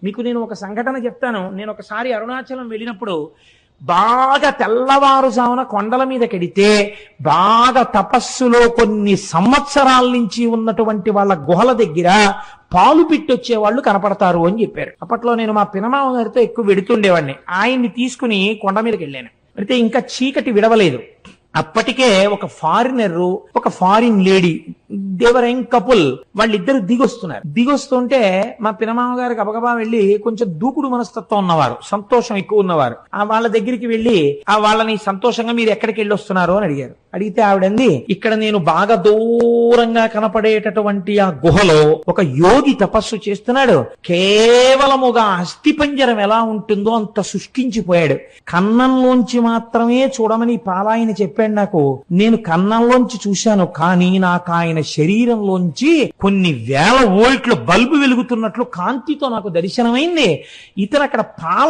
మీకు నేను ఒక సంఘటన చెప్తాను. నేను ఒకసారి అరుణాచలం వెళ్ళినప్పుడు బాగా తెల్లవారుజామున కొండల మీద కెడితే బాగా తపస్సులో కొన్ని సంవత్సరాల నుంచి ఉన్నటువంటి వాళ్ళ గుహల దగ్గర పాలు పిట్టొచ్చే వాళ్ళు కనపడతారు అని చెప్పారు. అప్పట్లో నేను మా పినమామ గారితో ఎక్కువ వెడుతుండేవాడిని. ఆయన్ని తీసుకుని కొండ మీదకి వెళ్ళాను. అయితే ఇంకా చీకటి విడవలేదు. అప్పటికే ఒక ఫారినర్, ఒక ఫారిన్ లేడీ, దేవర్ యంగ్ కపుల్, వాళ్ళిద్దరు దిగొస్తుంటే మా పినమామ గారికి గబగబా వెళ్ళి, కొంచెం దూకుడు మనస్తత్వం ఉన్నవారు, సంతోషం ఎక్కువ ఉన్నవారు, ఆ వాళ్ళ దగ్గరికి వెళ్ళి ఆ వాళ్ళని సంతోషంగా మీరు ఎక్కడికి వెళ్ళి వస్తున్నారు అని అడిగారు. అడిగితే ఆవిడంది, ఇక్కడ నేను బాగా దూరంగా కనపడేటటువంటి ఆ గుహలో ఒక యోగి తపస్సు చేస్తున్నాడు, కేవలముగా అస్థిపంజరం ఎలా ఉంటుందో అంత శుష్కించిపోయాడు, కన్నంలోంచి మాత్రమే చూడమని పాలాయన చెప్పాడు నాకు. నేను కన్నంలోంచి చూశాను, కానీ నాకు ఆయన శరీరంలోంచి కొన్ని వేల వోల్ట్ల బల్బు వెలుగుతున్నట్లు కాంతితో నాకు దర్శనమైంది. ఇతను అక్కడ పాల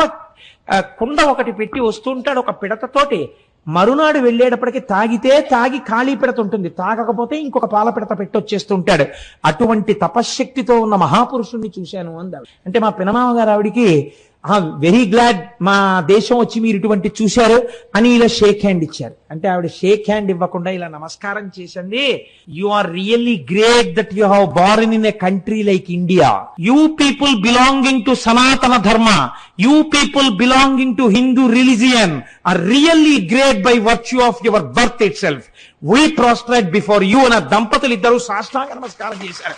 కుండ ఒకటి పెట్టి వస్తుంటాడు ఒక పిడతతోటి. మరునాడు వెళ్ళేటప్పటికి తాగి ఖాళీ పిడత ఉంటుంది, తాగకపోతే ఇంకొక పాల పిడత పెట్టొచ్చేస్తుంటాడు. అటువంటి తపశ్శక్తితో ఉన్న మహాపురుషుణ్ణి చూశాను అందాడు. అంటే మా పినమామ గారు ఆవిడికి వెరీ గ్లాడ్ మా దేశం వచ్చి మీరు ఇటువంటి చూశారు అని ఇలా షేక్ హ్యాండ్ ఇచ్చారు. అంటే ఆవిడ షేక్ హ్యాండ్ ఇవ్వకుండా ఇలా నమస్కారం చేసింది. You are really great that you have born in a country like India. You people belonging to Sanatana Dharma, you people belonging to Hindu religion are really great by virtue of your birth itself. We prostrate before you అన్న దంపతులు ఇద్దరు సాష్టాంగ నమస్కారం చేశారు.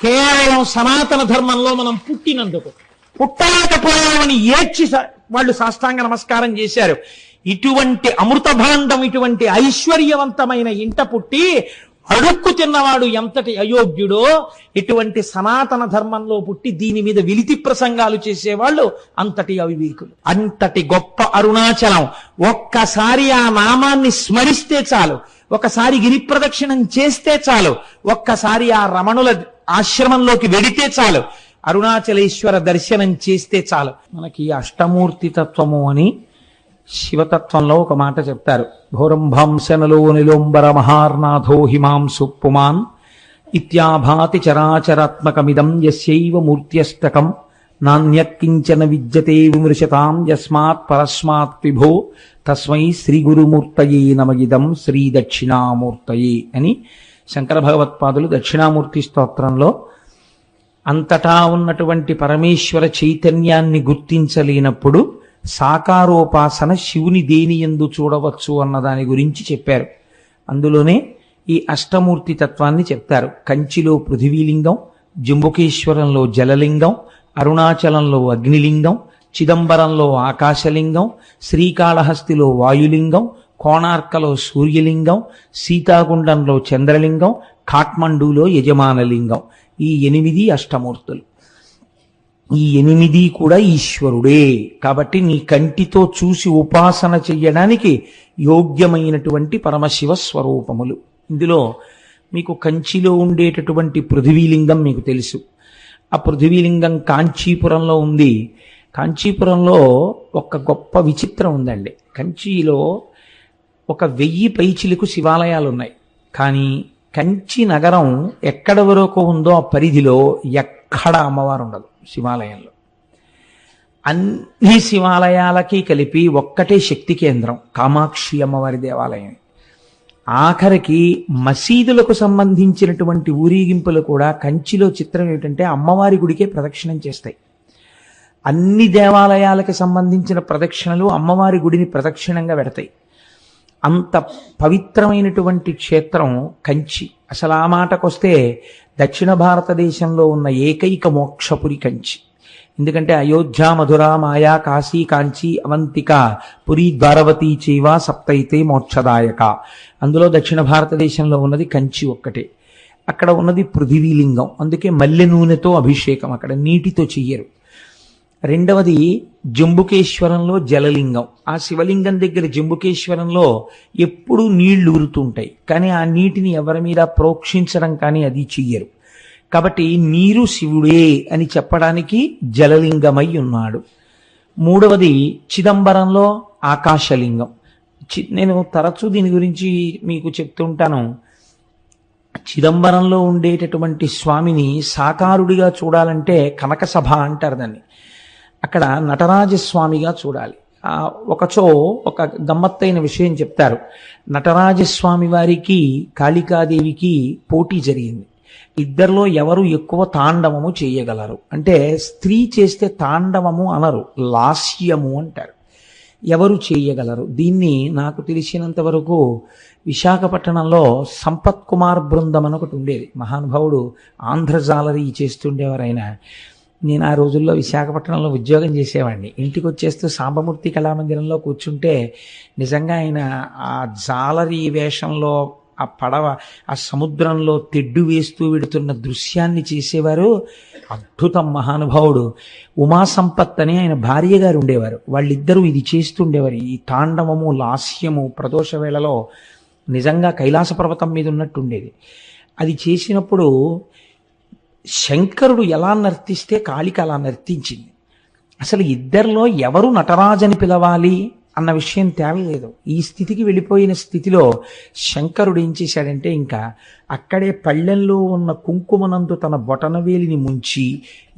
కేవలం సనాతన ధర్మంలో మనం పుట్టినందుకు, పుట్టలేకపోయామని ఏడ్చి వాళ్ళు సాష్టాంగ నమస్కారం చేశారు. ఇటువంటి అమృత భాండం, ఇటువంటి ఐశ్వర్యవంతమైన ఇంట పుట్టి అడుక్కు తిన్నవాడు ఎంతటి అయోగ్యుడో, ఇటువంటి సనాతన ధర్మంలో పుట్టి దీని మీద విలితి ప్రసంగాలు చేసేవాళ్ళు అంతటి అవివేకులు. అంతటి గొప్ప అరుణాచలం. ఒక్కసారి ఆ నామాన్ని స్మరిస్తే చాలు, ఒకసారి గిరి ప్రదక్షిణం చేస్తే చాలు, ఒక్కసారి ఆ రమణుల ఆశ్రమంలోకి వెడితే చాలు, అరుణాచలేశ్వర దర్శనం చేస్తే చాలు. మనకి అష్టమూర్తి తత్వము అని శివతత్వంలో ఒక మాట చెప్తారు. భోరంభాంశనలో నిలోంబర మహార్నాథో హిమాంసు పుమాన్ ఇత్యాభాతి చరాచరాత్మకమిదం యస్యైవ మూర్త్యష్టకం నాణ్యకించన విద్యతే విమృశతాం యస్మాత్ పరస్మాత్ విభో తస్మై శ్రీ గురుమూర్తయే నమగిదం శ్రీ దక్షిణామూర్తయే అని శంకర భగవత్పాదులు దక్షిణామూర్తి స్తోత్రంలో అంతటా ఉన్నటువంటి పరమేశ్వర చైతన్యాన్ని గుర్తించలేనప్పుడు సాకారోపాసన శివుని దేనియందు చూడవచ్చు అన్న దాని గురించి చెప్పారు. అందులోనే ఈ అష్టమూర్తి తత్వాన్ని చెప్తారు. కంచిలో పృథివీలింగం, జంబుకేశ్వరంలో జలలింగం, అరుణాచలంలో అగ్నిలింగం, చిదంబరంలో ఆకాశలింగం, శ్రీకాళహస్తిలో వాయులింగం, కోణార్కలో సూర్యలింగం, సీతాగుండంలో చంద్రలింగం, ఖాట్మండూలో యజమానలింగం. ఈ 8 అష్టమూర్తులు. ఈ 8 కూడా ఈశ్వరుడే. కాబట్టి నీ కంటితో చూసి ఉపాసన చెయ్యడానికి యోగ్యమైనటువంటి పరమశివ స్వరూపములు. ఇందులో మీకు కంచిలో ఉండేటటువంటి పృథివీలింగం మీకు తెలుసు. ఆ పృథివీలింగం కాంచీపురంలో ఉంది. కాంచీపురంలో ఒక గొప్ప విచిత్రం ఉందండి. కంచిలో 1000 పైచిలకు శివాలయాలు ఉన్నాయి. కానీ కంచి నగరం ఎక్కడ వరకు ఉందో ఆ పరిధిలో ఎక్కడ అమ్మవారు ఉండదు శివాలయంలో. అన్ని శివాలయాలకి కలిపి ఒక్కటే శక్తి కేంద్రం కామాక్షి అమ్మవారి దేవాలయం. ఆఖరికి మసీదులకు సంబంధించినటువంటి ఊరేగింపులు కూడా కంచిలో చిత్రం ఏమిటంటే అమ్మవారి గుడికే ప్రదక్షిణం చేస్తాయి. అన్ని దేవాలయాలకు సంబంధించిన ప్రదక్షిణలు అమ్మవారి గుడిని ప్రదక్షిణంగా పెడతాయి. అంత పవిత్రమైనటువంటి క్షేత్రం కంచి. అసలు ఆ మాటకొస్తే దక్షిణ భారతదేశంలో ఉన్న ఏకైక మోక్షపురి కంచి. ఎందుకంటే అయోధ్య, మధుర, మాయా, కాశీ, కాంచి, అవంతిక, పురి, ద్వారవతి చైవ సప్తైతే మోక్షదాయక. అందులో దక్షిణ భారతదేశంలో ఉన్నది కంచి ఒక్కటే. అక్కడ ఉన్నది పృథివీలింగం. అందుకే మల్లె నూనెతో అభిషేకం, అక్కడ నీటితో చెయ్యరు. రెండవది జంబుకేశ్వరంలో జలలింగం. ఆ శివలింగం దగ్గర జంబుకేశ్వరంలో ఎప్పుడూ నీళ్లు ఊరుతుంటాయి, కానీ ఆ నీటిని ఎవరి మీద ప్రోక్షించడం కానీ అది చెయ్యరు. కాబట్టి నీరు శివుడే అని చెప్పడానికి జలలింగమై ఉన్నాడు. మూడవది చిదంబరంలో ఆకాశలింగం. నేను తరచూ దీని గురించి మీకు చెప్తుంటాను. చిదంబరంలో ఉండేటటువంటి స్వామిని సాకారుడిగా చూడాలంటే కనకసభ అంటారు దాన్ని. అక్కడ నటరాజస్వామిగా చూడాలి. ఒకచో ఒక గమ్మత్తైన విషయం చెప్తారు. నటరాజస్వామి వారికి కాళికాదేవికి పోటీ జరిగింది. ఇద్దరిలో ఎవరు ఎక్కువ తాండవము చేయగలరు అంటే, స్త్రీ చేస్తే తాండవము అనరు, లాస్యము అంటారు. ఎవరు చేయగలరు దీన్ని? నాకు తెలిసినంత వరకు విశాఖపట్నంలో సంపత్ కుమార్ బృందం అని ఒకటి ఉండేది. మహానుభావుడు ఆంధ్రజాలరీ చేస్తుండేవారు ఆయన. నేను ఆ రోజుల్లో విశాఖపట్నంలో ఉద్యోగం చేసేవాడిని. ఇంటికి వచ్చేస్తూ సాంబమూర్తి కళామందిరంలో కూర్చుంటే నిజంగా ఆయన ఆ జాలరీ వేషంలో ఆ పడవ ఆ సముద్రంలో తెడ్డు వేస్తూ విడుతున్న దృశ్యాన్ని చేసేవారు. అద్భుతం. మహానుభావుడు ఉమా సంపత్ అని ఆయన భార్య గారు ఉండేవారు. వాళ్ళిద్దరూ ఇది చేస్తుండేవారు. ఈ తాండవము లాస్యము ప్రదోష వేళలో నిజంగా కైలాస పర్వతం మీద ఉన్నట్టు ఉండేది. అది చేసినప్పుడు శంకరుడు ఎలా నర్తిస్తే కాళిక అలా నర్తించింది. అసలు ఇద్దరిలో ఎవరు నటరాజని పిలవాలి అన్న విషయం తేవలేదు. ఈ స్థితికి వెళ్ళిపోయిన స్థితిలో శంకరుడు ఏం చేశాడంటే, ఇంకా అక్కడే పళ్ళెంలో ఉన్న కుంకుమనందు తన బొటనవేలిని ముంచి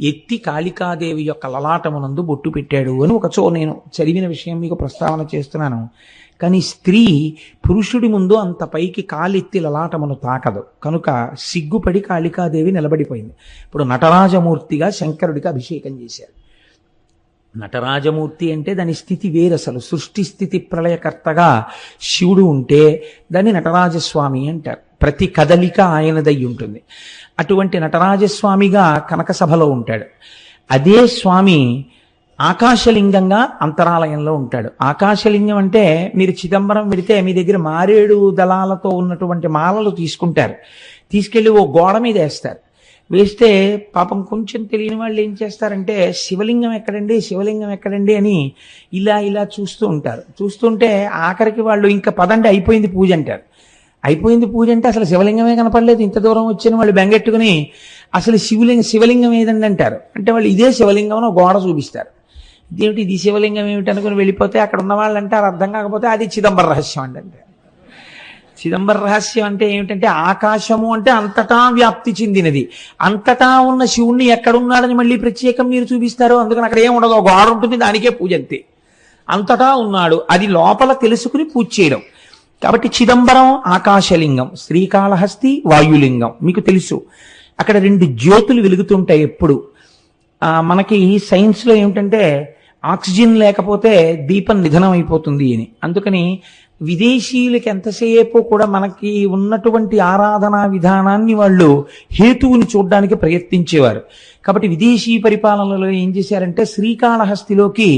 ఎత్తి కాళికాదేవి యొక్క లలాటమునందు బొట్టు పెట్టాడు అని ఒకచో నేను చదివిన విషయం మీకు ప్రస్తావన చేస్తున్నాను. కానీ స్త్రీ పురుషుడి ముందు అంత పైకి కాలెత్తి లలాటమును తాకదు కనుక సిగ్గుపడి కాళికాదేవి నిలబడిపోయింది. ఇప్పుడు నటరాజమూర్తిగా శంకరుడికి అభిషేకం చేశారు. నటరాజమూర్తి అంటే దాని స్థితి వేరు. అసలు సృష్టి స్థితి ప్రళయకర్తగా శివుడు ఉంటే దాన్ని నటరాజస్వామి అంటారు. ప్రతి కదలిక ఆయనదై ఉంటుంది. అటువంటి నటరాజస్వామిగా కనకసభలో ఉంటాడు. అదే స్వామి ఆకాశలింగంగా అంతరాలయంలో ఉంటాడు. ఆకాశలింగం అంటే మీరు చిదంబరం వెడితే మీ దగ్గర మారేడు దళాలతో ఉన్నటువంటి మాలలు తీసుకుంటారు, తీసుకెళ్ళి ఓ గోడ మీద వేస్తారు. వేస్తే పాపం కొంచెం తెలియని వాళ్ళు ఏం చేస్తారంటే, శివలింగం ఎక్కడండి శివలింగం ఎక్కడండి అని ఇలా ఇలా చూస్తూ ఉంటారు. చూస్తుంటే ఆఖరికి వాళ్ళు ఇంకా పదండి అయిపోయింది పూజ అంటారు. అయిపోయింది పూజ అంటే అసలు శివలింగమే కనపడలేదు. ఇంత దూరం వచ్చిన వాళ్ళు బెంగెట్టుకుని అసలు శివలింగం ఏదండి అంటారు. అంటే వాళ్ళు ఇదే శివలింగం అని గోడ చూపిస్తారు. ఇదేమిటి ఇది శివలింగం ఏమిటి అనుకుని వెళ్ళిపోతే అక్కడ ఉన్న వాళ్ళు అంటారు, అర్థం కాకపోతే అది చిదంబర రహస్యం అంటే. చిదంబర రహస్యం అంటే ఏమిటంటే, ఆకాశము అంటే అంతటా వ్యాప్తి చెందినది. అంతటా ఉన్న శివుణ్ణి ఎక్కడున్నాడని మళ్ళీ ప్రత్యేకం మీరు చూపిస్తారు. అందుకని అక్కడ ఏం ఉండదు, గోడ ఉంటుంది, దానికే పూజ అంతే. అంతటా ఉన్నాడు, అది లోపల తెలుసుకుని పూజ చేయడం. కాబట్టి చిదంబరం ఆకాశలింగం, శ్రీకాళహస్తి వాయులింగం. మీకు తెలుసు అక్కడ రెండు జ్యోతులు వెలుగుతుంటాయి ఎప్పుడు. మనకి సైన్స్లో ఏమిటంటే, ఆక్సిజన్ లేకపోతే దీపం నిధనం అయిపోతుంది అని. అందుకని విదేశీయులకి ఎంతసేపు కూడా మనకి ఉన్నటువంటి ఆరాధనా విధానాన్ని వాళ్ళు హేతువుని చూడడానికి ప్రయత్నించేవారు. కాబట్టి విదేశీ పరిపాలనలో ఏం చేశారంటే, శ్రీకాళహస్తిలోకి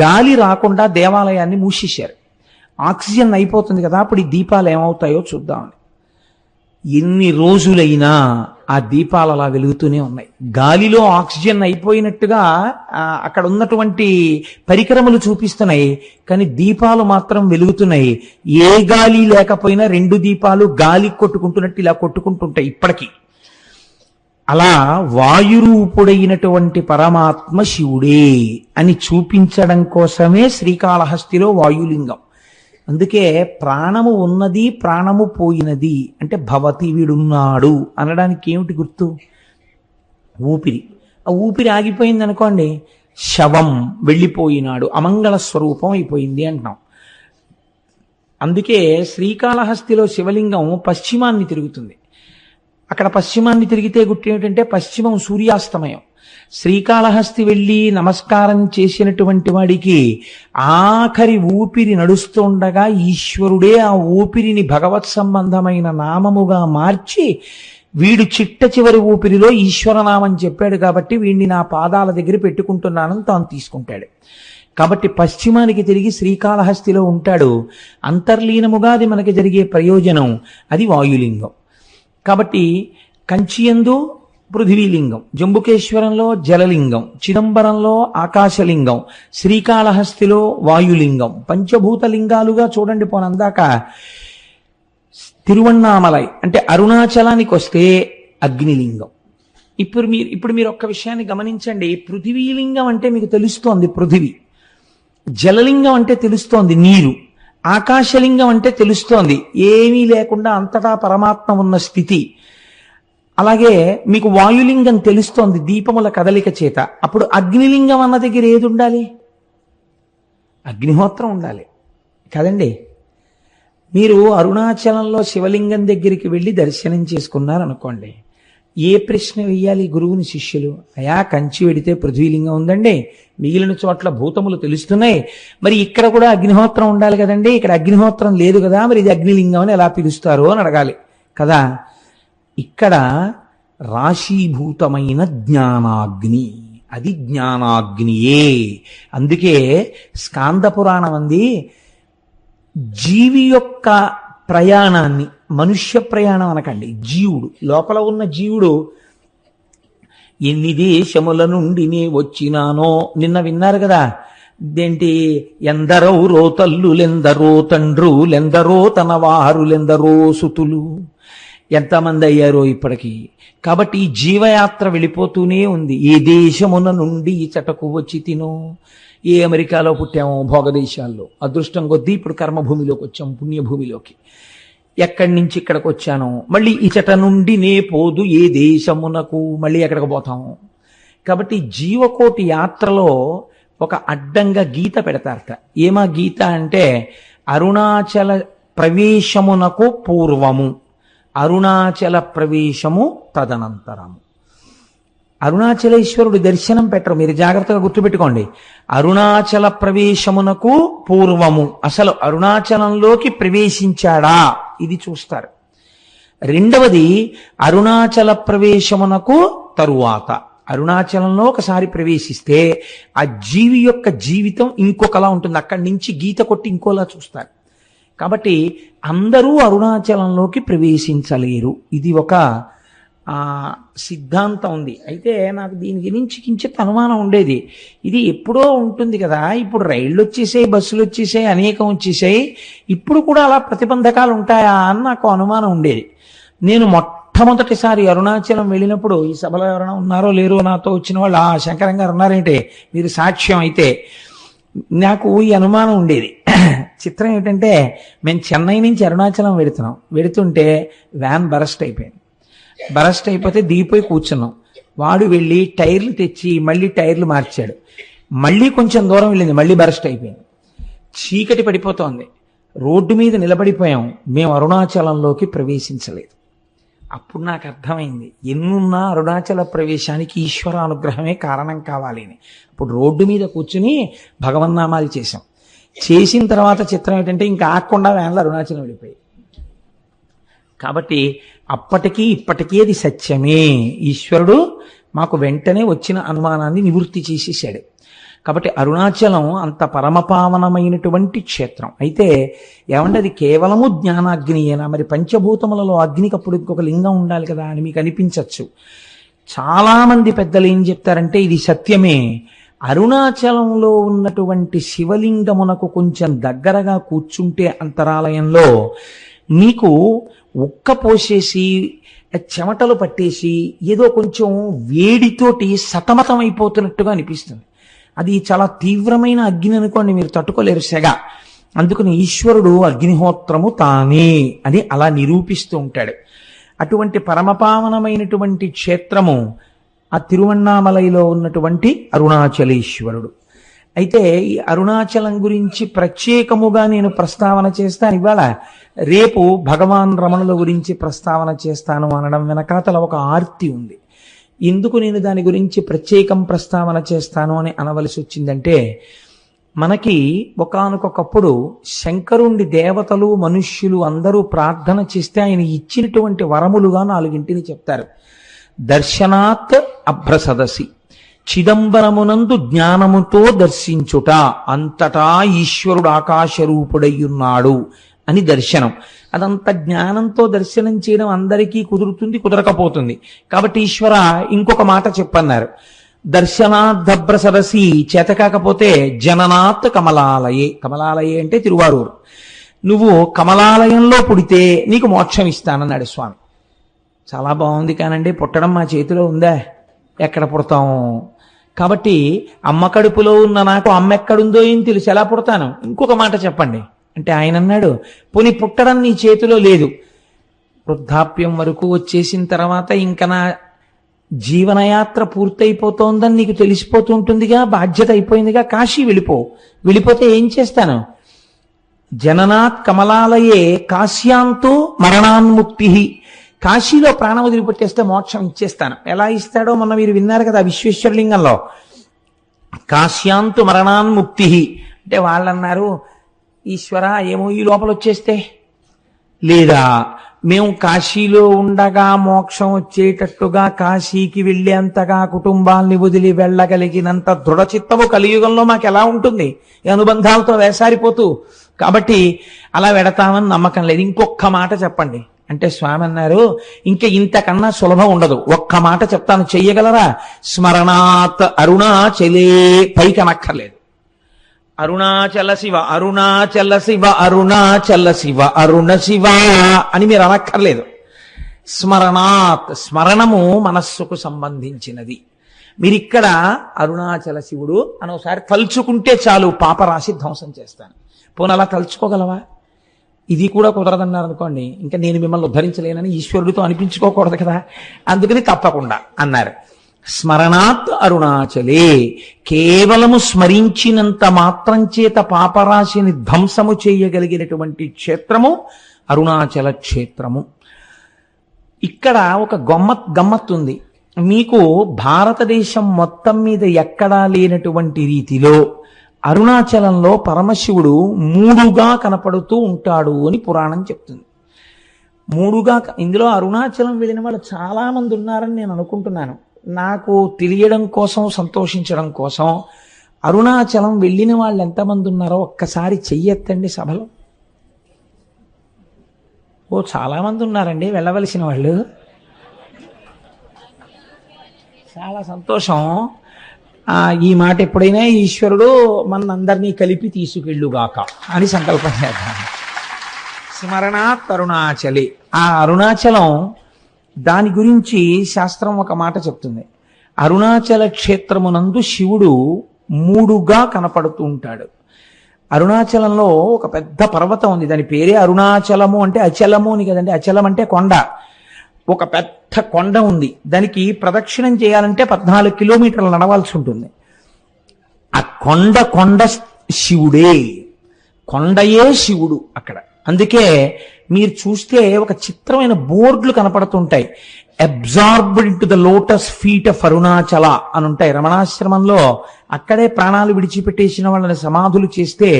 గాలి రాకుండా దేవాలయాన్ని మూసేశారు. ఆక్సిజన్ అయిపోతుంది కదా, అప్పుడు ఈ దీపాలు ఏమవుతాయో చూద్దామని. ఎన్ని రోజులైనా ఆ దీపాలు అలా వెలుగుతూనే ఉన్నాయి. గాలిలో ఆక్సిజన్ అయిపోయినట్టుగా అక్కడ ఉన్నటువంటి పరికరములు చూపిస్తున్నాయి, కానీ దీపాలు మాత్రం వెలుగుతున్నాయి. ఏ గాలి లేకపోయినా రెండు దీపాలు గాలి కొట్టుకుంటున్నట్టు ఇలా కొట్టుకుంటుంటాయి ఇప్పటికీ. అలా వాయురూపుడైనటువంటి పరమాత్మ శివుడే అని చూపించడం కోసమే శ్రీకాళహస్తిలో వాయులింగం. అందుకే ప్రాణము ఉన్నది ప్రాణము పోయినది అంటే భవతి వీడున్నాడు అనడానికి ఏమిటి గుర్తు? ఊపిరి. ఆ ఊపిరి ఆగిపోయింది అనుకోండి, శవం వెళ్ళిపోయినాడు, అమంగళ స్వరూపం అయిపోయింది అంటున్నాం. అందుకే శ్రీకాళహస్తిలో శివలింగం పశ్చిమాన్ని తిరుగుతుంది. అక్కడ పశ్చిమాన్ని తిరిగితే గుర్తు ఏమిటంటే, పశ్చిమం సూర్యాస్తమయం. శ్రీకాళహస్తి వెళ్ళి నమస్కారం చేసినటువంటి వాడికి ఆఖరి ఊపిరి నడుస్తుండగా ఈశ్వరుడే ఆ ఊపిరిని భగవత్ సంబంధమైన నామముగా మార్చి, వీడు చిట్ట చివరి ఊపిరిలో ఈశ్వరనామం చెప్పాడు కాబట్టి వీడిని నా పాదాల దగ్గర పెట్టుకుంటున్నానని తాను తీసుకుంటాడు. కాబట్టి పశ్చిమానికి తిరిగి శ్రీకాళహస్తిలో ఉంటాడు. అంతర్లీనముగా అది మనకి జరిగే ప్రయోజనం, అది వాయులింగం. కాబట్టి కంచియందు పృథివీలింగం, జంబుకేశ్వరంలో జలలింగం, చిదంబరంలో ఆకాశలింగం, శ్రీకాళహస్తిలో వాయులింగం. పంచభూత లింగాలుగా చూడండి. పోనందాక తిరువణ్ణామలై అంటే అరుణాచలానికి వస్తే అగ్నిలింగం. ఇప్పుడు మీరు ఒక్క విషయాన్ని గమనించండి. పృథివీలింగం అంటే మీకు తెలుస్తోంది పృథివీ, జలలింగం అంటే తెలుస్తోంది నీరు, ఆకాశలింగం అంటే తెలుస్తోంది ఏమీ లేకుండా అంతటా పరమాత్మ ఉన్న స్థితి. అలాగే మీకు వాయులింగం తెలుస్తోంది దీపముల కదలిక చేత. అప్పుడు అగ్నిలింగం అన్న దగ్గర ఏది ఉండాలి? అగ్నిహోత్రం ఉండాలి కదండి. మీరు అరుణాచలంలో శివలింగం దగ్గరికి వెళ్ళి దర్శనం చేసుకున్నారనుకోండి, ఏ ప్రశ్న వెయ్యాలి గురువుని శిష్యులు? అయా, కంచి వెడితే పృథ్వీలింగం ఉందండి, మిగిలిన చోట్ల భూతములు తెలుస్తున్నాయి, మరి ఇక్కడ కూడా అగ్నిహోత్రం ఉండాలి కదండి, ఇక్కడ అగ్నిహోత్రం లేదు కదా, మరి ఇది అగ్నిలింగం అని ఎలా పిలుస్తారు అని అడగాలి కదా. ఇక్కడ రాశీభూతమైన జ్ఞానాగ్ని, అది జ్ఞానాగ్నియే. అందుకే స్కాంద పురాణం అంది జీవి యొక్క ప్రయాణాన్ని, మనుష్య ప్రయాణం అనకండి, జీవుడు లోపల ఉన్న జీవుడు ఎన్ని దేశముల నుండి నే వచ్చినానో నిన్న విన్నారు కదా. ఇదేంటి, ఎందరో రోతల్లులెందరో తండ్రులెందరో తన వారులెందరో సుతులు, ఎంతమంది అయ్యారో ఇప్పటికీ. కాబట్టి ఈ జీవయాత్ర వెళ్ళిపోతూనే ఉంది. ఏ దేశమున నుండి ఈ చటకు వచ్చి తినో, ఏ అమెరికాలో పుట్టామో భోగదేశాల్లో, అదృష్టం కొద్దీ ఇప్పుడు కర్మభూమిలోకి వచ్చాం, పుణ్యభూమిలోకి. ఎక్కడి నుంచి ఇక్కడికి వచ్చానో, మళ్ళీ ఇచట నుండి నే పోదు ఏ దేశమునకు, మళ్ళీ ఎక్కడికి పోతాము. కాబట్టి జీవకోటి యాత్రలో ఒక అడ్డంగా గీత పెడతారట. ఏమా గీత అంటే, అరుణాచల ప్రవేశమునకు పూర్వము, అరుణాచల ప్రవేశము తదనంతరము. అరుణాచలేశ్వరుడు దర్శనం పెట్టరు, మీరు జాగ్రత్తగా గుర్తుపెట్టుకోండి. అరుణాచల ప్రవేశమునకు పూర్వము, అసలు అరుణాచలంలోకి ప్రవేశించాడా ఇది చూస్తారు. రెండవది అరుణాచల ప్రవేశమునకు తరువాత, అరుణాచలంలో ఒకసారి ప్రవేశిస్తే ఆ జీవి యొక్క జీవితం ఇంకొకలా ఉంటుంది, అక్కడి నుంచి గీత కొట్టి ఇంకోలా చూస్తారు. కాబట్టి అందరూ అరుణాచలంలోకి ప్రవేశించలేరు, ఇది ఒక సిద్ధాంతం ఉంది. అయితే నాకు దీని గురించి కించిత్ అనుమానం ఉండేది. ఇది ఎప్పుడో ఉంటుంది కదా, ఇప్పుడు రైళ్ళు వచ్చేసాయి, బస్సులు వచ్చేసాయి, అనేకం వచ్చేసాయి, ఇప్పుడు కూడా అలా ప్రతిబంధకాలు ఉంటాయా అని నాకు అనుమానం ఉండేది. నేను మొట్టమొదటిసారి అరుణాచలం వెళ్ళినప్పుడు, ఈ సభలో ఎవరైనా ఉన్నారో లేరో నాతో వచ్చిన వాళ్ళు, శంకరం గారు ఉన్నారేంటే మీరు సాక్ష్యం అయితే, నాకు ఈ అనుమానం ఉండేది. చిత్రం ఏంటంటే, మేము చెన్నై నుంచి అరుణాచలం వెడుతుంటే వ్యాన్ బరస్ట్ అయిపోయింది. బరస్ట్ అయిపోతే దిగిపోయి కూర్చున్నాం. వాడు వెళ్ళి టైర్లు తెచ్చి మళ్ళీ టైర్లు మార్చాడు. మళ్ళీ కొంచెం దూరం వెళ్ళింది, మళ్ళీ బరస్ట్ అయిపోయింది. చీకటి పడిపోతోంది, రోడ్డు మీద నిలబడిపోయాం. మేము అరుణాచలంలోకి ప్రవేశించలేదు. అప్పుడు నాకు అర్థమైంది, ఎన్నున్నా అరుణాచల ప్రవేశానికి ఈశ్వరానుగ్రహమే కారణం కావాలి అని. అప్పుడు రోడ్డు మీద కూర్చుని భగవన్నామాలు చేశాం. చేసిన తర్వాత చిత్రం ఏంటంటే, ఇంకా ఆకుండా వ్యాన్లు అరుణాచలం వెళ్ళిపోయి. కాబట్టి అప్పటికీ ఇప్పటికీ అది సత్యమే. ఈశ్వరుడు మాకు వెంటనే వచ్చిన అనుమానాన్ని నివృత్తి చేసేసాడు. కాబట్టి అరుణాచలం అంత పరమపావనమైనటువంటి క్షేత్రం. అయితే ఏమంటే అది కేవలము జ్ఞానాగ్నియేనా? మరి పంచభూతములలో అగ్నికి అప్పుడు ఇంకొక లింగం ఉండాలి కదా అని మీకు అనిపించవచ్చు. చాలామంది పెద్దలు ఏం చెప్తారంటే, ఇది సత్యమే. అరుణాచలంలో ఉన్నటువంటి శివలింగమునకు కొంచెం దగ్గరగా కూర్చుంటే అంతరాలయంలో నీకు ఉక్క పోసేసి చెమటలు పట్టేసి ఏదో కొంచెం వేడితోటి సతమతం అయిపోతున్నట్టుగా అనిపిస్తుంది. అది చాలా తీవ్రమైన అగ్ని అనుకోండి, మీరు తట్టుకోలేరు సెగ. అందుకని ఈశ్వరుడు అగ్నిహోత్రము తానే అని అలా నిరూపిస్తూ ఉంటాడు. అటువంటి పరమపావనమైనటువంటి క్షేత్రము ఆ తిరువణ్ణామలైలో ఉన్నటువంటి అరుణాచలేశ్వరుడు. అయితే ఈ అరుణాచలం గురించి ప్రత్యేకముగా నేను ప్రస్తావన చేస్తాను ఇవాళ. రేపు భగవాన్ రమణుల గురించి ప్రస్తావన చేస్తాను అనడం వెనకాతల ఒక ఆర్తి ఉంది. ఎందుకు నేను దాని గురించి ప్రత్యేకం ప్రస్తావన చేస్తాను అని అనవలసి వచ్చిందంటే, మనకి ఒకానొకప్పుడు శంకరుండి దేవతలు మనుష్యులు అందరూ ప్రార్థన చేస్తే ఆయన ఇచ్చినటువంటి వరములుగా 4 చెప్తారు. దర్శనాత్ అభ్రసదసి, చిదంబరమునందు జ్ఞానముతో దర్శించుట, అంతటా ఈశ్వరుడు ఆకాశరూపుడయ్యున్నాడు అని దర్శనం. అదంత జ్ఞానంతో దర్శనం చేయడం అందరికీ కుదురుతుంది, కుదరకపోతుంది. కాబట్టి ఈశ్వర ఇంకొక మాట చెప్పన్నారు, దర్శనాద్ధభ్ర సరసి, చేత కాకపోతే జననాత్ కమలాలయే. కమలాలయే అంటే తిరువారూరు. నువ్వు కమలాలయంలో పుడితే నీకు మోక్షం ఇస్తానన్నాడు స్వామి. చాలా బాగుంది కానండి, పుట్టడం మా చేతిలో ఉందా? ఎక్కడ పుడతాము? కాబట్టి అమ్మ కడుపులో ఉన్న నాకు అమ్మ ఎక్కడుందో ఏం తెలుసు, ఎలా పుడతాను? ఇంకొక మాట చెప్పండి, అంటే ఆయన అన్నాడు, పోనీ పుట్టడం నీ చేతిలో లేదు, వృద్ధాప్యం వరకు వచ్చేసిన తర్వాత ఇంకా నా జీవనయాత్ర పూర్తయిపోతోందని నీకు తెలిసిపోతూ ఉంటుందిగా, బాధ్యత అయిపోయిందిగా, కాశీ వెళ్ళిపోతే ఏం చేస్తాను? జననాత్ కమలాలయే కాశ్యాంతో మరణాన్ముక్తి, కాశీలో ప్రాణం వదిలిపెట్టేస్తే మోక్షం ఇచ్చేస్తాను. ఎలా ఇస్తాడో మొన్న మీరు విన్నారు కదా విశ్వేశ్వరలింగంలో, కాశ్యాంతు మరణాన్ముక్తి అంటే వాళ్ళన్నారు, ఈశ్వర ఏమో ఈ లోపల వచ్చేస్తే, లేదా మేము కాశీలో ఉండగా మోక్షం వచ్చేటట్టుగా కాశీకి వెళ్ళేంతగా కుటుంబాల్ని వదిలి వెళ్ళగలిగినంత దృఢచిత్తము కలియుగంలో మాకు ఎలా ఉంటుంది, ఈ అనుబంధాలతో వేసారిపోతూ, కాబట్టి అలా వెడతామని నమ్మకం లేదు. ఇంకొక్క మాట చెప్పండి అంటే స్వామి అన్నారు, ఇంకా ఇంతకన్నా సులభం ఉండదు, ఒక్క మాట చెప్తాను, చెయ్యగలరా? స్మరణాత్ అరుణాచలే, పైకి అనక్కర్లేదు. అరుణాచల శివ అరుణాచల శివ అరుణాచల శివ అరుణ శివ అని మీరు అనక్కర్లేదు. స్మరణాత్, స్మరణము మనస్సుకు సంబంధించినది. మీరిక్కడ అరుణాచల శివుడు అని ఒకసారి తలుచుకుంటే చాలు, పాపరాశి ధ్వంసం చేస్తాను. పోనీ అలా తలుచుకోగలవా? ఇది కూడా కుదరదన్నారు అనుకోండి, ఇంకా నేను మిమ్మల్ని ఉద్ధరించలేనని ఈశ్వరుడితో అనిపించుకోకూడదు కదా, అందుకని తప్పకుండా అన్నారు. స్మరణాత్ అరుణాచలే, కేవలము స్మరించినంత మాత్రం చేత పాపరాశిని ధ్వంసము చేయగలిగినటువంటి క్షేత్రము అరుణాచల క్షేత్రము. ఇక్కడ ఒక గమ్మత్తు మీకు భారతదేశం మొత్తం మీద ఎక్కడా లేనటువంటి రీతిలో అరుణాచలంలో పరమశివుడు మూడుగా కనపడుతూ ఉంటాడు అని పురాణం చెప్తుంది. మూడుగా, ఇందులో అరుణాచలం వెళ్ళిన వాళ్ళు చాలా మంది ఉన్నారని నేను అనుకుంటున్నాను. నాకు తెలియడం కోసం, సంతోషించడం కోసం, అరుణాచలం వెళ్ళిన వాళ్ళు ఎంతమంది ఉన్నారో ఒక్కసారి చెయ్యెత్తండి సభలో. ఓ చాలా మంది ఉన్నారండి వెళ్ళవలసిన వాళ్ళు, చాలా సంతోషం. ఈ మాట ఎప్పుడైనా ఈశ్వరుడు మనందరినీ కలిపి తీసుకెళ్ళుగాక అని సంకల్పం చేద్దాం. స్మరణాత్ అరుణాచలి, ఆ అరుణాచలం దాని గురించి శాస్త్రం ఒక మాట చెప్తుంది. అరుణాచల క్షేత్రమునందు శివుడు మూడుగా కనపడుతూ ఉంటాడు. అరుణాచలంలో ఒక పెద్ద పర్వతం ఉంది, దాని పేరే అరుణాచలము. అంటే అచలము అని కదండి, అచలం అంటే కొండ. ఒక పెద్ద కొండ ఉంది, దానికి ప్రదక్షిణం చేయాలంటే 14 కిలోమీటర్లు నడవాల్సి ఉంటుంది. ఆ కొండ శివుడే, కొండయే శివుడు అక్కడ. అందుకే మీరు చూస్తే ఒక చిత్రమైన బోర్డులు కనపడుతుంటాయి, absorbed in to the lotus feet of Arunachala అని ఉంటాయి. రమణాశ్రమంలో అక్కడే ప్రాణాలు విడిచిపెట్టేసిన వాళ్ళని సమాధులు చేస్తే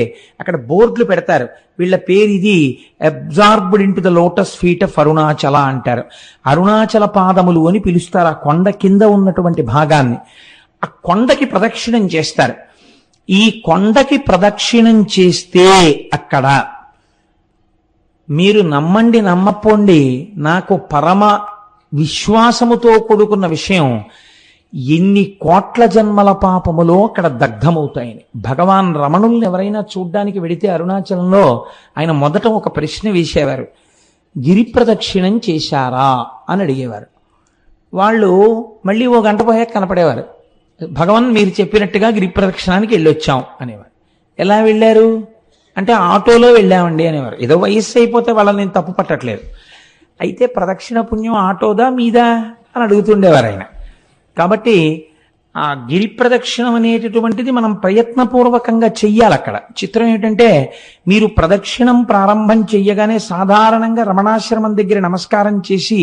అక్కడ బోర్డులు పెడతారు, వీళ్ళ పేరు ఇది, absorbed in to the lotus feet of Arunachala అంటారు. అరుణాచల పాదములు అని పిలుస్తారు ఆ కొండ కింద ఉన్నటువంటి భాగాన్ని. ఆ కొండకి ప్రదక్షిణం చేస్తారు. ఈ కొండకి ప్రదక్షిణం చేస్తే అక్కడ మీరు నమ్మండి నమ్మపోండి, నాకు పరమ విశ్వాసముతో కూడుకున్న విషయం, ఎన్ని కోట్ల జన్మల పాపములో అక్కడ దగ్ధమవుతాయని. భగవాన్ రమణుల్ని ఎవరైనా చూడ్డానికి వెడితే అరుణాచలంలో ఆయన మొదట ఒక ప్రశ్న వేసేవారు, గిరి ప్రదక్షిణం చేశారా అని అడిగేవారు. వాళ్ళు మళ్ళీ ఓ గంట పోయాక కనపడేవారు, భగవాన్ మీరు చెప్పినట్టుగా గిరి ప్రదక్షిణానికి వెళ్ళొచ్చాం అనేవారు. ఎలా వెళ్ళారు అంటే ఆటోలో వెళ్ళామండి అనేవారు. ఏదో వయస్సు అయిపోతే వాళ్ళని నేను తప్పు పట్టట్లేదు, అయితే ప్రదక్షిణ పుణ్యం ఆటోదా మీదా అని అడుగుతుండేవారు ఆయన. కాబట్టి ఆ గిరి ప్రదక్షిణం అనేటటువంటిది మనం ప్రయత్నపూర్వకంగా చెయ్యాలి. అక్కడ చిత్రం ఏంటంటే, మీరు ప్రదక్షిణం ప్రారంభం చెయ్యగానే సాధారణంగా రమణాశ్రమం దగ్గర నమస్కారం చేసి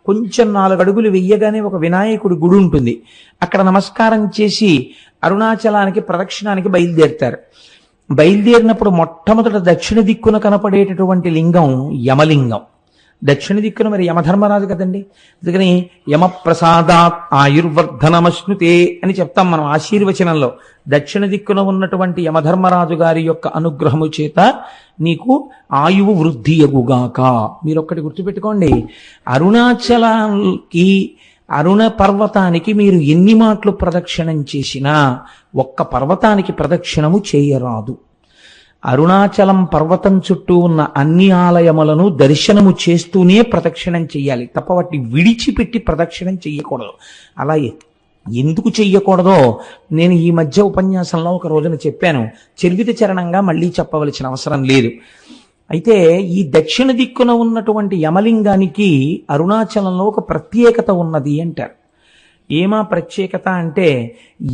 కొంచెం 4 అడుగులు వెయ్యగానే ఒక వినాయకుడి గుడి ఉంటుంది, అక్కడ నమస్కారం చేసి అరుణాచలానికి ప్రదక్షిణానికి బయలుదేరుతారు. బయలుదేరినప్పుడు మొట్టమొదట దక్షిణ దిక్కున కనపడేటటువంటి లింగం యమలింగం. దక్షిణ దిక్కున మరి యమధర్మరాజు కదండి, అందుకని యమప్రసాదాత్ ఆయుర్వర్ధనమశ్నుతే అని చెప్తాం మనం ఆశీర్వచనంలో. దక్షిణ దిక్కున ఉన్నటువంటి యమధర్మరాజు గారి యొక్క అనుగ్రహము చేత నీకు ఆయువు వృద్ధి అగుగాక. మీరు ఒక్కటి గుర్తుపెట్టుకోండి, అరుణాచలానికి, అరుణ పర్వతానికి మీరు ఎన్ని మాటలు ప్రదక్షిణం చేసినా ఒక్క పర్వతానికి ప్రదక్షిణము చేయరాదు. అరుణాచలం పర్వతం చుట్టూ ఉన్న అన్ని ఆలయములను దర్శనము చేస్తూనే ప్రదక్షిణం చెయ్యాలి తప్ప వాటిని విడిచిపెట్టి ప్రదక్షిణం చెయ్యకూడదు. అలా ఎందుకు చెయ్యకూడదో నేను ఈ మధ్య ఉపన్యాసంలో ఒక రోజున చెప్పాను. చరివిత చరణంగా మళ్ళీ చెప్పవలసిన అవసరం లేదు. అయితే ఈ దక్షిణ దిక్కున ఉన్నటువంటి యమలింగానికి అరుణాచలంలో ఒక ప్రత్యేకత ఉన్నది అంటారు. ఏమా ప్రత్యేకత అంటే,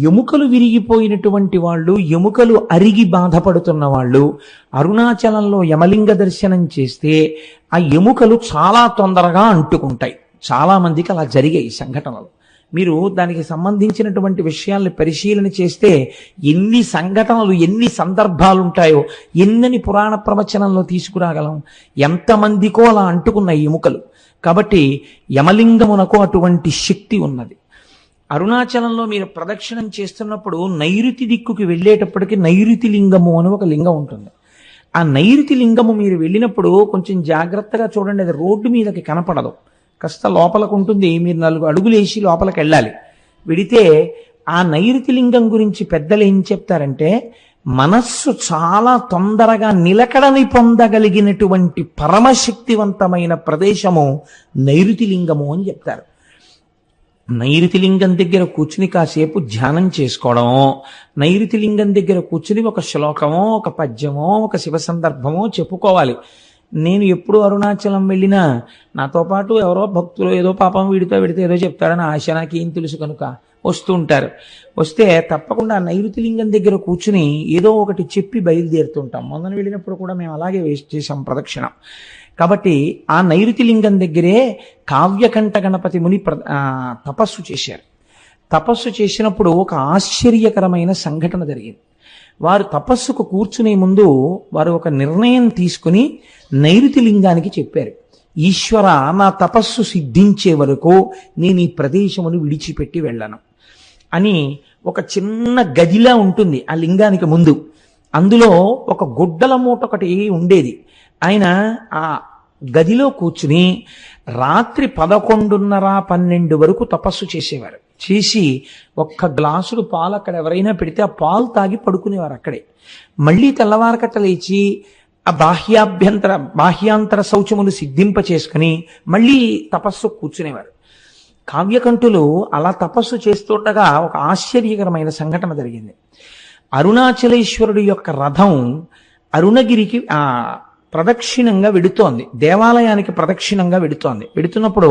ఎముకలు విరిగిపోయినటువంటి వాళ్ళు, ఎముకలు అరిగి బాధపడుతున్న వాళ్ళు అరుణాచలంలో యమలింగ దర్శనం చేస్తే ఆ ఎముకలు చాలా తొందరగా అంటుకుంటాయి. చాలా మందికి అలా జరిగాయి సంఘటనలు. మీరు దానికి సంబంధించినటువంటి విషయాల్ని పరిశీలన చేస్తే ఎన్ని సంఘటనలు, ఎన్ని సందర్భాలు ఉంటాయో ఎన్నని పురాణ ప్రవచనంలో తీసుకురాగలం. ఎంతమందికో అలా అంటుకున్నాయి ఎముకలు. కాబట్టి యమలింగమునకు అటువంటి శక్తి ఉన్నది. అరుణాచలంలో మీరు ప్రదక్షిణం చేస్తున్నప్పుడు నైరుతి దిక్కుకి వెళ్ళేటప్పటికి నైరుతి లింగము అని ఒక లింగం ఉంటుంది. ఆ నైరుతి లింగము మీరు వెళ్ళినప్పుడు కొంచెం జాగ్రత్తగా చూడండి. అది రోడ్డు మీదకి కనపడదు, కాస్త లోపలకు ఉంటుంది. మీరు 4 అడుగులు వేసి లోపలికి వెళ్ళాలి. వెడితే ఆ నైరుతి లింగం గురించి పెద్దలు ఏం చెప్తారంటే, మనస్సు చాలా తొందరగా నిలకడని పొందగలిగినటువంటి పరమశక్తివంతమైన ప్రదేశము నైరుతి లింగము అని చెప్తారు. నైరుతి లింగం దగ్గర కూర్చుని కాసేపు ధ్యానం చేసుకోవడం, నైరుతి లింగం దగ్గర కూర్చుని ఒక శ్లోకమో, ఒక పద్యమో, ఒక శివ సందర్భమో చెప్పుకోవాలి. నేను ఎప్పుడు అరుణాచలం వెళ్ళినా నాతో పాటు ఎవరో భక్తులు ఏదో పాపం వీడితో పెడితే ఏదో చెప్తారని ఆశ, నాకేం తెలుసు కనుక వస్తూ ఉంటారు. వస్తే తప్పకుండా నైరుతి లింగం దగ్గర కూర్చుని ఏదో ఒకటి చెప్పి బయలుదేరుతుంటాం. మొన్న వెళ్ళినప్పుడు కూడా మేము అలాగే వేస్ట్ చేసాం ప్రదక్షిణ. కాబట్టి ఆ నైరుతి లింగం దగ్గరే కావ్యకంఠ గణపతి ముని తపస్సు చేశారు. తపస్సు చేసినప్పుడు ఒక ఆశ్చర్యకరమైన సంఘటన జరిగింది. వారు తపస్సుకు కూర్చునే ముందు వారు ఒక నిర్ణయం తీసుకుని నైరుతి లింగానికి చెప్పారు, ఈశ్వర, నా తపస్సు సిద్ధించే వరకు నేను ఈ ప్రదేశమును విడిచిపెట్టి వెళ్ళను అని. ఒక చిన్న గదిలా ఉంటుంది ఆ లింగానికి ముందు. అందులో ఒక గుడ్డల మూట ఒకటి ఉండేది. ఆయన ఆ గదిలో కూర్చుని రాత్రి 11:30-12 వరకు తపస్సు చేసేవారు. చేసి ఒక్క గ్లాసుడు పాలు అక్కడ ఎవరైనా పెడితే ఆ పాలు తాగి పడుకునేవారు అక్కడే. మళ్ళీ తెల్లవారకట్ట లేచి ఆ బాహ్యాంతర శౌచములు సిద్ధింప చేసుకుని మళ్ళీ తపస్సు కూర్చునేవారు. కావ్యకంఠులు అలా తపస్సు చేస్తుండగా ఒక ఆశ్చర్యకరమైన సంఘటన జరిగింది. అరుణాచలేశ్వరుడి యొక్క రథం అరుణగిరికి ప్రదక్షిణంగా వెడుతోంది, దేవాలయానికి ప్రదక్షిణంగా వెడుతోంది. వెడుతున్నప్పుడు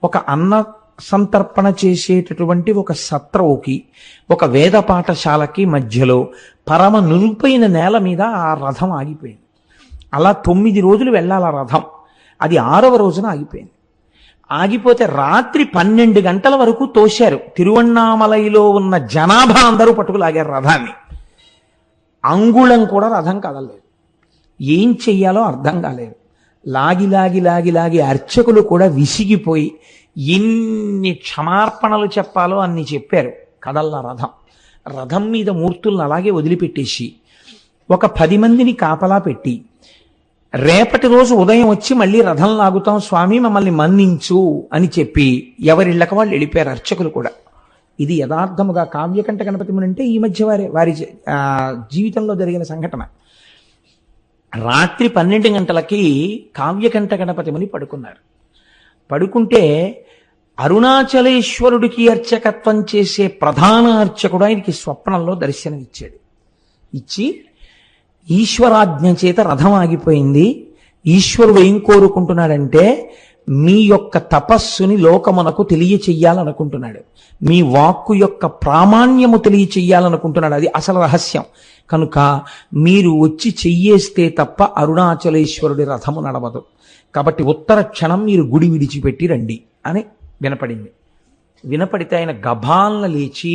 ఒక అన్న సంతర్పణ చేసేటటువంటి ఒక సత్రవుకి, ఒక వేద పాఠశాలకి మధ్యలో పరమ నురుపైన నేల మీద ఆ రథం ఆగిపోయింది. అలా 9 రోజులు వెళ్ళాలి ఆ రథం. అది 6వ రోజున ఆగిపోయింది. ఆగిపోతే రాత్రి 12 గంటల వరకు తోశారు. తిరువణ్ణామలైలో ఉన్న జనాభా అందరూ పట్టుకులాగారు రథాన్ని. అంగుళం కూడా రథం కదలలేదు. ఏం చెయ్యాలో అర్థం కాలేదు. లాగి లాగి లాగి లాగి అర్చకులు కూడా విసిగిపోయి ఎన్ని క్షమార్పణలు చెప్పాలో అన్ని చెప్పారు. కదల్లా రథం. రథం మీద మూర్తులను అలాగే వదిలిపెట్టేసి ఒక 10 మందిని కాపలా పెట్టి, రేపటి రోజు ఉదయం వచ్చి మళ్ళీ రథం లాగుతాం స్వామి, మమ్మల్ని మన్నించు అని చెప్పి ఎవరిళ్ళకి వాళ్ళు వెళ్ళిపోయారు అర్చకులు కూడా. ఇది యథార్థముగా కావ్యకంఠ గణపతి ముని అంటే ఈ మధ్య వారి జీవితంలో జరిగిన సంఘటన. రాత్రి 12 గంటలకి కావ్యకంఠ గణపతి ముని పడుకున్నారు. పడుకుంటే అరుణాచలేశ్వరుడికి అర్చకత్వం చేసే ప్రధాన అర్చకుడు ఆయనకి స్వప్నంలో దర్శనమిచ్చాడు. ఇచ్చి, ఈశ్వరాజ్ఞ చేత రథం ఆగిపోయింది, ఈశ్వరుడు ఏం కోరుకుంటున్నాడంటే మీ యొక్క తపస్సుని లోకమునకు తెలియచెయ్యాలనుకుంటున్నాడు, మీ వాక్కు యొక్క ప్రామాణ్యము తెలియచెయ్యాలనుకుంటున్నాడు. అది అసలు రహస్యం. కనుక మీరు వచ్చి చెయ్యేస్తే తప్ప అరుణాచలేశ్వరుడి రథము నడవదు. కాబట్టి ఉత్తర క్షణం మీరు గుడి విడిచిపెట్టి రండి అని వినపడింది. వినపడితే ఆయన గభాలన లేచి,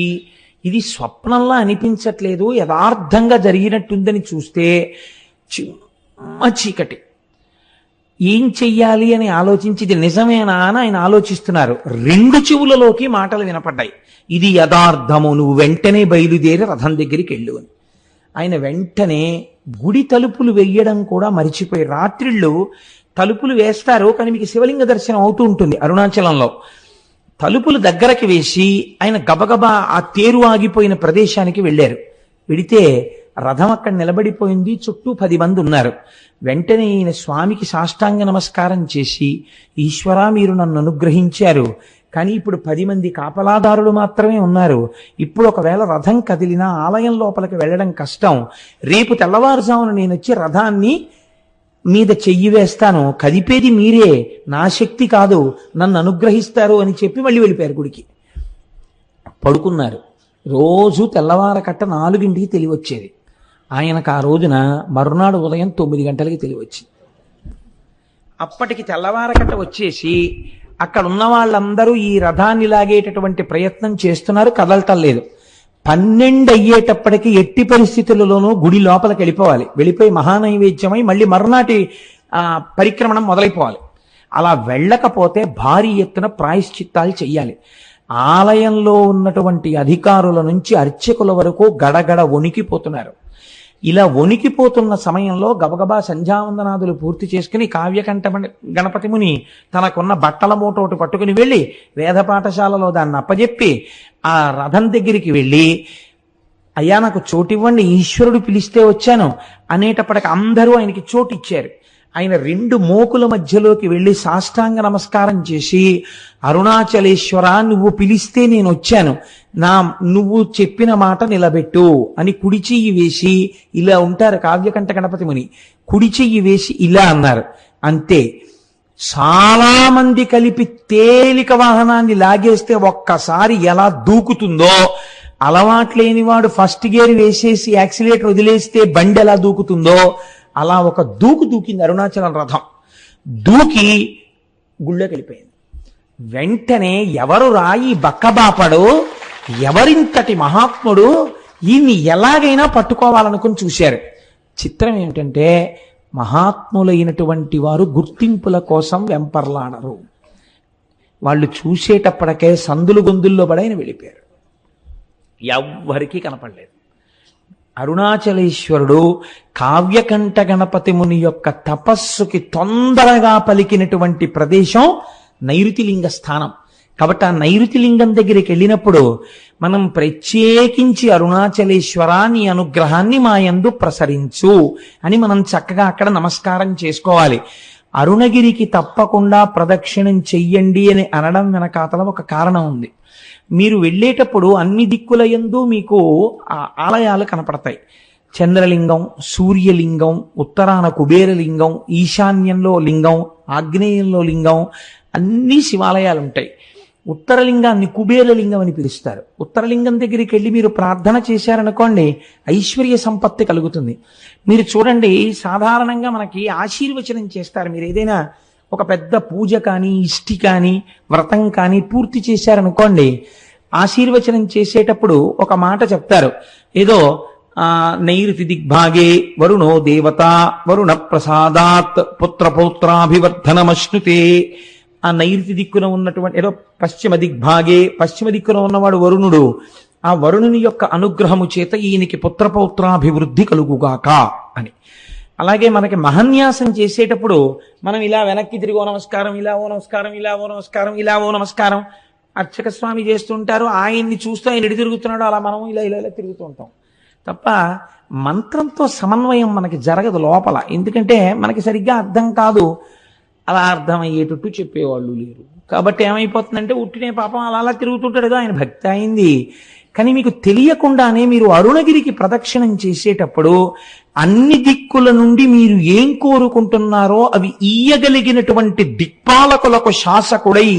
ఇది స్వప్నంలా అనిపించట్లేదు, యథార్థంగా జరిగినట్టుందని చూస్తే చిమ్మ చీకటి. ఏం చెయ్యాలి అని ఆలోచించి ఇది నిజమేనా అని ఆయన ఆలోచిస్తున్నారు. 2 చెవులలోకి మాటలు వినపడ్డాయి, ఇది యథార్థము, నువ్వు వెంటనే బయలుదేరి రథం దగ్గరికి వెళ్ళు అని. ఆయన వెంటనే గుడి తలుపులు వెయ్యడం కూడా మరిచిపోయి, రాత్రిళ్ళు తలుపులు వేస్తారు కానీ మీకు శివలింగ దర్శనం అవుతూ ఉంటుంది అరుణాచలంలో, తలుపులు దగ్గరకి వేసి ఆయన గబగబా ఆ తేరు ఆగిపోయిన ప్రదేశానికి వెళ్ళారు. వెడితే రథం అక్కడ నిలబడిపోయింది, చుట్టూ 10 మంది ఉన్నారు. వెంటనే ఈయన స్వామికి సాష్టాంగ నమస్కారం చేసి, ఈశ్వరా మీరు నన్ను అనుగ్రహించారు, కానీ ఇప్పుడు 10 మంది కాపలాదారులు మాత్రమే ఉన్నారు. ఇప్పుడు ఒకవేళ రథం కదిలినా ఆలయం లోపలికి వెళ్ళడం కష్టం. రేపు తెల్లవారుజామున నేను వచ్చి రథాన్ని మీద చెయ్యి వేస్తాను, కదిపేది మీరే, నా శక్తి కాదు, నన్ను అనుగ్రహిస్తారు అని చెప్పి మళ్ళీ వెళ్ళిపోయారు గుడికి. పడుకున్నారు. రోజు తెల్లవారకట్ట 4ంటికి తెలివచ్చేది. ఆయనకు ఆ రోజున మరునాడు ఉదయం 9 గంటలకి తెలివచ్చింది. అప్పటికి తెల్లవారకట్ట వచ్చేసి అక్కడ ఉన్న వాళ్ళందరూ ఈ రథాన్ని లాగేటటువంటి ప్రయత్నం చేస్తున్నారు, కదలటం లేదు. 12 అయ్యేటప్పటికి ఎట్టి పరిస్థితులలోనూ గుడి లోపలికి వెళ్ళిపోయి మహానైవేద్యమై మళ్ళీ మరునాటి పరిక్రమణం మొదలైపోవాలి. అలా వెళ్ళకపోతే భారీ ఎత్తున ప్రాయశ్చిత్తాలు చెయ్యాలి. ఆలయంలో ఉన్నటువంటి అధికారుల నుంచి అర్చకుల వరకు గడగడ వణికిపోతున్నారు. ఇలా వణికిపోతున్న సమయంలో గబగబా సంధ్యావందనాదులు పూర్తి చేసుకుని కావ్యకంఠ గణపతి ముని తనకున్న బట్టల మూట ఒకటి పట్టుకుని వెళ్ళి వేద పాఠశాలలో దాన్ని అప్పజెప్పి ఆ రథం దగ్గరికి వెళ్ళి, అయ్యా నాకు చోటివ్వండి, ఈశ్వరుడు పిలిస్తే వచ్చాను అనేటప్పటికి అందరూ ఆయనకి చోటు ఇచ్చారు. ఆయన 2 మోకుల మధ్యలోకి వెళ్ళి సాష్టాంగ నమస్కారం చేసి, అరుణాచలేశ్వర నువ్వు పిలిస్తే నేను వచ్చాను, నువ్వు చెప్పిన మాట నిలబెట్టు అని కుడి చెయ్యి వేసి, ఇలా ఉంటారు కావ్యకంఠ గణపతి ముని, కుడి చెయ్యి వేసి ఇలా అన్నారు. అంతే. చాలా మంది కలిపి తేలిక వాహనాన్ని లాగేస్తే ఒక్కసారి ఎలా దూకుతుందో, అలవాట్లేనివాడు ఫస్ట్ గేర్ వేసేసి యాక్సిలేటర్ వదిలేస్తే బండి ఎలా దూకుతుందో అలా ఒక దూకింది అరుణాచలం రథం. దూకి గుళ్ళోకి వెళ్ళిపోయింది. వెంటనే ఎవరు రాయి బక్కబాపడు, ఎవరింతటి మహాత్ముడు, ఈయన్ని ఎలాగైనా పట్టుకోవాలనుకుని చూశారు. చిత్రం ఏమిటంటే మహాత్ములైనటువంటి వారు గుర్తింపుల కోసం వెంపర్లాడరు. వాళ్ళు చూసేటప్పటికే సందులు గొంతుల్లో పడైన వెళ్ళిపోయారు. ఎవ్వరికీ కనపడలేదు. అరుణాచలేశ్వరుడు కావ్యకంఠ గణపతి ముని యొక్క తపస్సుకి తొందరగా పలికినటువంటి ప్రదేశం నైరుతి లింగ స్థానం. కాబట్టి ఆ నైరుతి లింగం దగ్గరికి వెళ్ళినప్పుడు మనం ప్రత్యేకించి అరుణాచలేశ్వర నీ అనుగ్రహాన్ని మా యందు ప్రసరించు అని మనం చక్కగా అక్కడ నమస్కారం చేసుకోవాలి. అరుణగిరికి తప్పకుండా ప్రదక్షిణం చెయ్యండి అని అనడం వెనకాతల ఒక కారణం ఉంది. మీరు వెళ్ళేటప్పుడు అన్ని దిక్కుల యందు మీకు ఆలయాలు కనపడతాయి. చంద్రలింగం, సూర్యలింగం, ఉత్తరాన కుబేరలింగం, ఈశాన్యంలో లింగం, ఆగ్నేయంలో లింగం, అన్ని శివాలయాలు ఉంటాయి. ఉత్తరలింగాన్ని కుబేరలింగం అని పిలుస్తారు. ఉత్తరలింగం దగ్గరికి వెళ్ళి మీరు ప్రార్థన చేశారనుకోండి, ఐశ్వర్య సంపత్తి కలుగుతుంది. మీరు చూడండి, సాధారణంగా మనకి ఆశీర్వచనం చేస్తారు. మీరు ఏదైనా ఒక పెద్ద పూజ కానీ, ఇష్టి కానీ, వ్రతం కానీ పూర్తి చేశారనుకోండి, ఆశీర్వచనం చేసేటప్పుడు ఒక మాట చెప్తారు. ఏదో నైరుతి దిగ్భాగే వరుణో దేవత వరుణ ప్రసాదాత్ పుత్రపౌత్రాభివర్ధనమశ్నుతే. ఆ నైరుతి దిక్కున ఉన్నటువంటి ఏదో పశ్చిమ దిగ్భాగే, పశ్చిమ దిక్కున ఉన్నవాడు వరుణుడు, ఆ వరుణుని యొక్క అనుగ్రహము చేత ఈయనకి పుత్రపౌత్రాభివృద్ధి కలుగుగాక అని. అలాగే మనకి మహన్యాసం చేసేటప్పుడు మనం ఇలా వెనక్కి తిరిగో నమస్కారం, ఇలా ఓ నమస్కారం, ఇలా ఓ నమస్కారం, ఇలా ఓ నమస్కారం అర్చక స్వామి చేస్తుంటారు. ఆయన్ని చూస్తూ ఆయన ఎడి తిరుగుతున్నాడు, అలా మనం ఇలా ఇలా ఇలా తిరుగుతూ ఉంటాం తప్ప మంత్రంతో సమన్వయం మనకి జరగదు లోపల. ఎందుకంటే మనకి సరిగ్గా అర్థం కాదు, అలా అర్థమయ్యేటట్టు చెప్పేవాళ్ళు లేరు. కాబట్టి ఏమైపోతుందంటే ఉట్టినే పాపం అలా అలా తిరుగుతుంటాడు, ఏదో ఆయన భక్తి అయింది. కానీ మీకు తెలియకుండానే మీరు అరుణగిరికి ప్రదక్షిణం చేసేటప్పుడు అన్ని దిక్కుల నుండి మీరు ఏం కోరుకుంటున్నారో అవి ఇయ్యగలిగినటువంటి దిక్పాలకులకు శాసకుడై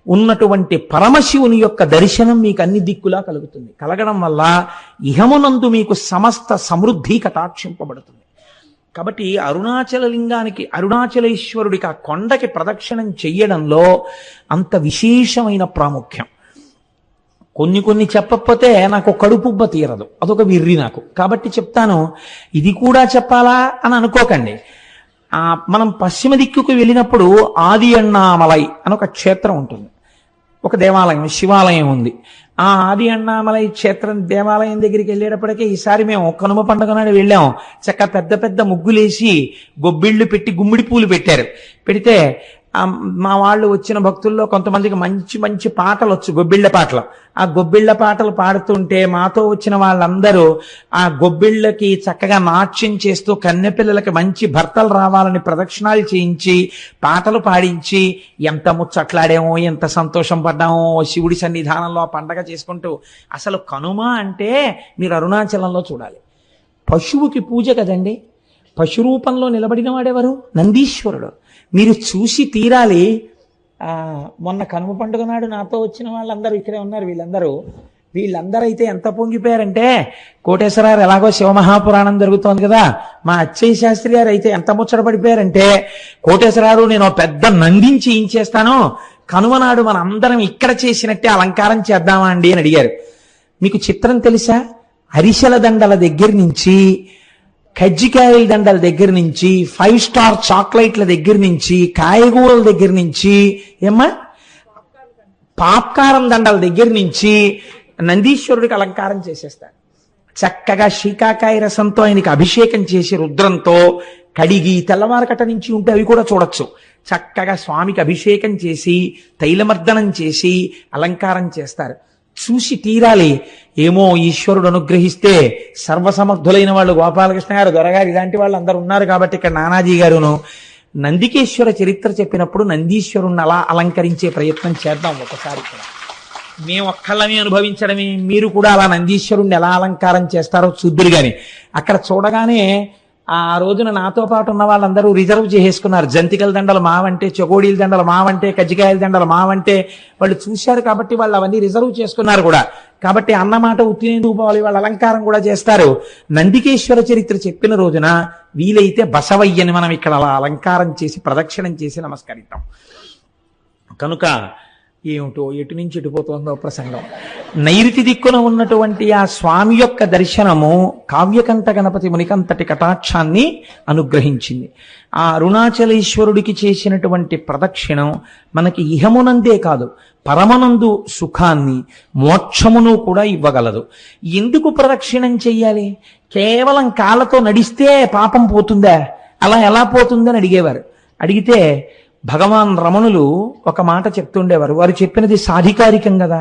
ఉన్నటువంటి పరమశివుని యొక్క దర్శనం మీకు అన్ని దిక్కులా కలుగుతుంది. కలగడం వల్ల ఇహమునందు మీకు సమస్త సమృద్ధి కటాక్షింపబడుతుంది. కాబట్టి అరుణాచల లింగానికి, అరుణాచలేశ్వరుడికి, ఆ కొండకి ప్రదక్షిణం చెయ్యడంలో అంత విశేషమైన ప్రాముఖ్యం. కొన్ని చెప్పకపోతే నాకు కడుపుబ్బ తీరదు, అదొక విర్రి నాకు. కాబట్టి చెప్తాను, ఇది కూడా చెప్పాలా అని అనుకోకండి. మనం పశ్చిమ దిక్కుకు వెళ్ళినప్పుడు ఆది అన్నామలై అని ఒక క్షేత్రం ఉంటుంది, ఒక దేవాలయం, శివాలయం ఉంది. ఆ ఆది అన్నామలై క్షేత్రం దేవాలయం దగ్గరికి వెళ్ళేటప్పటికే ఈసారి మేము కనుమ పండుగ నాడు వెళ్ళాం. చక్క పెద్ద పెద్ద ముగ్గులేసి గొబ్బిళ్ళు పెట్టి గుమ్మిడి పూలు పెట్టారు. పెడితే మా వాళ్ళు వచ్చిన భక్తుల్లో కొంతమందికి మంచి మంచి పాటలు వచ్చు, గొబ్బిళ్ళ పాటలు. ఆ గొబ్బిళ్ళ పాటలు పాడుతుంటే మాతో వచ్చిన వాళ్ళందరూ ఆ గొబ్బిళ్ళకి చక్కగా నాట్యం చేస్తూ కన్నెపిల్లలకి మంచి భర్తలు రావాలని ప్రదక్షిణాలు చేయించి పాటలు పాడించి ఎంత ముచ్చట్లాడామో, ఎంత సంతోషం పడ్డామో శివుడి సన్నిధానంలో పండగ చేసుకుంటూ. అసలు కనుమ అంటే మీరు అరుణాచలంలో చూడాలి. పశువుకి పూజ కదండి. పశు రూపంలో నిలబడిన వాడెవరు? నందీశ్వరుడు. మీరు చూసి తీరాలి. మొన్న కనుమ పండుగ నాడు నాతో వచ్చిన వాళ్ళందరూ ఇక్కడే ఉన్నారు. వీళ్ళందరూ అయితే ఎంత పొంగిపోయారంటే, కోటేశ్వరరావు ఎలాగో శివమహాపురాణం జరుగుతోంది కదా, మా అచ్చయ్య శాస్త్రి గారు అయితే ఎంత ముచ్చట పడిపోయారంటే, కోటేశ్వరరావు నేను పెద్ద నందించి ఏం చేస్తాను, కనుమ నాడు మన అందరం ఇక్కడ చేసినట్టే అలంకారం చేద్దామా అండి అని అడిగారు. మీకు చిత్రం తెలుసా? అరిసెల దండల దగ్గర నుంచి, కజ్జికాయల దండల దగ్గర నుంచి, 5 స్టార్ చాక్లెట్ల దగ్గర నుంచి, కాయగూరల దగ్గర నుంచి, పాప్కారం దండల దగ్గర నుంచి నందీశ్వరుడికి అలంకారం చేసేస్తాడు. చక్కగా శీకాకాయ రసంతో ఆయనకి అభిషేకం చేసి రుద్రంతో కడిగి తెల్లవారకట నుంచి ఉంటే అవి కూడా చూడొచ్చు. చక్కగా స్వామికి అభిషేకం చేసి తైలమర్దనం చేసి అలంకారం చేస్తారు. చూసి తీరాలి. ఏమో ఈశ్వరుడు అనుగ్రహిస్తే సర్వసమర్థులైన వాళ్ళు గోపాలకృష్ణ గారు, దొరగారు, ఇలాంటి వాళ్ళు అందరు ఉన్నారు కాబట్టి ఇక్కడ నానాజీ గారును నందికేశ్వర చరిత్ర చెప్పినప్పుడు నందీశ్వరుణ్ణి అలా అలంకరించే ప్రయత్నం చేద్దాం ఒకసారి. కూడా మేము ఒక్కళ్ళని అనుభవించడమే, మీరు కూడా అలా నందీశ్వరుణ్ణి ఎలా అలంకారం చేస్తారో చూద్దురు. గాని అక్కడ చూడగానే ఆ రోజున నాతో పాటు ఉన్న వాళ్ళందరూ రిజర్వ్ చేసేసుకున్నారు. జంతికల దండలు మావంటే, చెకోడీల దండలు మావంటే, కజ్జికాయల దండలు మావంటే వాళ్ళు చూశారు కాబట్టి వాళ్ళు అవన్నీ రిజర్వ్ చేసుకున్నారు కూడా. కాబట్టి అన్నమాట ఉత్తినేందుకు పోవాలి, వాళ్ళ అలంకారం కూడా చేస్తారు. నందికేశ్వర చరిత్ర చెప్పిన రోజున వీలైతే బసవయ్యని మనం ఇక్కడ అలా అలంకారం చేసి ప్రదక్షిణం చేసి నమస్కరిద్దాం. కనుక ఏమిటో ఎటు నుంచి ఎటుపోతుందో ప్రసంగం. నైరుతి దిక్కున ఉన్నటువంటి ఆ స్వామి యొక్క దర్శనము కావ్యకంఠ గణపతి మునికంతటి కటాక్షాన్ని అనుగ్రహించింది. ఆ అరుణాచలేశ్వరుడికి చేసినటువంటి ప్రదక్షిణం మనకి ఇహమునందే కాదు, పరమనందు సుఖాన్ని మోక్షమును కూడా ఇవ్వగలదు. ఎందుకు ప్రదక్షిణం చెయ్యాలి? కేవలం కాళ్ళతో నడిస్తే పాపం పోతుందా? అలా ఎలా పోతుందని అడిగేవారు. అడిగితే భగవాన్ రమణులు ఒక మాట చెప్తుండేవారు. వారు చెప్పినది సాధికారికం కదా.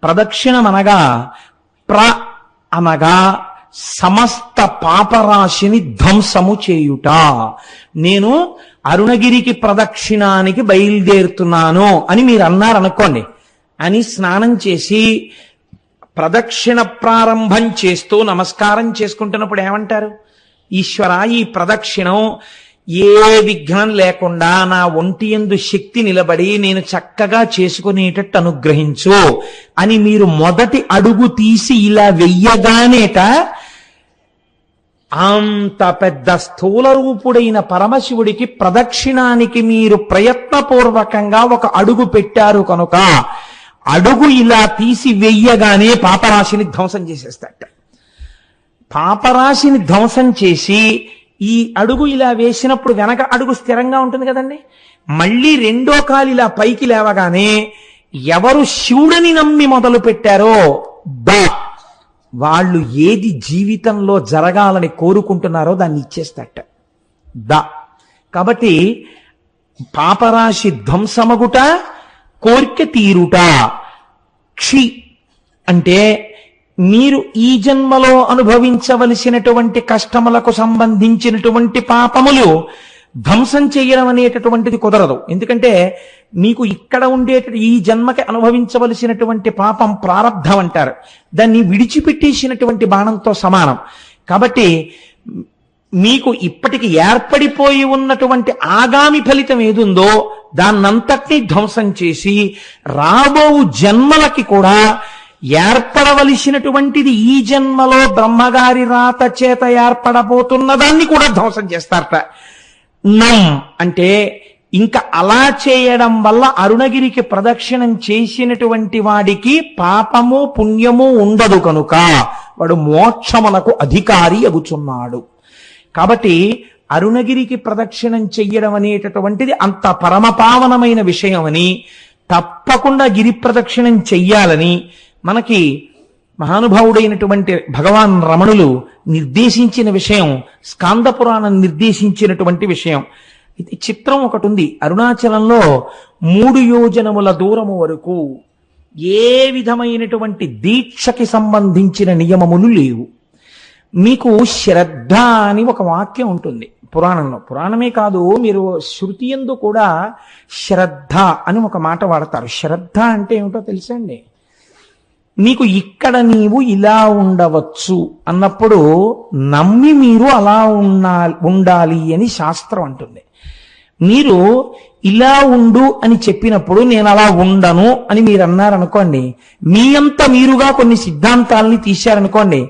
ప్రదక్షిణం అనగా అనగా సమస్త పాపరాశిని ధ్వంసము చేయుట. నేను అరుణగిరికి ప్రదక్షిణానికి బయలుదేరుతున్నాను అని మీరు అన్నారనుకోండి, అని స్నానం చేసి ప్రదక్షిణ ప్రారంభం చేస్తూ నమస్కారం చేసుకుంటున్నప్పుడు ఏమంటారు? ఈశ్వర, ఈ ప్రదక్షిణం ఏ విఘ్నం లేకుండా నా ఒంటి యందు శక్తి నిలబడి నేను చక్కగా చేసుకునేటట్టు అనుగ్రహించు అని మీరు మొదటి అడుగు తీసి ఇలా వెయ్యగానేట అంత పెద్ద స్థూల రూపుడైన పరమశివుడికి ప్రదక్షిణానికి మీరు ప్రయత్నపూర్వకంగా ఒక అడుగు పెట్టారు కనుక అడుగు ఇలా తీసి వెయ్యగానే పాపరాశిని ధ్వంసం చేసేస్తాట. పాపరాశిని ధ్వంసం చేసి ఈ అడుగు ఇలా వేసినప్పుడు వెనక అడుగు స్థిరంగా ఉంటుంది కదండి. మళ్ళీ రెండో కాలు ఇలా పైకి లేవగానే ఎవరు శివుడిని నమ్మి మొదలు పెట్టారో వాళ్ళు ఏది జీవితంలో జరగాలని కోరుకుంటున్నారో దాన్ని ఇచ్చేస్తాట. కాబట్టి పాపరాశి ధ్వంసమగుట, కోరిక తీరుట. క్షి అంటే మీరు ఈ జన్మలో అనుభవించవలసినటువంటి కష్టములకు సంబంధించినటువంటి పాపములు ధ్వంసం చేయడం అనేటటువంటిది కుదరదు. ఎందుకంటే మీకు ఇక్కడ ఈ జన్మకి అనుభవించవలసినటువంటి పాపం ప్రారబ్ధం అంటారు. దాన్ని విడిచిపెట్టేసినటువంటి బాణంతో సమానం. కాబట్టి మీకు ఇప్పటికి ఏర్పడిపోయి ఉన్నటువంటి ఆగామి ఫలితం ఏదుందో దాన్నంతటినీ ధ్వంసం చేసి రాబో జన్మలకి కూడా ఏర్పడవలసినటువంటిది ఈ జన్మలో బ్రహ్మగారి రాత చేత ఏర్పడబోతున్న దాన్ని కూడా ధ్వంసం చేస్తారట. అంటే ఇంకా అలా చేయడం వల్ల అరుణగిరికి ప్రదక్షిణం చేసినటువంటి వాడికి పాపము పుణ్యము ఉండదు కనుక వాడు మోక్షమునకు అధికారి అగుచున్నాడు. కాబట్టి అరుణగిరికి ప్రదక్షిణం చెయ్యడం అనేటటువంటిది అంత పరమపావనమైన విషయమని, తప్పకుండా గిరి ప్రదక్షిణం చెయ్యాలని మనకి మహానుభావుడైనటువంటి భగవాన్ రమణులు నిర్దేశించిన విషయం, స్కాంద పురాణం నిర్దేశించినటువంటి విషయం. ఇది చిత్రం ఒకటి ఉంది. అరుణాచలంలో 3 యోజనముల దూరము వరకు ఏ విధమైనటువంటి దీక్షకి సంబంధించిన నియమములు లేవు. మీకు శ్రద్ధ అని ఒక వాక్యం ఉంటుంది పురాణంలో. పురాణమే కాదు, మీరు శృతి యందు కూడా శ్రద్ధ అని ఒక మాట వాడతారు. శ్రద్ధ అంటే ఏమిటో తెలుసండి? నీకు ఇక్కడ నీవు ఇలా ఉండవచ్చు అన్నప్పుడు నమ్మి మీరు అలా ఉండాలి అని శాస్త్రం అంటుంది. మీరు ఇలా ఉండు అని చెప్పినప్పుడు నేను అలా ఉండను అని మీరు అన్నారనుకోండి, మీ అంత మీరుగా కొన్ని సిద్ధాంతాలని తీశారనుకోండి,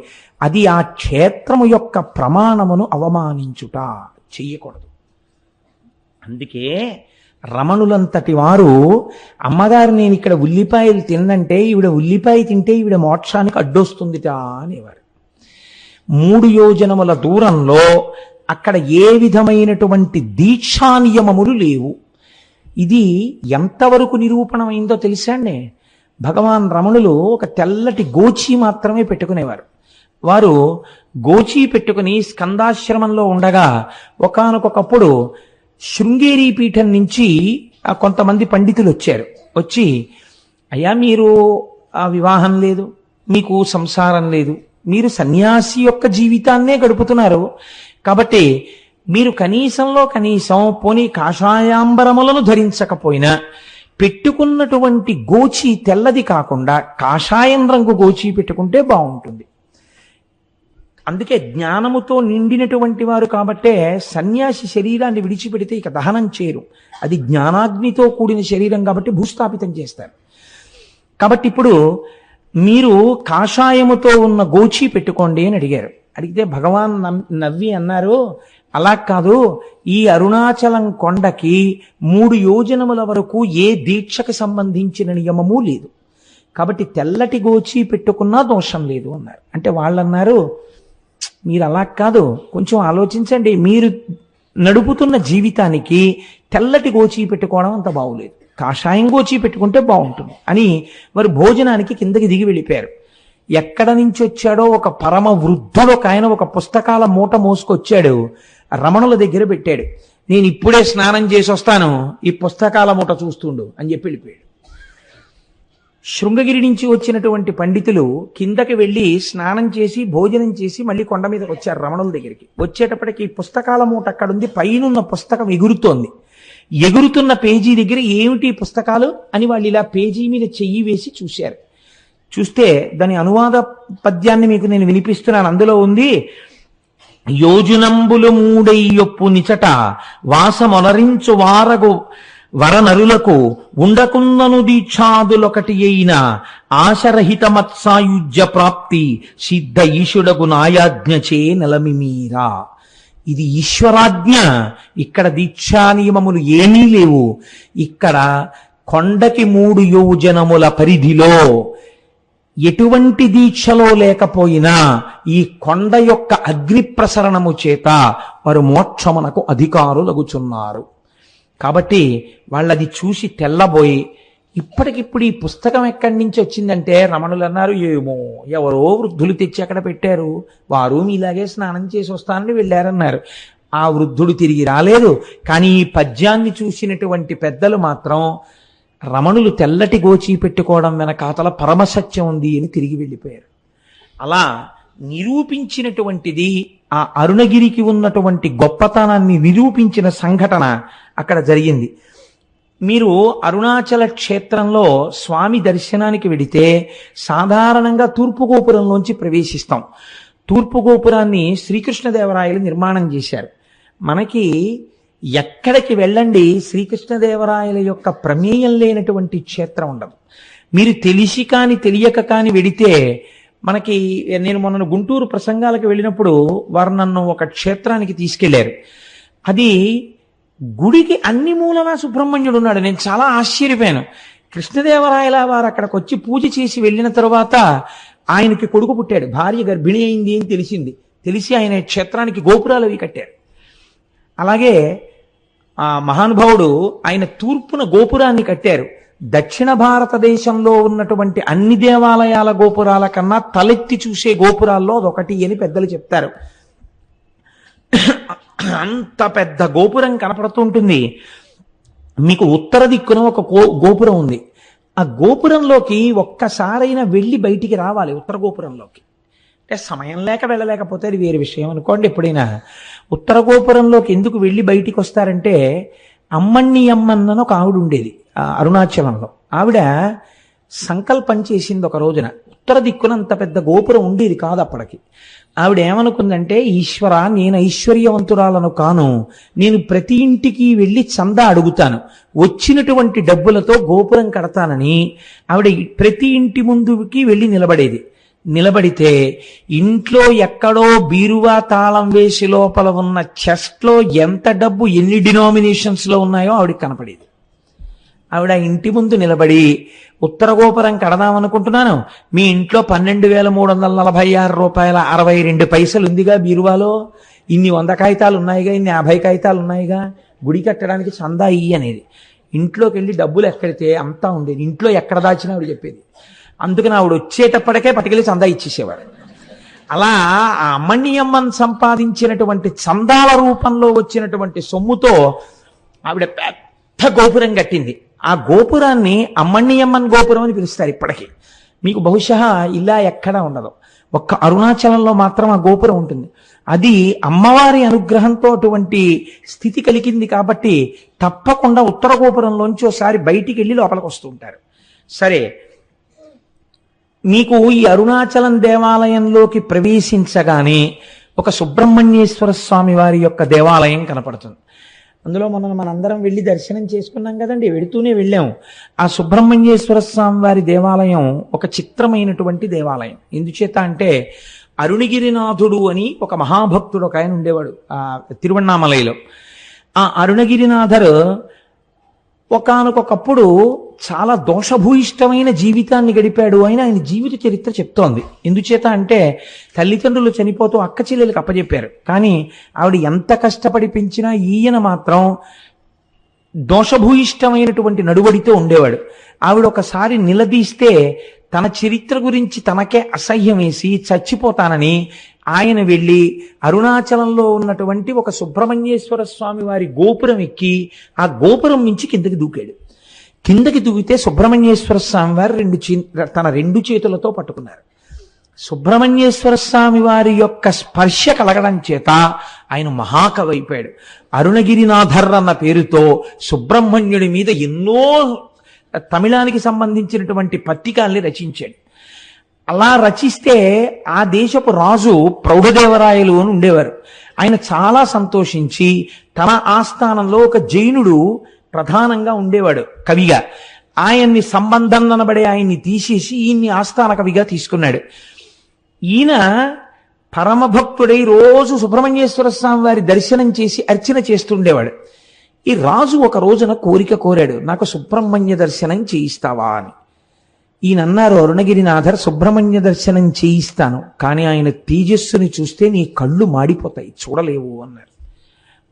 అది ఆ క్షేత్రము యొక్క ప్రమాణమును అవమానించుట, చెయ్యకూడదు. అందుకే రమణులంతటి వారు అమ్మగారు నేను ఇక్కడ ఉల్లిపాయలు తిన్నంటే ఈవిడ ఉల్లిపాయ తింటే ఈవిడ మోక్షానికి అడ్డొస్తుందిట అనేవారు. 3 యోజనముల దూరంలో అక్కడ ఏ విధమైనటువంటి దీక్షా నియమములు లేవు. ఇది ఎంతవరకు నిరూపణమైందో తెలుసా అండి? భగవాన్ రమణులు ఒక తెల్లటి గోచి మాత్రమే పెట్టుకునేవారు. వారు గోచి పెట్టుకుని స్కందాశ్రమంలో ఉండగా ఒకానొకప్పుడు శృంగేరి పీఠం నుంచి కొంతమంది పండితులు వచ్చి అయ్యా మీరు ఆ వివాహం లేదు, మీకు సంసారం లేదు, మీరు సన్యాసి యొక్క జీవితాన్నే గడుపుతున్నారు, కాబట్టి మీరు కనీసంలో కనీసం పోనీ కాషాయాంబరములను ధరించకపోయినా పెట్టుకున్నటువంటి గోచి తెల్లది కాకుండా కాషాయం రంగు గోచి పెట్టుకుంటే బాగుంటుంది. అందుకే జ్ఞానముతో నిండినటువంటి వారు కాబట్టే సన్యాసి శరీరాన్ని విడిచిపెడితే ఇక దహనం చేయరు. అది జ్ఞానాగ్నితో కూడిన శరీరం కాబట్టి భూస్థాపితం చేస్తారు. కాబట్టి ఇప్పుడు మీరు కాషాయముతో ఉన్న గోచి పెట్టుకోండి అని అడిగారు. అడిగితే భగవాన్ నవ్వి అన్నారు, అలా కాదు, ఈ అరుణాచలం కొండకి 3 యోజనముల వరకు ఏ దీక్షకు సంబంధించిన నియమము లేదు, కాబట్టి తెల్లటి గోచి పెట్టుకున్నా దోషం లేదు అన్నారు. అంటే వాళ్ళు అన్నారు, మీరు అలా కాదు, కొంచెం ఆలోచించండి, మీరు నడుపుతున్న జీవితానికి తెల్లటి గోచి పెట్టుకోవడం అంత బాగులేదు, కాషాయం గోచి పెట్టుకుంటే బాగుంటుంది అని వారు భోజనానికి కిందకి దిగి వెళ్ళిపోయారు. ఎక్కడ నుంచి వచ్చాడో ఒక పరమ వృద్ధుడు ఒక ఆయన ఒక పుస్తకాల మూట మోసుకొచ్చాడు, రమణుల దగ్గర పెట్టాడు. నేను ఇప్పుడే స్నానం చేసి వస్తాను, ఈ పుస్తకాల మూట చూస్తుండు అని చెప్పి వెళ్ళిపోయాడు. శృంగగిరి నుంచి వచ్చినటువంటి పండితులు కిందకి వెళ్ళి స్నానం చేసి భోజనం చేసి మళ్ళీ కొండ మీదకి వచ్చారు రమణుల దగ్గరికి. వచ్చేటప్పటికి పుస్తకాల మూట అక్కడుంది, పైనున్న పుస్తకం ఎగురుతోంది. ఎగురుతున్న పేజీ దగ్గర ఏమిటి పుస్తకాలు అని వాళ్ళు ఇలా పేజీ మీద చెయ్యి వేసి చూశారు. చూస్తే దాని అనువాద పద్యాన్ని మీకు నేను వినిపిస్తున్నాను. అందులో ఉంది, యోజునంబులు 3 నిచట వాసమొనరించు వారగు వరనరులకు ఉండకుందను దీక్షాదులొకటి అయిన ఆశరహిత మత్సాయుజ్య ప్రాప్తి సిద్ధ ఈశుడగు నాయాజ్ఞచే నెలమిమీరా. ఇది ఈశ్వరాజ్ఞ. ఇక్కడ దీక్షా నియమములు ఏమీ లేవు. ఇక్కడ కొండకి 3 యోజనముల పరిధిలో ఎటువంటి దీక్షలో లేకపోయినా ఈ కొండ యొక్క అగ్ని ప్రసరణము చేత వారు మోక్షమునకు అధికారులగుచున్నారు. కాబట్టి వాళ్ళది చూసి తెల్లబోయి, ఇప్పటికిప్పుడు ఈ పుస్తకం ఎక్కడి నుంచి వచ్చిందంటే రమణులు అన్నారు, ఏమో ఎవరో వృద్ధులు తెచ్చి అక్కడ పెట్టారు, వారు మీలాగే స్నానం చేసి వస్తానని వెళ్ళారన్నారు. ఆ వృద్ధుడు తిరిగి రాలేదు. కానీ ఈ పద్యాన్ని చూసినటువంటి పెద్దలు మాత్రం రమణులు తెల్లటి గోచి పెట్టుకోవడం వెనకాతల పరమసత్యం ఉంది అని తిరిగి వెళ్ళిపోయారు. అలా నిరూపించినటువంటిది ఆ అరుణగిరికి ఉన్నటువంటి గొప్పతనాన్ని నిరూపించిన సంఘటన అక్కడ జరిగింది. మీరు అరుణాచల క్షేత్రంలో స్వామి దర్శనానికి వెడితే సాధారణంగా తూర్పు గోపురంలోంచి ప్రవేశిస్తాం. తూర్పు గోపురాన్ని శ్రీకృష్ణదేవరాయలు నిర్మాణం చేశారు. మనకి ఎక్కడికి వెళ్ళండి శ్రీకృష్ణదేవరాయల యొక్క ప్రమేయం లేనటువంటి క్షేత్రం ఉండదు. మీరు తెలిసి కాని తెలియక కాని వెడితే మనకి, నేను మొన్న గుంటూరు ప్రసంగాలకు వెళ్ళినప్పుడు వారు నన్ను ఒక క్షేత్రానికి తీసుకెళ్లారు. అది గుడికి అన్ని మూలలా సుబ్రహ్మణ్యుడు ఉన్నాడు. నేను చాలా ఆశ్చర్యపోయాను. కృష్ణదేవరాయల వారు అక్కడికి వచ్చి పూజ చేసి వెళ్ళిన తర్వాత ఆయనకి కొడుకు పుట్టాడు, భార్య గర్భిణి అయింది అని తెలిసి ఆయన క్షేత్రానికి గోపురాలు అవి కట్టారు. అలాగే ఆ మహానుభావుడు ఆయన తూర్పున గోపురాన్ని కట్టారు. దక్షిణ భారతదేశంలో ఉన్నటువంటి అన్ని దేవాలయాల గోపురాల కన్నా తలెత్తి చూసే గోపురాల్లో అదొకటి అని పెద్దలు చెప్తారు. అంత పెద్ద గోపురం కనపడుతుంటుంది. మీకు ఉత్తర దిక్కున ఒక గోపురం ఉంది. ఆ గోపురంలోకి ఒక్కసారైనా వెళ్ళి బయటికి రావాలి. ఉత్తర గోపురంలోకి అంటే సమయం లేక వెళ్ళలేకపోతే అది వేరే విషయం అనుకోండి. ఎప్పుడైనా ఉత్తర గోపురంలోకి ఎందుకు వెళ్ళి బయటికి వస్తారంటే, అమ్మణ్ణి అమ్మన్న ఒక ఆవిడ ఉండేది అరుణాచలంలో. ఆవిడ సంకల్పం చేసింది ఒక రోజున. ఉత్తర దిక్కున అంత పెద్ద గోపురం ఉండేది కాదు అప్పటికి. ఆవిడ ఏమనుకుందంటే, ఈశ్వర, నేను ఐశ్వర్యవంతురాలను కాను, నేను ప్రతి ఇంటికి వెళ్ళి చందా అడుగుతాను, వచ్చినటువంటి డబ్బులతో గోపురం కడతానని ఆవిడ ప్రతి ఇంటి ముందుకి వెళ్ళి నిలబడేది. నిలబడితే ఇంట్లో ఎక్కడో బీరువా తాళం వేసి లోపల ఉన్న చెస్ట్లో ఎంత డబ్బు ఎన్ని డినామినేషన్స్ లో ఉన్నాయో ఆవిడకి కనపడేది. ఆవిడ ఇంటి ముందు నిలబడి, ఉత్తర గోపురం కడదామనుకుంటున్నాను, మీ ఇంట్లో 12,346 రూపాయల 62 పైసలు ఉందిగా బీరువాలో, ఇన్ని 100 కాగితాలు ఉన్నాయిగా, ఇన్ని 50 కాగితాలు ఉన్నాయిగా, గుడి కట్టడానికి చందా ఇయ్యి అనేది. ఇంట్లోకి వెళ్ళి డబ్బులు ఎక్కడితే అంతా ఉండేది. ఇంట్లో ఎక్కడ దాచినా ఆవిడ చెప్పేది. అందుకని ఆవిడ వచ్చేటప్పటికే పట్టుకెళ్ళి చందా ఇచ్చేసేవాడు. అలా ఆ అమ్మణ్యమ్మన్ సంపాదించినటువంటి చందాల రూపంలో వచ్చినటువంటి సొమ్ముతో ఆవిడ పెద్ద గోపురం కట్టింది. ఆ గోపురాన్ని అమ్మణ్యమ్మన్ గోపురం అని పిలుస్తారు ఇప్పటికీ. మీకు బహుశా ఇలా ఎక్కడా ఉండదు, ఒక్క అరుణాచలంలో మాత్రం ఆ గోపురం ఉంటుంది. అది అమ్మవారి అనుగ్రహంతో అటువంటి స్థితి కలిగింది కాబట్టి తప్పకుండా ఉత్తర గోపురంలోంచి ఒకసారి బయటికి వెళ్ళి లోపలికి వస్తూ ఉంటారు. సరే, మీకు ఈ అరుణాచలం దేవాలయంలోకి ప్రవేశించగానే ఒక సుబ్రహ్మణ్యేశ్వర స్వామి వారి యొక్క దేవాలయం కనపడుతుంది. అందులో మనందరం వెళ్ళి దర్శనం చేసుకున్నాం కదండి, వెడుతూనే వెళ్ళాము. ఆ సుబ్రహ్మణ్యేశ్వర స్వామి వారి దేవాలయం ఒక చిత్రమైనటువంటి దేవాలయం. ఎందుచేత అంటే, అరుణగిరినాథుడు అని ఒక మహాభక్తుడు ఒక ఆయన ఉండేవాడు ఆ తిరువణ్ణామలైలో. ఆ అరుణగిరినాథర్ ఒకానొకప్పుడు చాలా దోషభూయిష్టమైన జీవితాన్ని గడిపాడు అని ఆయన జీవిత చరిత్ర చెప్తోంది. ఎందుచేత అంటే, తల్లిదండ్రులు చనిపోతూ అక్క చెల్లెలకు అప్పచెప్పారు, కానీ ఆవిడ ఎంత కష్టపడి పెంచినా ఈయన మాత్రం దోషభూయిష్టమైనటువంటి నడువడితో ఉండేవాడు. ఆవిడ ఒకసారి నిలదీస్తే తన చరిత్ర గురించి తనకే అసహ్యం వేసి చచ్చిపోతానని ఆయన వెళ్ళి అరుణాచలంలో ఉన్నటువంటి ఒక సుబ్రహ్మణ్యేశ్వర స్వామి వారి గోపురం ఎక్కి ఆ గోపురం నుంచి కిందకి దూకాడు. కిందకి దూకితే సుబ్రహ్మణ్యేశ్వర స్వామి వారు తన రెండు చేతులతో పట్టుకున్నారు. సుబ్రహ్మణ్యేశ్వర స్వామి వారి యొక్క స్పర్శ కలగడం చేత ఆయన మహాకవి అయిపోయాడు. అరుణగిరినాథర్ అన్న పేరుతో సుబ్రహ్మణ్యుడి మీద ఎన్నో తమిళానికి సంబంధించినటువంటి పత్రికల్ని రచించాడు. అలా రచిస్తే ఆ దేశపు రాజు ప్రౌఢదేవరాయలు అని ఉండేవారు. ఆయన చాలా సంతోషించి తన ఆస్థానంలో ఒక జైనుడు ప్రధానంగా ఉండేవాడు కవిగా. ఆయన్ని సంబంధం అనబడే ఆయన్ని తీసేసి ఈయన్ని ఆస్థాన కవిగా తీసుకున్నాడు. ఈయన పరమభక్తుడై రోజు సుబ్రహ్మణ్యేశ్వర స్వామి వారి దర్శనం చేసి అర్చన చేస్తుండేవాడు. ఈ రాజు ఒక రోజున కోరిక కోరాడు, నాకు సుబ్రహ్మణ్య దర్శనం చేయిస్తావా అని. ఈయన అన్నారు, అరుణగిరినాథర్, సుబ్రహ్మణ్య దర్శనం చేయిస్తాను, కానీ ఆయన తేజస్సుని చూస్తే నీ కళ్ళు మాడిపోతాయి, చూడలేవు అన్నారు.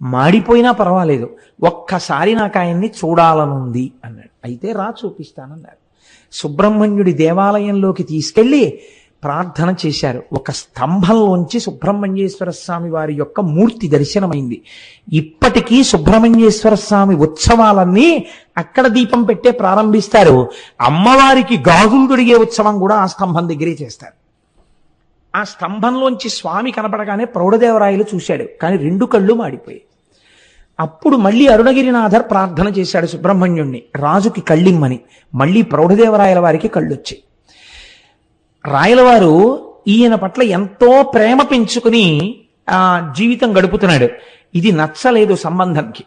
మాడిపోయినా పర్వాలేదు, ఒక్కసారి నాకు ఆయన్ని చూడాలనుంది అన్నాడు. అయితే రా చూపిస్తానన్నారు. సుబ్రహ్మణ్యుడి దేవాలయంలోకి తీసుకెళ్లి ప్రార్థన చేశారు. ఒక స్తంభంలోంచి సుబ్రహ్మణ్యేశ్వర స్వామి వారి యొక్క మూర్తి దర్శనమైంది. ఇప్పటికీ సుబ్రహ్మణ్యేశ్వర స్వామి ఉత్సవాలన్నీ అక్కడ దీపం పెట్టే ప్రారంభిస్తారు. అమ్మవారికి గాజులు తొడిగే ఉత్సవం కూడా ఆ స్తంభం దగ్గరే చేస్తారు. ఆ స్తంభంలోంచి స్వామి కనపడగానే ప్రౌఢదేవరాయలు చూశాడు, కానీ రెండు కళ్ళు మాడిపోయాయి. అప్పుడు మళ్ళీ అరుణగిరినాథర్ ప్రార్థన చేశాడు సుబ్రహ్మణ్యుణ్ణి, రాజుకి కళ్ళిమ్మని. మళ్ళీ ప్రౌఢదేవరాయల వారికి కళ్ళొచ్చాయి. రాయలవారు ఈయన పట్ల ఎంతో ప్రేమ పెంచుకుని జీవితం గడుపుతున్నాడు. ఇది నచ్చలేదు సంబంధానికి.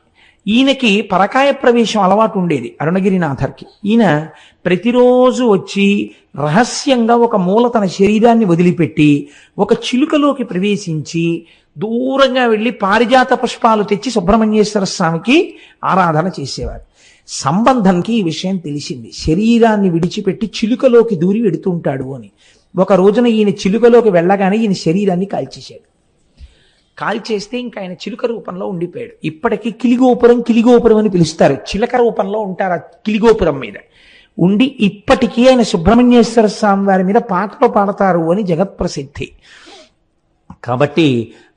ఈయనకి పరకాయ ప్రవేశం అలవాటు ఉండేది అరుణగిరినాథర్కి. ఈయన ప్రతిరోజు వచ్చి రహస్యంగా ఒక మూల తన శరీరాన్ని వదిలిపెట్టి ఒక చిలుకలోకి ప్రవేశించి దూరంగా వెళ్ళి పారిజాత పుష్పాలు తెచ్చి సుబ్రహ్మణ్యేశ్వర స్వామికి ఆరాధన చేసేవారు. సంబంధంకి ఈ విషయం తెలిసింది, శరీరాన్ని విడిచిపెట్టి చిలుకలోకి దూరి వెడుతుంటాడు అని. ఒక రోజున ఈయన చిలుకలోకి వెళ్ళగానే ఈయన శరీరాన్ని కాల్చేశాడు. కాల్చేస్తే ఇంకా ఆయన చిలుక రూపంలో ఉండిపోయాడు. ఇప్పటికీ కిలిగోపురం అని పిలుస్తారు. చిలక రూపంలో ఉంటారు ఆ కిలిగోపురం మీద ఉండి. ఇప్పటికీ ఆయన సుబ్రహ్మణ్యేశ్వర స్వామి వారి మీద పాటలు పాడతారు అని జగత్ప్రసిద్ధి. కాబట్టి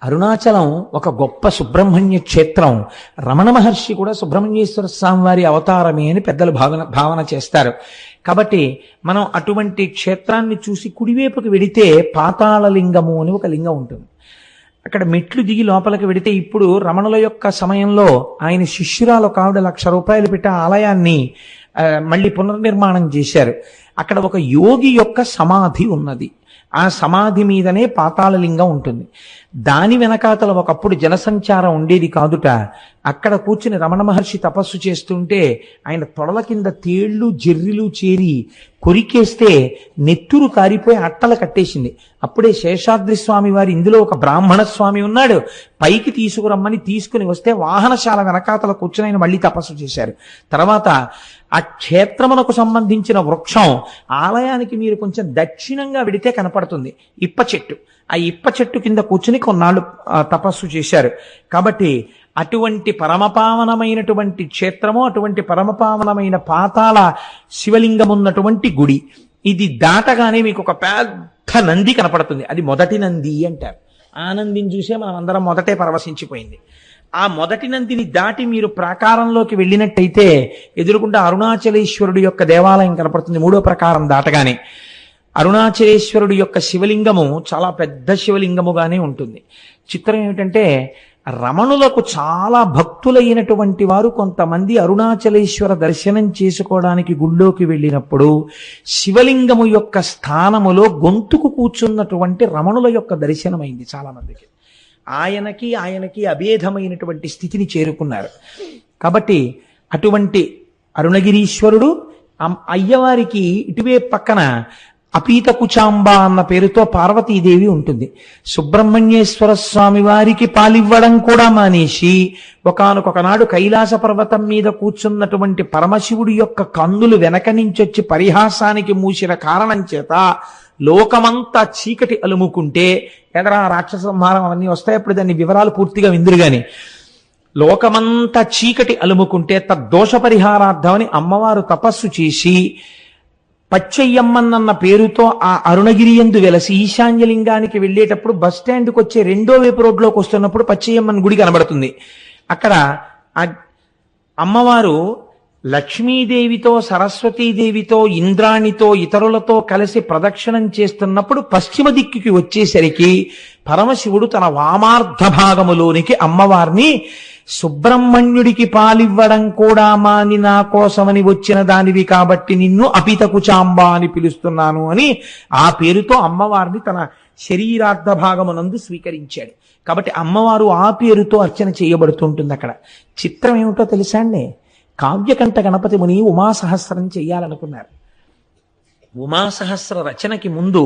అరుణాచలం ఒక గొప్ప సుబ్రహ్మణ్య క్షేత్రం. రమణ మహర్షి కూడా సుబ్రహ్మణ్యేశ్వర స్వామి వారి అవతారమే అని పెద్దలు భావన చేస్తారు. కాబట్టి మనం అటువంటి క్షేత్రాన్ని చూసి కుడివైపుకి వెడితే పాతాళలింగము అని ఒక లింగం ఉంటుంది. అక్కడ మెట్లు దిగి లోపలికి వెడితే, ఇప్పుడు రమణుల యొక్క సమయంలో ఆయన శిష్యురాలు ఒక ఆవిడ ₹1,00,000 పెట్టి ఆలయాన్ని మళ్ళీ పునర్నిర్మాణం చేశారు. అక్కడ ఒక యోగి యొక్క సమాధి ఉన్నది. ఆ సమాధి మీదనే పాతాళలింగం ఉంటుంది. దాని వెనకాతల ఒకప్పుడు జనసంచారం ఉండేది కాదుట. అక్కడ కూర్చుని రమణ మహర్షి తపస్సు చేస్తుంటే ఆయన తొడల కింద తేళ్లు జెర్రిలు చేరి కొరికేస్తే నెత్తురు కారిపోయి అట్టలు కట్టేసింది. అప్పుడే శేషాద్రి స్వామి వారు ఇందులో ఒక బ్రాహ్మణ స్వామి ఉన్నాడు, పైకి తీసుకురమ్మని తీసుకుని వస్తే వాహనశాల వెనకాతల కూర్చుని ఆయన మళ్ళీ తపస్సు చేశారు. తర్వాత ఆ క్షేత్రమునకు సంబంధించిన వృక్షం ఆలయానికి మీరు కొంచెం దక్షిణంగా వెడితే కనపడుతుంది, ఇప్ప చెట్టు. ఆ ఇప్ప చెట్టు కింద కూర్చుని కొన్నాళ్ళు తపస్సు చేశారు. కాబట్టి అటువంటి పరమపావనమైనటువంటి క్షేత్రము, అటువంటి పరమపావనమైన పాతాళ శివలింగం ఉన్నటువంటి గుడి. ఇది దాటగానే మీకు ఒక పెద్ద నంది కనపడుతుంది. అది మొదటి నంది అంటారు. ఆ నందిని చూసే మనం అందరం మొదటే పరవశించిపోయింది. ఆ మొదటి నందిని దాటి మీరు ప్రాకారంలోకి వెళ్ళినట్టయితే ఎదురుకుండా అరుణాచలేశ్వరుడు యొక్క దేవాలయం కనపడుతుంది. 3వ ప్రాకారం దాటగానే అరుణాచలేశ్వరుడు యొక్క శివలింగము చాలా పెద్ద శివలింగముగానే ఉంటుంది. చిత్రం ఏమిటంటే, రమణులకు చాలా భక్తులైనటువంటి వారు కొంతమంది అరుణాచలేశ్వర దర్శనం చేసుకోవడానికి గుళ్ళోకి వెళ్ళినప్పుడు శివలింగము యొక్క స్థానములో గొంతుకు కూర్చున్నటువంటి రమణుల యొక్క దర్శనమైంది చాలా మందికి. ఆయనకి అభేదమైనటువంటి స్థితిని చేరుకున్నారు. కాబట్టి అటువంటి అరుణగిరీశ్వరుడు, అయ్యవారికి ఇటువే పక్కన అపీత కుచాంబ అన్న పేరుతో పార్వతీదేవి ఉంటుంది. సుబ్రహ్మణ్యేశ్వర స్వామి వారికి పాలివ్వడం కూడా మానేసి ఒకానొకనాడు కైలాస పర్వతం మీద కూర్చున్నటువంటి పరమశివుడి యొక్క కన్నులు వెనక నుంచి వచ్చి పరిహాసానికి మూసిన కారణం చేత లోకమంతా చీకటి అలుముకుంటే, ఎదరా రాక్షస సంహారం అవన్నీ వస్తాయి, అప్పుడు దాన్ని వివరాలు పూర్తిగా విందురుగాని, లోకమంతా చీకటి అలుముకుంటే తద్దోష పరిహారార్థమని అమ్మవారు తపస్సు చేసి పచ్చయ్యమ్మన్న పేరుతో ఆ అరుణగిరి యందు వెలసి ఈశాన్యలింగానికి వెళ్ళేటప్పుడు బస్ స్టాండ్కి వచ్చే 2వ వైపు రోడ్లోకి వస్తున్నప్పుడు పచ్చయ్యమ్మన్ గుడి కనబడుతుంది. అక్కడ ఆ అమ్మవారు లక్ష్మీదేవితో, సరస్వతీదేవితో, ఇంద్రాణితో, ఇతరులతో కలిసి ప్రదక్షిణం చేస్తున్నప్పుడు పశ్చిమ దిక్కుకి వచ్చేసరికి పరమశివుడు తన వామార్ధ భాగములోనికి అమ్మవారిని సుబ్రహ్మణ్యుడికి పాలివ్వడం కూడా మాని నా కోసమని వచ్చిన దానివి కాబట్టి నిన్ను అపితకుచాంబ అని పిలుస్తున్నాను అని ఆ పేరుతో అమ్మవారిని తన శరీరార్థ భాగమునందు స్వీకరించాడు. కాబట్టి అమ్మవారు ఆ పేరుతో అర్చన చేయబడుతుంటుంది. అక్కడ చిత్రం ఏమిటో తెలుసా అండి? కావ్యకంఠ గణపతి ముని ఉమాసహస్రం చెయ్యాలనుకున్నారు. ఉమాసహస్ర రచనకి ముందు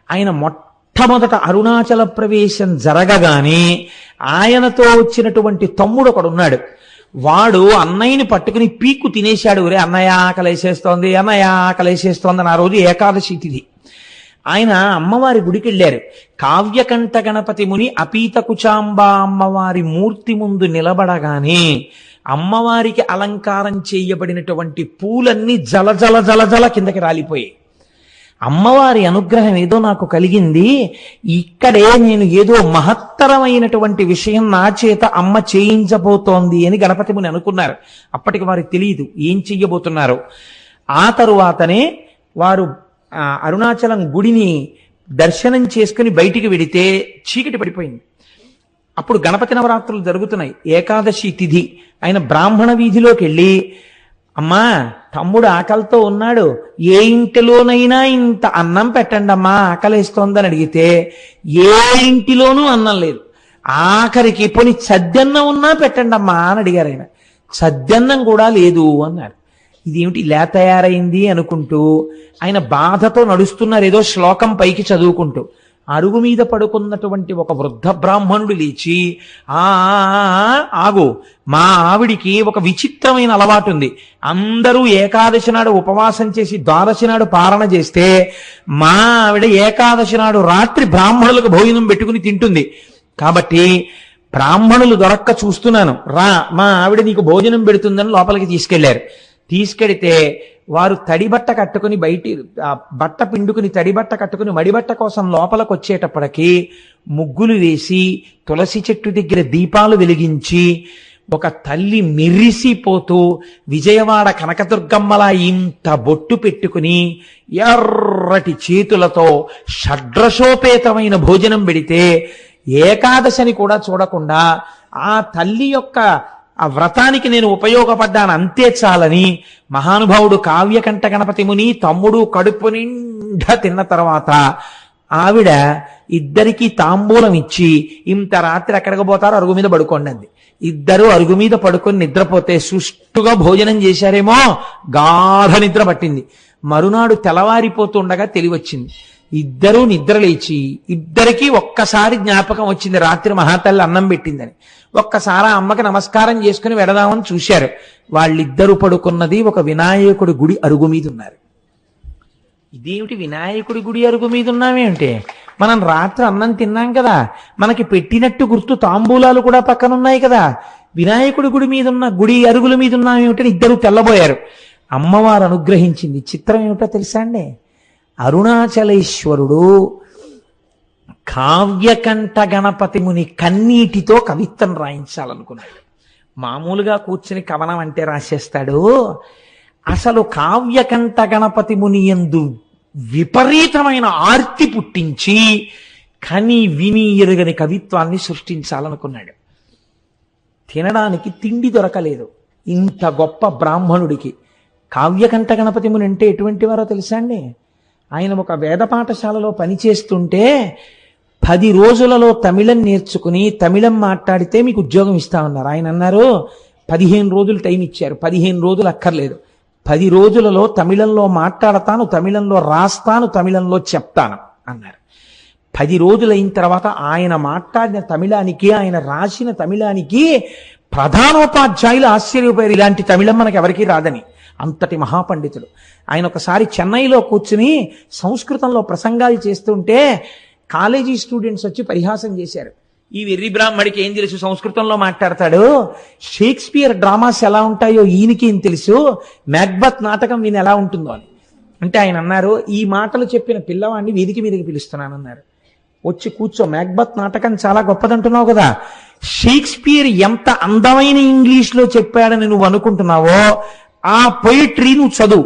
ఆయన మొట్టమొదట అరుణాచల ప్రవేశం జరగగానే ఆయనతో వచ్చినటువంటి తమ్ముడు ఒకడున్నాడు. వాడు అన్నయ్యని పట్టుకుని పీక్కు తినేశాడు. ఒరే అన్నయ్య ఆకలేసేస్తోంది, అన్నయ్య ఆకలేసేస్తోంది అని ఆ రోజు ఏకాదశి తిథి. ఆయన అమ్మవారి గుడికి వెళ్ళారు. కావ్యకంఠ గణపతి ముని అపీత కుచాంబ అమ్మవారి మూర్తి ముందు నిలబడగానే అమ్మవారికి అలంకారం చేయబడినటువంటి పూలన్నీ జల జల జల జల కిందకి రాలిపోయాయి. అమ్మవారి అనుగ్రహం ఏదో నాకు కలిగింది, ఇక్కడే నేను ఏదో మహత్తరమైనటువంటి విషయం నా చేత అమ్మ చేయించబోతోంది అని గణపతి ముని అనుకున్నారు. అప్పటికి వారికి తెలియదు ఏం చెయ్యబోతున్నారు. ఆ తరువాతనే వారు అరుణాచలం గుడిని దర్శనం చేసుకుని బయటికి వెడితే చీకటి పడిపోయింది. అప్పుడు గణపతి నవరాత్రులు జరుగుతున్నాయి, ఏకాదశి తిథి. ఆయన బ్రాహ్మణ వీధిలోకి వెళ్ళి, అమ్మా తమ్ముడు ఆకలితో ఉన్నాడు, ఏ ఇంటిలోనైనా ఇంత అన్నం పెట్టండి అమ్మా ఆకలేస్తోందని అడిగితే ఏ ఇంటిలోనూ అన్నం లేదు. ఆఖరికి పోనీ సద్దన్నం ఉన్నా పెట్టండి అమ్మా అని అడిగారు. ఆయన సద్దన్నం కూడా లేదు అన్నారు. ఇదేమిటి ఇలా తయారైంది అనుకుంటూ ఆయన బాధతో నడుస్తున్నారు, ఏదో శ్లోకం పైకి చదువుకుంటూ. అరుగు మీద పడుకున్నటువంటి ఒక వృద్ధ బ్రాహ్మణుడు లేచి, ఆగు, మా ఆవిడికి ఒక విచిత్రమైన అలవాటు ఉంది. అందరూ ఏకాదశి నాడు ఉపవాసం చేసి ద్వాదశి నాడు పారణ చేస్తే మా ఆవిడ ఏకాదశి నాడు రాత్రి బ్రాహ్మణులకు భోజనం పెట్టుకుని తింటుంది. కాబట్టి బ్రాహ్మణులు దొరక్క చూస్తున్నాను, రా మా ఆవిడ నీకు భోజనం పెడుతుందని లోపలికి తీసుకెళ్లారు. తీసుకెడితే వారు తడిబట్ట కట్టుకుని బయటి బట్ట పిండుకుని తడిబట్ట కట్టుకుని మడిబట్ట కోసం లోపలికి వచ్చేటప్పటికి ముగ్గులు వేసి తులసి చెట్టు దగ్గర దీపాలు వెలిగించి ఒక తల్లి మెరిసిపోతూ విజయవాడ కనకదుర్గమ్మలా ఇంత బొట్టు పెట్టుకుని ఎర్రటి చేతులతో షడ్రశోపేతమైన భోజనం పెడితే ఏకాదశని కూడా చూడకుండా ఆ తల్లి యొక్క ఆ వ్రతానికి నేను ఉపయోగపడ్డాను అంతే చాలని మహానుభావుడు కావ్యకంఠ గణపతి ముని తమ్ముడు కడుపు నిండా తిన్న తర్వాత ఆవిడ ఇద్దరికీ తాంబూలం ఇచ్చి ఇంత రాత్రి ఎక్కడికి పోతారో అరుగు మీద పడుకోండి అంది. ఇద్దరు అరుగు మీద పడుకొని నిద్రపోతే సుష్టుగా భోజనం చేశారేమో గాఢ నిద్ర పట్టింది. మరునాడు తెల్లవారిపోతుండగా తెలివచ్చింది. ఇద్దరూ నిద్ర లేచి ఇద్దరికీ ఒక్కసారి జ్ఞాపకం వచ్చింది రాత్రి మహాతల్లి అన్నం పెట్టిందని. ఒక్కసారి ఆ అమ్మకి నమస్కారం చేసుకుని వెడదామని చూశారు. వాళ్ళిద్దరూ పడుకున్నది ఒక వినాయకుడి గుడి అరుగు మీద ఉన్నారు. ఇదేమిటి వినాయకుడి గుడి అరుగు మీద ఉన్నామేమిటి? మనం రాత్రి అన్నం తిన్నాం కదా, మనకి పెట్టినట్టు గుర్తు తాంబూలాలు కూడా పక్కన ఉన్నాయి కదా, వినాయకుడి గుడి మీద ఉన్న గుడి అరుగుల మీద ఉన్నామేమిటని ఇద్దరు తెల్లబోయారు. అమ్మవారు అనుగ్రహించింది. చిత్రం ఏమిటో తెలుసా అండి? అరుణాచలేశ్వరుడు కావ్యకంఠ గణపతి ముని కన్నీటితో కవిత్వం రాయించాలనుకున్నాడు. మామూలుగా కూర్చుని కవనం అంటే రాసేస్తాడు. అసలు కావ్యకంఠ గణపతి ముని యందు విపరీతమైన ఆర్తి పుట్టించి కని విని ఎరుగని కవిత్వాన్ని సృష్టించాలనుకున్నాడు. తినడానికి తిండి దొరకలేదు ఇంత గొప్ప బ్రాహ్మణుడికి. కావ్యకంఠ గణపతి ముని అంటే ఎటువంటి వారో తెలుసా అండి? ఆయన ఒక వేద పాఠశాలలో పనిచేస్తుంటే 10 రోజులలో తమిళం నేర్చుకుని తమిళం మాట్లాడితే మీకు ఉద్యోగం ఇస్తామన్నారు. ఆయన అన్నారు 15 రోజులు టైం ఇచ్చారు. 15 రోజులు అక్కర్లేదు, 10 రోజులలో తమిళంలో మాట్లాడతాను, తమిళంలో రాస్తాను, తమిళంలో చెప్తాను అన్నారు. 10 రోజులు అయిన తర్వాత ఆయన మాట్లాడిన తమిళానికి ఆయన రాసిన తమిళానికి ప్రధానోపాధ్యాయులు ఆశ్చర్యపోయారు. ఇలాంటి తమిళం మనకి ఎవరికీ రాదని. అంతటి మహాపండితుడు ఆయన. ఒకసారి చెన్నైలో కూర్చుని సంస్కృతంలో ప్రసంగాలు చేస్తుంటే కాలేజీ స్టూడెంట్స్ వచ్చి పరిహాసం చేశారు. ఈ వెర్రి బ్రాహ్మడికి ఏం తెలుసు, సంస్కృతంలో మాట్లాడతాడు, షేక్స్పియర్ డ్రామాస్ ఎలా ఉంటాయో ఈయనకి ఏం తెలుసు, మ్యాక్బత్ నాటకం ఈయన ఎలా ఉంటుందో అని. అంటే ఆయన అన్నారు, ఈ మాటలు చెప్పిన పిల్లవాడిని వేదిక మీదకి పిలుస్తున్నానన్నారు. వచ్చి కూర్చో, మ్యాక్బత్ నాటకం చాలా గొప్పదంటున్నావు కదా, షేక్స్పియర్ ఎంత అందమైన ఇంగ్లీష్లో చెప్పాడని నువ్వు అనుకుంటున్నావో ఆ పొయిట్రీ నువ్వు చదువు.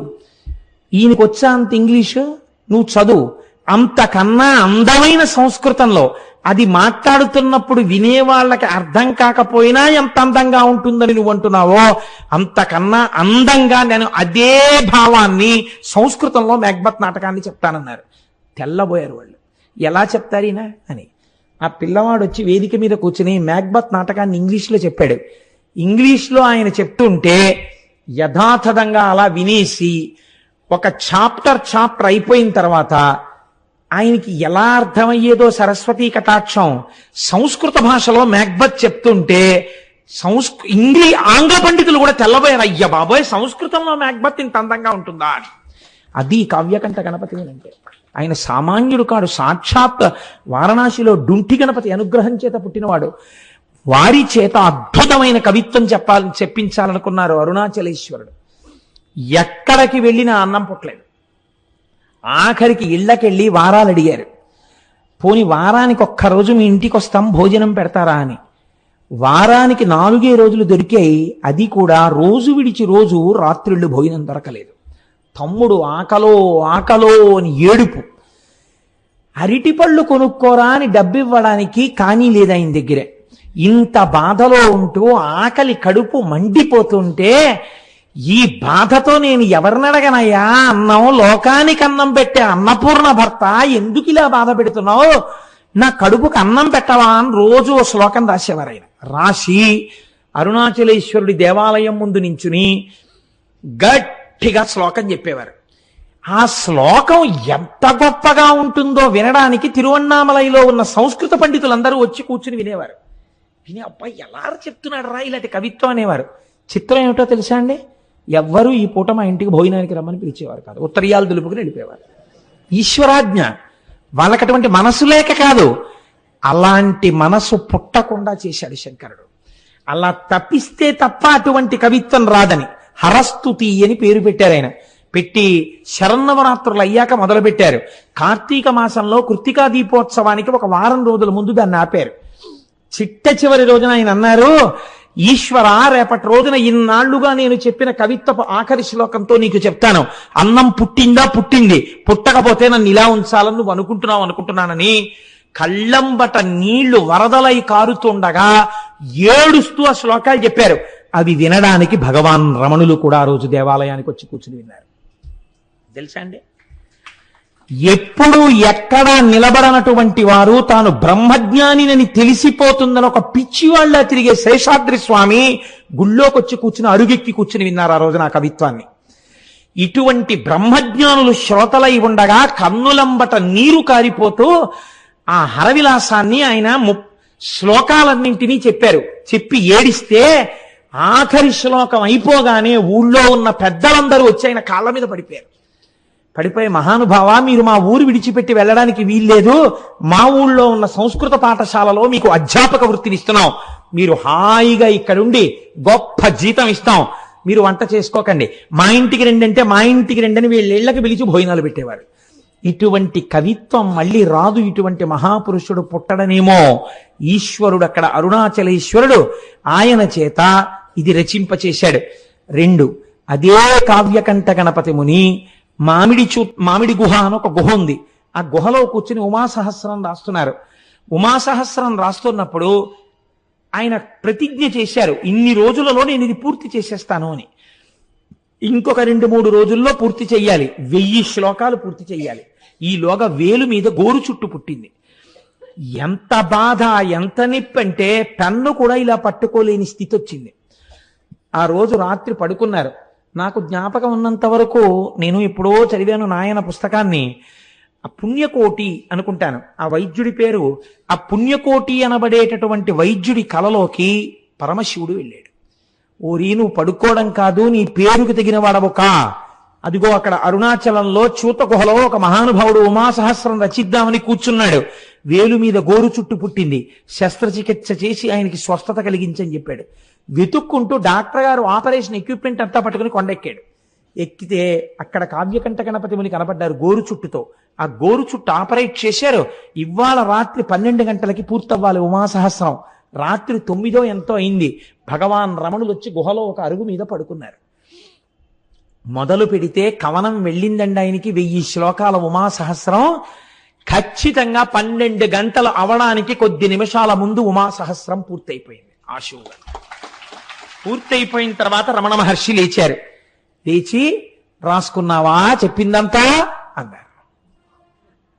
ఈయనకు వచ్చా అంత ఇంగ్లీషు, నువ్వు చదువు. అంతకన్నా అందమైన సంస్కృతంలో అది మాట్లాడుతున్నప్పుడు వినేవాళ్ళకి అర్థం కాకపోయినా ఎంత అందంగా ఉంటుందని నువ్వు అంటున్నావో అంతకన్నా అందంగా నేను అదే భావాన్ని సంస్కృతంలో మ్యాక్బత్ నాటకాన్ని చెప్తానన్నారు. తెల్లబోయారు వాళ్ళు. ఎలా చెప్తారీనా అని. ఆ పిల్లవాడు వచ్చి వేదిక మీద కూర్చుని మ్యాక్బత్ నాటకాన్ని ఇంగ్లీష్లో చెప్పాడు. ఇంగ్లీష్లో ఆయన చెప్తుంటే యథాతథంగా అలా వినేసి ఒక చాప్టర్ అయిపోయిన తర్వాత ఆయనకి ఎలా అర్థమయ్యేదో సరస్వతీ కటాక్షం సంస్కృత భాషలో మ్యాక్బత్ చెప్తుంటే ఆంగ్ల పండితులు కూడా తెల్లబోయారు. అయ్య బాబోయ్, సంస్కృతంలో మ్యాక్బత్ ఇంత అందంగా ఉంటుందా అని. అది కావ్యకంఠ గణపతి అంటే. ఆయన సామాన్యుడు కాడు, సాక్షాత్ వారణాసిలో డుంఠి గణపతి అనుగ్రహం చేత పుట్టినవాడు. వారి చేత అద్భుతమైన కవిత్వం చెప్పించాలనుకున్నారు అరుణాచలేశ్వరుడు. ఎక్కడికి వెళ్ళినా అన్నం పుట్టలేదు. ఆఖరికి ఇళ్ళకెళ్ళి వారాలు అడిగారు. పోని వారానికి ఒక్కరోజు మీ ఇంటికి వస్తాం, భోజనం పెడతారా అని. వారానికి 4 రోజులు దొరికాయి. అది కూడా రోజు విడిచి రోజు రాత్రిళ్ళు భోజనం దొరకలేదు. తమ్ముడు ఆకలో ఆకలో అని ఏడుపు. అరటిపళ్ళు కొనుక్కోరా అని డబ్బివ్వడానికి కానీ లేదు ఆయన దగ్గరే. ఇంత బాధలో ఉంటూ ఆకలి కడుపు మండిపోతుంటే ఈ బాధతో నేను ఎవరినడగనయ్యా, అన్నం లోకానికి అన్నం పెట్టే అన్నపూర్ణ భర్త ఎందుకు ఇలా బాధ పెడుతున్నావు, నా కడుపుకు అన్నం పెట్టవా అని రోజు ఓ శ్లోకం రాసేవారు. ఆయన రాసి అరుణాచలేశ్వరుడి దేవాలయం ముందు నించుని గట్టిగా శ్లోకం చెప్పేవారు. ఆ శ్లోకం ఎంత గొప్పగా ఉంటుందో వినడానికి తిరువన్నామలైలో ఉన్న సంస్కృత పండితులందరూ వచ్చి కూర్చుని వినేవారు. విని అబ్బాయి ఎలా చెప్తున్నాడు రా ఇలాంటి కవిత్వం అనేవారు. చిత్రం ఏమిటో తెలుసా అండి? ఎవ్వరూ ఈ పూట మా ఇంటికి భోజనానికి రమ్మని పిలిచేవారు కాదు. ఉత్తరీయాలు దులుపుకుని వెళ్ళిపోయేవారు. ఈశ్వరాజ్ఞ. వాళ్ళకి అటువంటి మనసు లేక కాదు, అలాంటి మనసు పుట్టకుండా చేశాడు శంకరుడు. అలా తప్పిస్తే తప్ప అటువంటి కవిత్వం రాదని హరస్తుతి అని పేరు పెట్టారు ఆయన. పెట్టి శరన్నవరాత్రులు అయ్యాక మొదలుపెట్టారు. కార్తీక మాసంలో కృత్తికా దీపోత్సవానికి ఒక వారం రోజుల ముందు దాన్ని ఆపారు. చిట్ట చివరి రోజున ఆయన అన్నారు, ఈశ్వర, రేపటి రోజున ఇన్నాళ్లుగా నేను చెప్పిన కవిత్వపు ఆఖరి శ్లోకంతో నీకు చెప్తాను. అన్నం పుట్టిందా? పుట్టింది. పుట్టకపోతే నన్ను ఇలా ఉంచాలని నువ్వు అనుకుంటున్నానని కళ్ళంబట నీళ్లు వరదలై కారుతుండగా ఏడుస్తూ ఆ శ్లోకాలు చెప్పారు. అవి వినడానికి భగవాన్ రమణులు కూడా ఆ రోజు దేవాలయానికి వచ్చి కూర్చుని విన్నారు. తెలుసా అండి? ఎప్పుడు ఎక్కడా నిలబడనటువంటి వారు తాను బ్రహ్మజ్ఞానినని తెలిసిపోతుందని ఒక పిచ్చివాళ్లా తిరిగే శేషాద్రి స్వామి గుళ్ళోకొచ్చి కూర్చుని అరుగెక్కి కూర్చుని విన్నారు ఆ రోజున ఆ కవిత్వాన్ని. ఇటువంటి బ్రహ్మజ్ఞానులు శ్రోతలై ఉండగా కన్నులంబట నీరు కారిపోతూ ఆ హరవిలాసాన్ని ఆయన శ్లోకాలన్నింటినీ చెప్పారు. చెప్పి ఏడిస్తే ఆఖరి శ్లోకం అయిపోగానే ఊళ్ళో ఉన్న పెద్దలందరూ వచ్చి ఆయన కాళ్ళ మీద పడిపోయి, మహానుభావ, మీరు మా ఊరు విడిచిపెట్టి వెళ్ళడానికి వీల్లేదు. మా ఊళ్ళో ఉన్న సంస్కృత పాఠశాలలో మీకు అధ్యాపక వృత్తిని ఇస్తున్నాం. మీరు హాయిగా ఇక్కడుండి గొప్ప జీతం ఇస్తాం. మీరు వంట చేసుకోకండి, మా ఇంటికి రండి అంటే మా ఇంటికి రండి అని వీళ్ళకి పిలిచి భోజనాలు పెట్టేవారు. ఇటువంటి కవిత్వం మళ్ళీ రాదు. ఇటువంటి మహాపురుషుడు పుట్టడనేమో. ఈశ్వరుడు అక్కడ అరుణాచలేశ్వరుడు ఆయన చేత ఇది రచింపచేశాడు. 2, అదే కావ్యకంఠ గణపతి ముని మామిడి గుహ అని ఒక గుహ ఉంది. ఆ గుహలో కూర్చుని ఉమాసహస్రం రాస్తున్నారు. ఉమాసహస్రం రాస్తున్నప్పుడు ఆయన ప్రతిజ్ఞ చేశారు, ఇన్ని రోజులలో నేను ఇది పూర్తి చేసేస్తాను అని. ఇంకొక 2-3 రోజుల్లో పూర్తి చెయ్యాలి. 1000 శ్లోకాలు పూర్తి చెయ్యాలి. ఈలోగా వేలు మీద గోరు చుట్టు పుట్టింది. ఎంత బాధ, ఎంత నొప్పి అంటే పెన్ను కూడా ఇలా పట్టుకోలేని స్థితి వచ్చింది. ఆ రోజు రాత్రి పడుకున్నారు. నాకు జ్ఞాపకం ఉన్నంత వరకు నేను ఎప్పుడో చదివాను నాయన పుస్తకాన్ని. ఆ పుణ్యకోటి అనుకుంటాను ఆ వైద్యుడి పేరు. ఆ పుణ్యకోటి అనబడేటటువంటి వైద్యుడి కలలోకి పరమశివుడు వెళ్ళాడు. ఓరి, నువ్వు పడుకోవడం కాదు, నీ పేరుకు తగిన వాడవు కా. అదిగో అక్కడ అరుణాచలంలో చూత గుహలో ఒక మహానుభావుడు ఉమాసహస్రం రచిద్దామని కూర్చున్నాడు. వేలు మీద గోరు చుట్టు పుట్టింది. శస్త్రచికిత్స చేసి ఆయనకి స్వస్థత కలిగించని చెప్పాడు. వెతుక్కుంటూ డాక్టర్ గారు ఆపరేషన్ ఎక్విప్మెంట్ అంతా పట్టుకుని కొండెక్కాడు. ఎక్కితే అక్కడ కావ్యకంఠ గణపతి ముని కనపడ్డారు గోరు చుట్టుతో. ఆ గోరు చుట్టు ఆపరేట్ చేశారు. ఇవాళ రాత్రి 12 గంటలకి పూర్తవ్వాలి ఉమాసహస్రం. రాత్రి 9 ఎంతో అయింది. భగవాన్ రమణులు వచ్చి గుహలో ఒక అరుగు మీద పడుకున్నారు. మొదలు పెడితే కవనం వెళ్ళిందండి ఆయనకి. 1000 శ్లోకాల ఉమాసహస్రం ఖచ్చితంగా 12 గంటలు అవడానికి కొద్ది నిమిషాల ముందు ఉమాసహస్రం పూర్తయిపోయింది. ఆశువుగా పూర్తయిపోయిన తర్వాత రమణ మహర్షి లేచారు. లేచి, రాసుకున్నావా చెప్పిందంతా అన్నారు.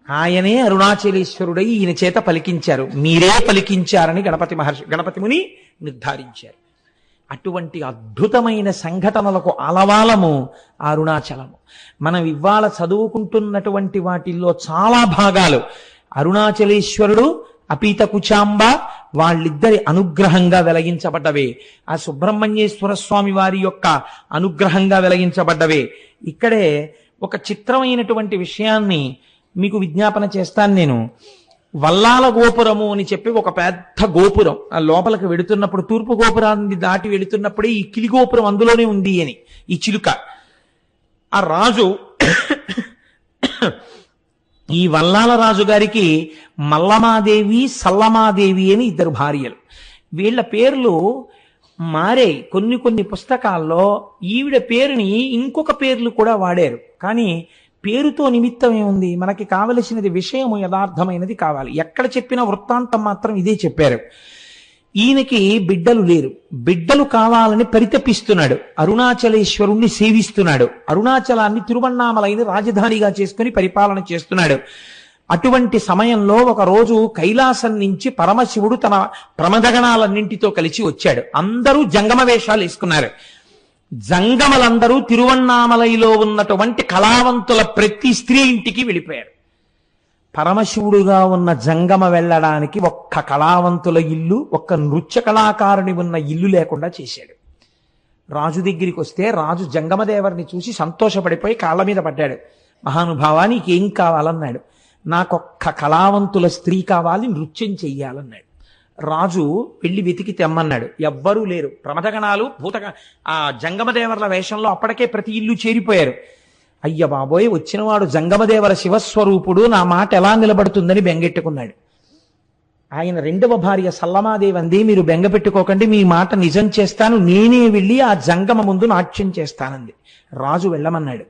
ఆయనే అరుణాచలేశ్వరుడై ఈయన చేత పలికించారు. మీరే పలికించారని గణపతి ముని నిర్ధారించారు. అటువంటి అద్భుతమైన సంఘటనలకు ఆలవాలము అరుణాచలము. మనం ఇవాళ చదువుకుంటున్నటువంటి వాటిల్లో చాలా భాగాలు అరుణాచలేశ్వరుడు, అపీత కుచాంబ వాళ్ళిద్దరి అనుగ్రహంగా వెలిగించబడ్డవే. ఆ సుబ్రహ్మణ్యేశ్వర స్వామి వారి యొక్క అనుగ్రహంగా వెలిగించబడ్డవే. ఇక్కడే ఒక చిత్రమైనటువంటి విషయాన్ని మీకు విజ్ఞాపన చేస్తాను నేను. వల్లాల గోపురము అని చెప్పి ఒక పెద్ద గోపురం, ఆ లోపలికి వెడుతున్నప్పుడు తూర్పు గోపురాన్ని దాటి వెళుతున్నప్పుడే ఈ కిలి గోపురం అందులోనే ఉంది అని ఈ చిలుక. ఆ రాజు ఈ వల్లాల రాజు గారికి మల్లమాదేవి, సల్లమాదేవి అని 2 భార్యలు. వీళ్ళ పేర్లు మారే. కొన్ని పుస్తకాల్లో ఈవిడ పేరుని ఇంకొక పేర్లు కూడా వాడారు. కానీ పేరుతో నిమిత్తం ఏముంది? మనకి కావలసినది విషయము యథార్థమైనది కావాలి. ఎక్కడ చెప్పిన వృత్తాంతం మాత్రం ఇదే చెప్పారు. ఈయనకి బిడ్డలు లేరు. బిడ్డలు కావాలని పరితపిస్తున్నాడు. అరుణాచలేశ్వరుణ్ణి సేవిస్తున్నాడు. అరుణాచలాన్ని తిరువణ్ణామలైని రాజధానిగా చేసుకుని పరిపాలన చేస్తున్నాడు. అటువంటి సమయంలో ఒక రోజు కైలాసం నుంచి పరమశివుడు తన ప్రమదగణాలన్నింటితో కలిసి వచ్చాడు. అందరూ జంగమ వేషాలు వేసుకున్నారు. జంగమలందరూ తిరువణ్ణామలైలో ఉన్నటువంటి కళావంతుల ప్రతి స్త్రీ ఇంటికి వెళ్ళిపోయారు. పరమశివుడుగా ఉన్న జంగమ వెళ్ళడానికి ఒక్క కళావంతుల ఇల్లు, ఒక్క నృత్య కళాకారుని ఉన్న ఇల్లు లేకుండా చేశాడు. రాజు దగ్గరికి వస్తే రాజు జంగమదేవరిని చూసి సంతోషపడిపోయి కాళ్ళ మీద పడ్డాడు. మహానుభావా, నీకేం కావాలన్నాడు. నాకొక్క కళావంతుల స్త్రీ కావాలి, నృత్యం చెయ్యాలన్నాడు. రాజు వెళ్ళి వెతికి తెమ్మన్నాడు. ఎవ్వరూ లేరు. ప్రమథగణాలు ఆ జంగమదేవర్ల వేషంలో అప్పటికే ప్రతి ఇల్లు చేరిపోయారు. అయ్య బాబోయ్, వచ్చినవాడు జంగమదేవర శివస్వరూపుడు, నా మాట ఎలా నిలబడుతుందని బెంగెట్టుకున్నాడు. ఆయన రెండవ భార్య సల్లమాదేవి అంది, మీరు బెంగ పెట్టుకోకండి, మీ మాట నిజం చేస్తాను, నేనే వెళ్ళి ఆ జంగమ ముందు నాట్యం చేస్తానంది. రాజు వెళ్ళమన్నాడు.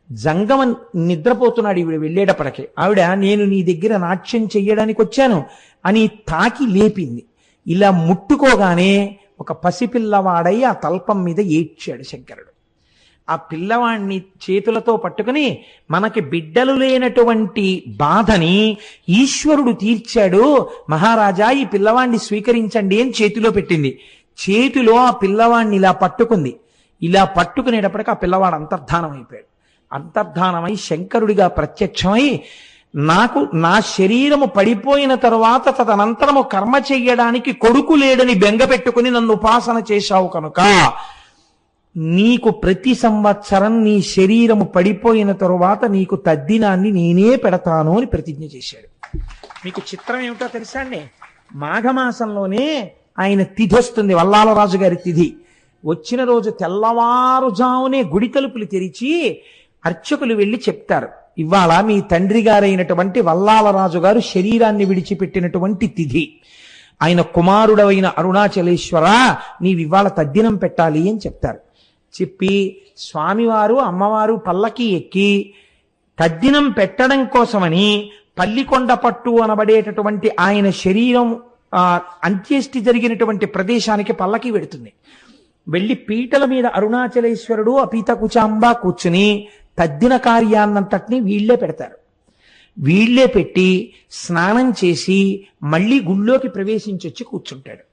జంగమ నిద్రపోతున్నాడు ఈవిడ వెళ్ళేటప్పటికి. ఆవిడ, నేను నీ దగ్గర నాట్యం చెయ్యడానికి వచ్చాను అని తాకి లేపింది. ఇలా ముట్టుకోగానే ఒక పసిపిల్లవాడై ఆ తల్పం మీద ఏడ్చాడు శంకరుడు. ఆ పిల్లవాణ్ణి చేతులతో పట్టుకుని, మనకి బిడ్డలు లేనటువంటి బాధని ఈశ్వరుడు తీర్చాడు మహారాజా, ఈ పిల్లవాణ్ణి స్వీకరించండి అని చేతిలో పెట్టింది. చేతిలో ఆ పిల్లవాణ్ణి ఇలా పట్టుకుంది. ఇలా పట్టుకునేటప్పటికి ఆ పిల్లవాడు అంతర్ధానం అయిపోయాడు. అంతర్ధానమై శంకరుడిగా ప్రత్యక్షమై, నాకు నా శరీరము పడిపోయిన తరువాత తదనంతరము కర్మ చెయ్యడానికి కొడుకు లేడని బెంగ పెట్టుకుని నన్ను ఉపాసన చేశావు కనుక నీకు ప్రతి సంవత్సరం నీ శరీరము పడిపోయిన తరువాత నీకు తద్దినాన్ని నేనే పెడతాను అని ప్రతిజ్ఞ చేశాడు. మీకు చిత్రం ఏమిటో తెలుసా అండి? మాఘమాసంలోనే ఆయన తిథి వస్తుంది, వల్లాలరాజు గారి తిథి. వచ్చిన రోజు తెల్లవారుజామునే గుడి తలుపులు తెరిచి అర్చకులు వెళ్ళి చెప్తారు, ఇవాళ మీ తండ్రి గారైనటువంటి వల్లాలరాజు గారు శరీరాన్ని విడిచిపెట్టినటువంటి తిథి, ఆయన కుమారుడవైన అరుణాచలేశ్వర నీవివాళ తద్దినం పెట్టాలి అని చెప్తారు. చెప్పి స్వామివారు అమ్మవారు పల్లకి ఎక్కి తద్దినం పెట్టడం కోసమని పల్లికొండ పట్టు అనబడేటటువంటి ఆయన శరీరం అంత్యేష్టి జరిగినటువంటి ప్రదేశానికి పల్లకి వెడుతుంది. వెళ్ళి పీటల మీద అరుణాచలేశ్వరుడు అపీత కుచాంబ కూర్చుని తద్దిన కార్యాన్నంతటినీ వీళ్లే పెడతారు. వీళ్లే పెట్టి స్నానం చేసి మళ్ళీ గుళ్ళోకి ప్రవేశించొచ్చి కూర్చుంటాడు.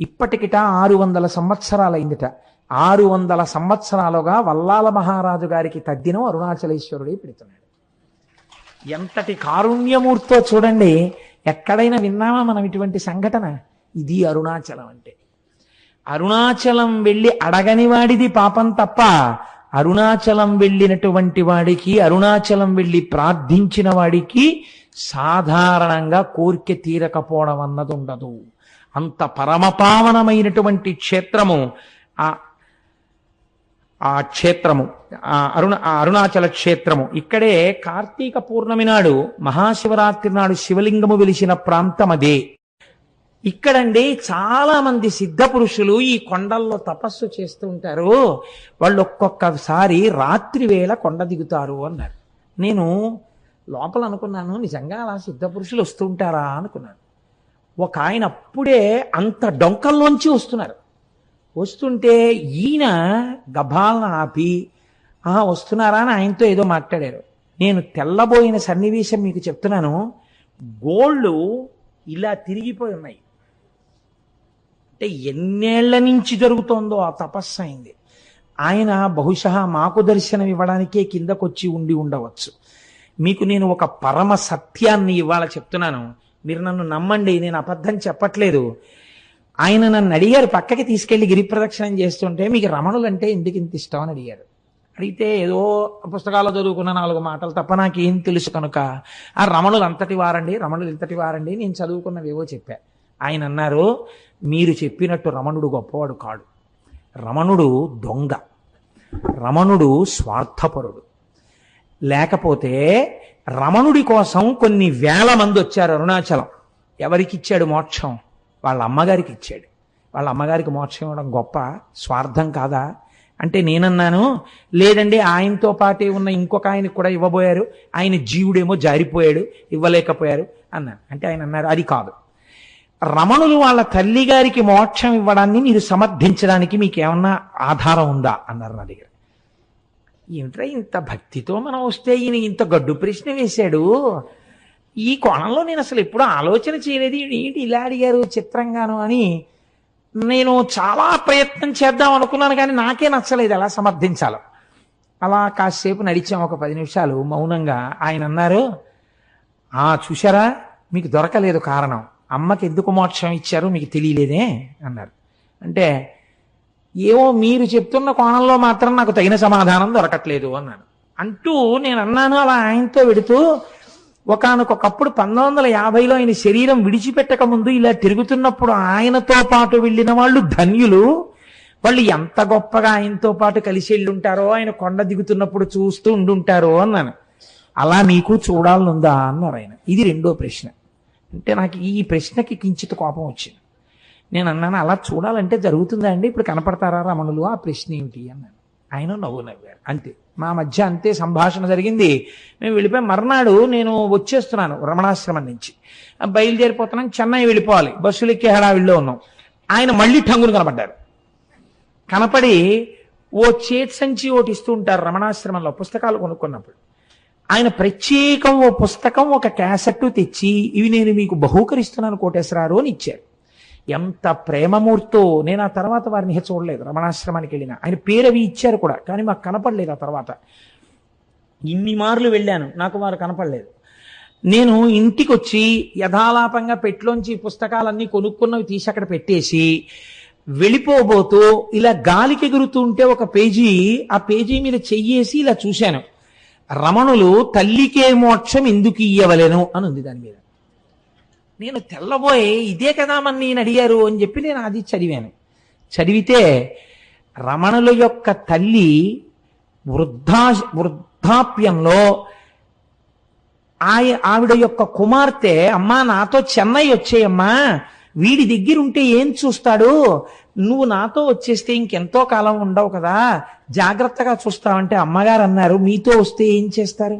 ఇప్పటికిట 600 సంవత్సరాలైందిట. 600 సంవత్సరాలుగా వల్లాల మహారాజు గారికి తద్దినం అరుణాచలేశ్వరుడే పెడుతున్నాడు. ఎంతటి కారుణ్యమూర్తో చూడండి. ఎక్కడైనా విన్నామా మనం ఇటువంటి సంఘటన? ఇది అరుణాచలం అంటే. అరుణాచలం వెళ్ళి అడగని వాడిది పాపం తప్ప, అరుణాచలం వెళ్ళినటువంటి వాడికి, అరుణాచలం వెళ్ళి ప్రార్థించిన వాడికి సాధారణంగా కోరిక తీరకపోవడం అన్నది ఉండదు. అంత పరమపావనమైనటువంటి క్షేత్రము ఆ క్షేత్రము, అరుణాచల క్షేత్రము. ఇక్కడే కార్తీక పూర్ణమి నాడు, మహాశివరాత్రి నాడు శివలింగము వెలిసిన ప్రాంతం అదే. ఇక్కడండి చాలా మంది సిద్ధ పురుషులు ఈ కొండల్లో తపస్సు చేస్తూ ఉంటారు. వాళ్ళు ఒక్కొక్కసారి రాత్రి వేళ కొండ దిగుతారు అన్నారు. నేను లోపల అనుకున్నాను, నిజంగా అలా సిద్ధ పురుషులు వస్తూ ఉంటారా అనుకున్నాను. ఒక ఆయన అప్పుడే అంత డొంకల్లోంచి వస్తున్నారు. వస్తుంటే ఈయన గభాలను ఆపి వస్తున్నారా అని ఆయనతో ఏదో మాట్లాడారు. నేను తెల్లబోయిన సన్నివేశం మీకు చెప్తున్నాను. గోళ్ళు ఇలా తిరిగిపోయి ఉన్నాయి. అంటే ఎన్నేళ్ల నుంచి జరుగుతోందో ఆ తపస్సు అయింది. ఆయన బహుశా మాకు దర్శనం ఇవ్వడానికే కిందకొచ్చి ఉండి ఉండవచ్చు. మీకు నేను ఒక పరమ సత్యాన్ని ఇవాళ చెప్తున్నాను, మీరు నన్ను నమ్మండి, నేను అబద్ధం చెప్పట్లేదు. ఆయన నన్ను అడిగారు, పక్కకి తీసుకెళ్లి గిరి ప్రదక్షిణం చేస్తుంటే మీకు రమణులు అంటే ఎందుకు ఇంత ఇష్టం అని అడిగారు. అడిగితే ఏదో పుస్తకాల్లో చదువుకున్న 4 మాటలు తప్ప నాకేం తెలుసు కనుక, ఆ రమణులు అంతటి వారండి, రమణులు ఇంతటి వారండి, నేను చదువుకున్నవేవో చెప్పా. ఆయన అన్నారు, మీరు చెప్పినట్టు రమణుడు గొప్పవాడు కాడు. రమణుడు దొంగ, రమణుడు స్వార్థపరుడు. లేకపోతే రమణుడి కోసం కొన్ని వేల మంది వచ్చారు అరుణాచలం. ఎవరికిచ్చాడు మోక్షం? వాళ్ళ అమ్మగారికి ఇచ్చాడు. వాళ్ళ అమ్మగారికి మోక్షం ఇవ్వడం గొప్ప, స్వార్థం కాదా అంటే నేనన్నాను, లేదండి ఆయనతో పాటే ఉన్న ఇంకొక ఆయనకు కూడా ఇవ్వబోయారు, ఆయన జీవుడేమో జారిపోయాడు, ఇవ్వలేకపోయారు అన్నాను. అంటే ఆయన అన్నారు, అది కాదు, రమణులు వాళ్ళ తల్లి గారికి మోక్షం ఇవ్వడాన్ని మీరు సమర్థించడానికి మీకేమన్నా ఆధారం ఉందా అన్నారు నా దగ్గర. ఏమిట్రా ఇంత భక్తితో మనం వస్తే ఈయన ఇంత గడ్డు ప్రశ్న వేశాడు, ఈ కోణంలో నేను అసలు ఎప్పుడూ ఆలోచన చేయలేదు, ఏంటి ఇలా అడిగారు చిత్రంగాను అని నేను చాలా ప్రయత్నం చేద్దాం అనుకున్నాను. కానీ నాకే నచ్చలేదు ఎలా సమర్థించాలో. అలా కాసేపు నడిచాం, ఒక 10 నిమిషాలు మౌనంగా. ఆయన అన్నారు, చూశారా మీకు దొరకలేదు కారణం, అమ్మకి ఎందుకు మోక్షం ఇచ్చారో మీకు తెలియలేదే అన్నారు. అంటే ఏవో మీరు చెప్తున్న కోణంలో మాత్రం నాకు తగిన సమాధానం దొరకట్లేదు అన్నాను. అంటూ నేను అన్నాను అలా ఆయనతో వెడుతూ, ఒకానొకప్పుడు 1950లో ఆయన శరీరం విడిచిపెట్టక ముందు ఇలా తిరుగుతున్నప్పుడు ఆయనతో పాటు వెళ్ళిన వాళ్ళు ధన్యులు. వాళ్ళు ఎంత గొప్పగా ఆయనతో పాటు కలిసి వెళ్ళుంటారో, ఆయన కొండ దిగుతున్నప్పుడు చూస్తూ ఉండుంటారో అన్నాను. అలా నీకు చూడాలనుందా అన్నారు ఆయన. ఇది రెండో ప్రశ్న. అంటే నాకు ఈ ప్రశ్నకి కించిత కోపం వచ్చింది. నేను అన్నాను, అలా చూడాలంటే జరుగుతుందా అండి, ఇప్పుడు కనపడతారా రమణులు, ఆ ప్రశ్న ఏమిటి అన్నాను. ఆయన నవ్వారు. అంతే, మా మధ్య అంతే సంభాషణ జరిగింది. మేము వెళ్ళిపోయి మర్నాడు నేను వచ్చేస్తున్నాను రమణాశ్రమం నుంచి, బయలుదేరిపోతున్నాను, చెన్నై వెళ్ళిపోవాలి, బస్సులు ఎక్కే హడావిడిలో ఉన్నాం. ఆయన మళ్ళీ ఠంగును కనపడ్డారు. కనపడి ఓ చేతి సంచి ఒకటి ఇస్తూ ఉంటారు రమణాశ్రమంలో పుస్తకాలు కొనుక్కున్నప్పుడు. ఆయన ప్రత్యేకం ఓ పుస్తకం ఒక క్యాసెట్ తెచ్చి, ఇవి నేను మీకు బహూకరిస్తున్నాను కోటేశ్వరారు అని ఇచ్చారు. ఎంత ప్రేమమూర్తో. నేను ఆ తర్వాత వారిని చూడలేదు. రమణాశ్రమానికి వెళ్ళిన ఆయన పేరు అవి ఇచ్చారు కూడా, కానీ మాకు కనపడలేదు. ఆ తర్వాత ఇన్ని మార్లు వెళ్ళాను, నాకు వారు కనపడలేదు. నేను ఇంటికి వచ్చి యథాలాపంగా పెట్లోంచి పుస్తకాలన్నీ కొనుక్కున్నవి తీసి అక్కడ పెట్టేసి వెళ్ళిపోబోతూ ఇలా గాలికి ఎగురుతూ ఉంటే ఒక పేజీ, ఆ పేజీ మీద చెయ్యేసి ఇలా చూశాను. రమణులు తల్లికే మోక్షం ఎందుకు ఇయ్యవలెను అని ఉంది దాని మీద. నేను తెల్లబోయి ఇదే కదా మన నేను అడిగారు అని చెప్పి నేను అది చదివాను. చదివితే రమణుల యొక్క తల్లి వృద్ధాప్యంలో ఆవిడ యొక్క కుమార్తె, అమ్మా నాతో చెన్నై వచ్చేయమ్మా, వీడి దగ్గర ఉంటే ఏం చూస్తాడు, నువ్వు నాతో వచ్చేస్తే ఇంకెంతో కాలం ఉండవు కదా, జాగ్రత్తగా చూస్తావంటే అమ్మగారు అన్నారు, మీతో వస్తే ఏం చేస్తారు,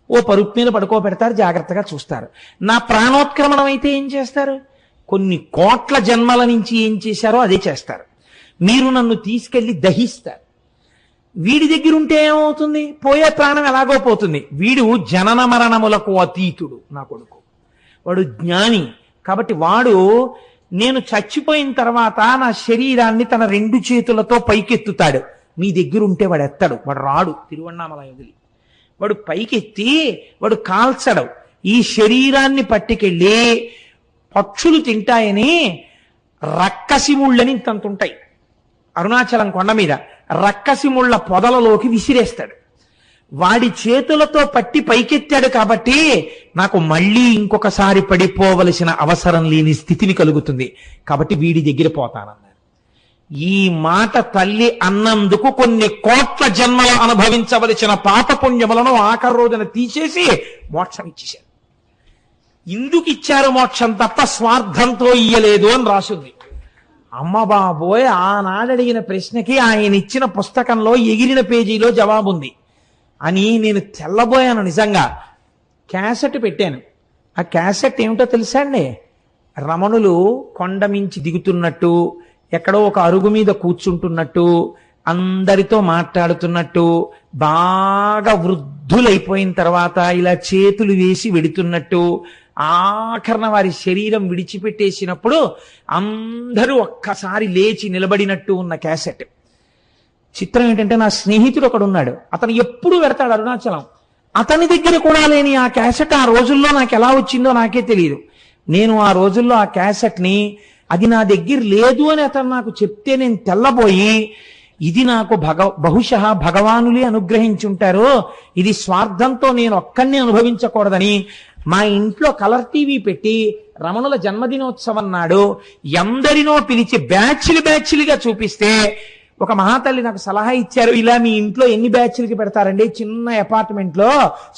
ఓ పరుపు మీద పడుకోబెడతారు, జాగ్రత్తగా చూస్తారు. నా ప్రాణోత్క్రమణం అయితే ఏం చేస్తారు, కొన్ని కోట్ల జన్మల నుంచి ఏం చేశారో అదే చేస్తారు. మీరు నన్ను తీసుకెళ్లి దహిస్తారు. వీడి దగ్గర ఉంటే ఏమవుతుంది, పోయే ప్రాణం ఎలాగో పోతుంది. వీడు జనన మరణములకు అతీతుడు, నా కొడుకు, వాడు జ్ఞాని. కాబట్టి వాడు నేను చచ్చిపోయిన తర్వాత నా శరీరాన్ని తన రెండు చేతులతో పైకెత్తుతాడు. మీ దగ్గర ఉంటే వాడు ఎత్తడు, వాడు రాడు తిరువన్నామలై వదిలి. వాడు పైకెత్తి వాడు కాల్చడు. ఈ శరీరాన్ని పట్టుకెళ్ళి పక్షులు తింటాయని రక్కసిముళ్ళని తంతుంటాయి అరుణాచలం కొండ మీద, రక్కసిముళ్ళ పొదలలోకి విసిరేస్తాడు. వాడి చేతులతో పట్టి పైకెత్తాడు కాబట్టి నాకు మళ్ళీ ఇంకొకసారి పడిపోవలసిన అవసరం లేని స్థితిని కలుగుతుంది. కాబట్టి వీడి దగ్గర పోతానన్నారు. ఈ మాట తల్లి అన్నందుకు కొన్ని కోట్ల జన్మలు అనుభవించవలసిన పాపపుణ్యములను ఆఖరి రోజున తీసేసి మోక్షం ఇచ్చేశారు. ఇందుకు ఇచ్చారు మోక్షం తప్ప స్వార్థంతో ఇయ్యలేదు అని రాసుంది. అమ్మ బాబోయ్, ఆనాడడిగిన ప్రశ్నకి ఆయన ఇచ్చిన పుస్తకంలో ఎగిరిన పేజీలో జవాబుంది అని నేను తెల్లబోయాను. నిజంగా క్యాసెట్ పెట్టాను. ఆ క్యాసెట్ ఏమిటో తెలుసా అండి, రమణులు కొండ మించి దిగుతున్నట్టు, ఎక్కడో ఒక అరుగు మీద కూర్చుంటున్నట్టు, అందరితో మాట్లాడుతున్నట్టు, బాగా వృద్ధులైపోయిన తర్వాత ఇలా చేతులు వేసి వెడుతున్నట్టు, ఆఖరణ వారి శరీరం విడిచిపెట్టేసినప్పుడు అందరూ ఒక్కసారి లేచి నిలబడినట్టు ఉన్న క్యాసెట్. చిత్రం ఏంటంటే, నా స్నేహితుడు ఒకడు ఉన్నాడు, అతను ఎప్పుడు పెడతాడు అరుణాచలం. అతని దగ్గర కూడా లేని ఆ క్యాసెట్ ఆ రోజుల్లో నాకు ఎలా వచ్చిందో నాకే తెలియదు. నేను ఆ రోజుల్లో ఆ క్యాసెట్ని, అది నా దగ్గర లేదు అని అతను నాకు చెప్తే నేను తెల్లబోయి, ఇది నాకు బహుశः భగవానులే అనుగ్రహించుంటారు, ఇది స్వార్థంతో నేను ఒక్కడిని అనుభవించకూడదని మా ఇంట్లో కలర్ టీవీ పెట్టి రమణుల జన్మదినోత్సవం నాడు ఎందరినో పిలిచి బ్యాచ్లుగా చూపిస్తే ఒక మహాతల్లి నాకు సలహా ఇచ్చారు, ఇలా మీ ఇంట్లో ఎన్ని బ్యాచ్లకి పెడతారండి, చిన్న అపార్ట్మెంట్ లో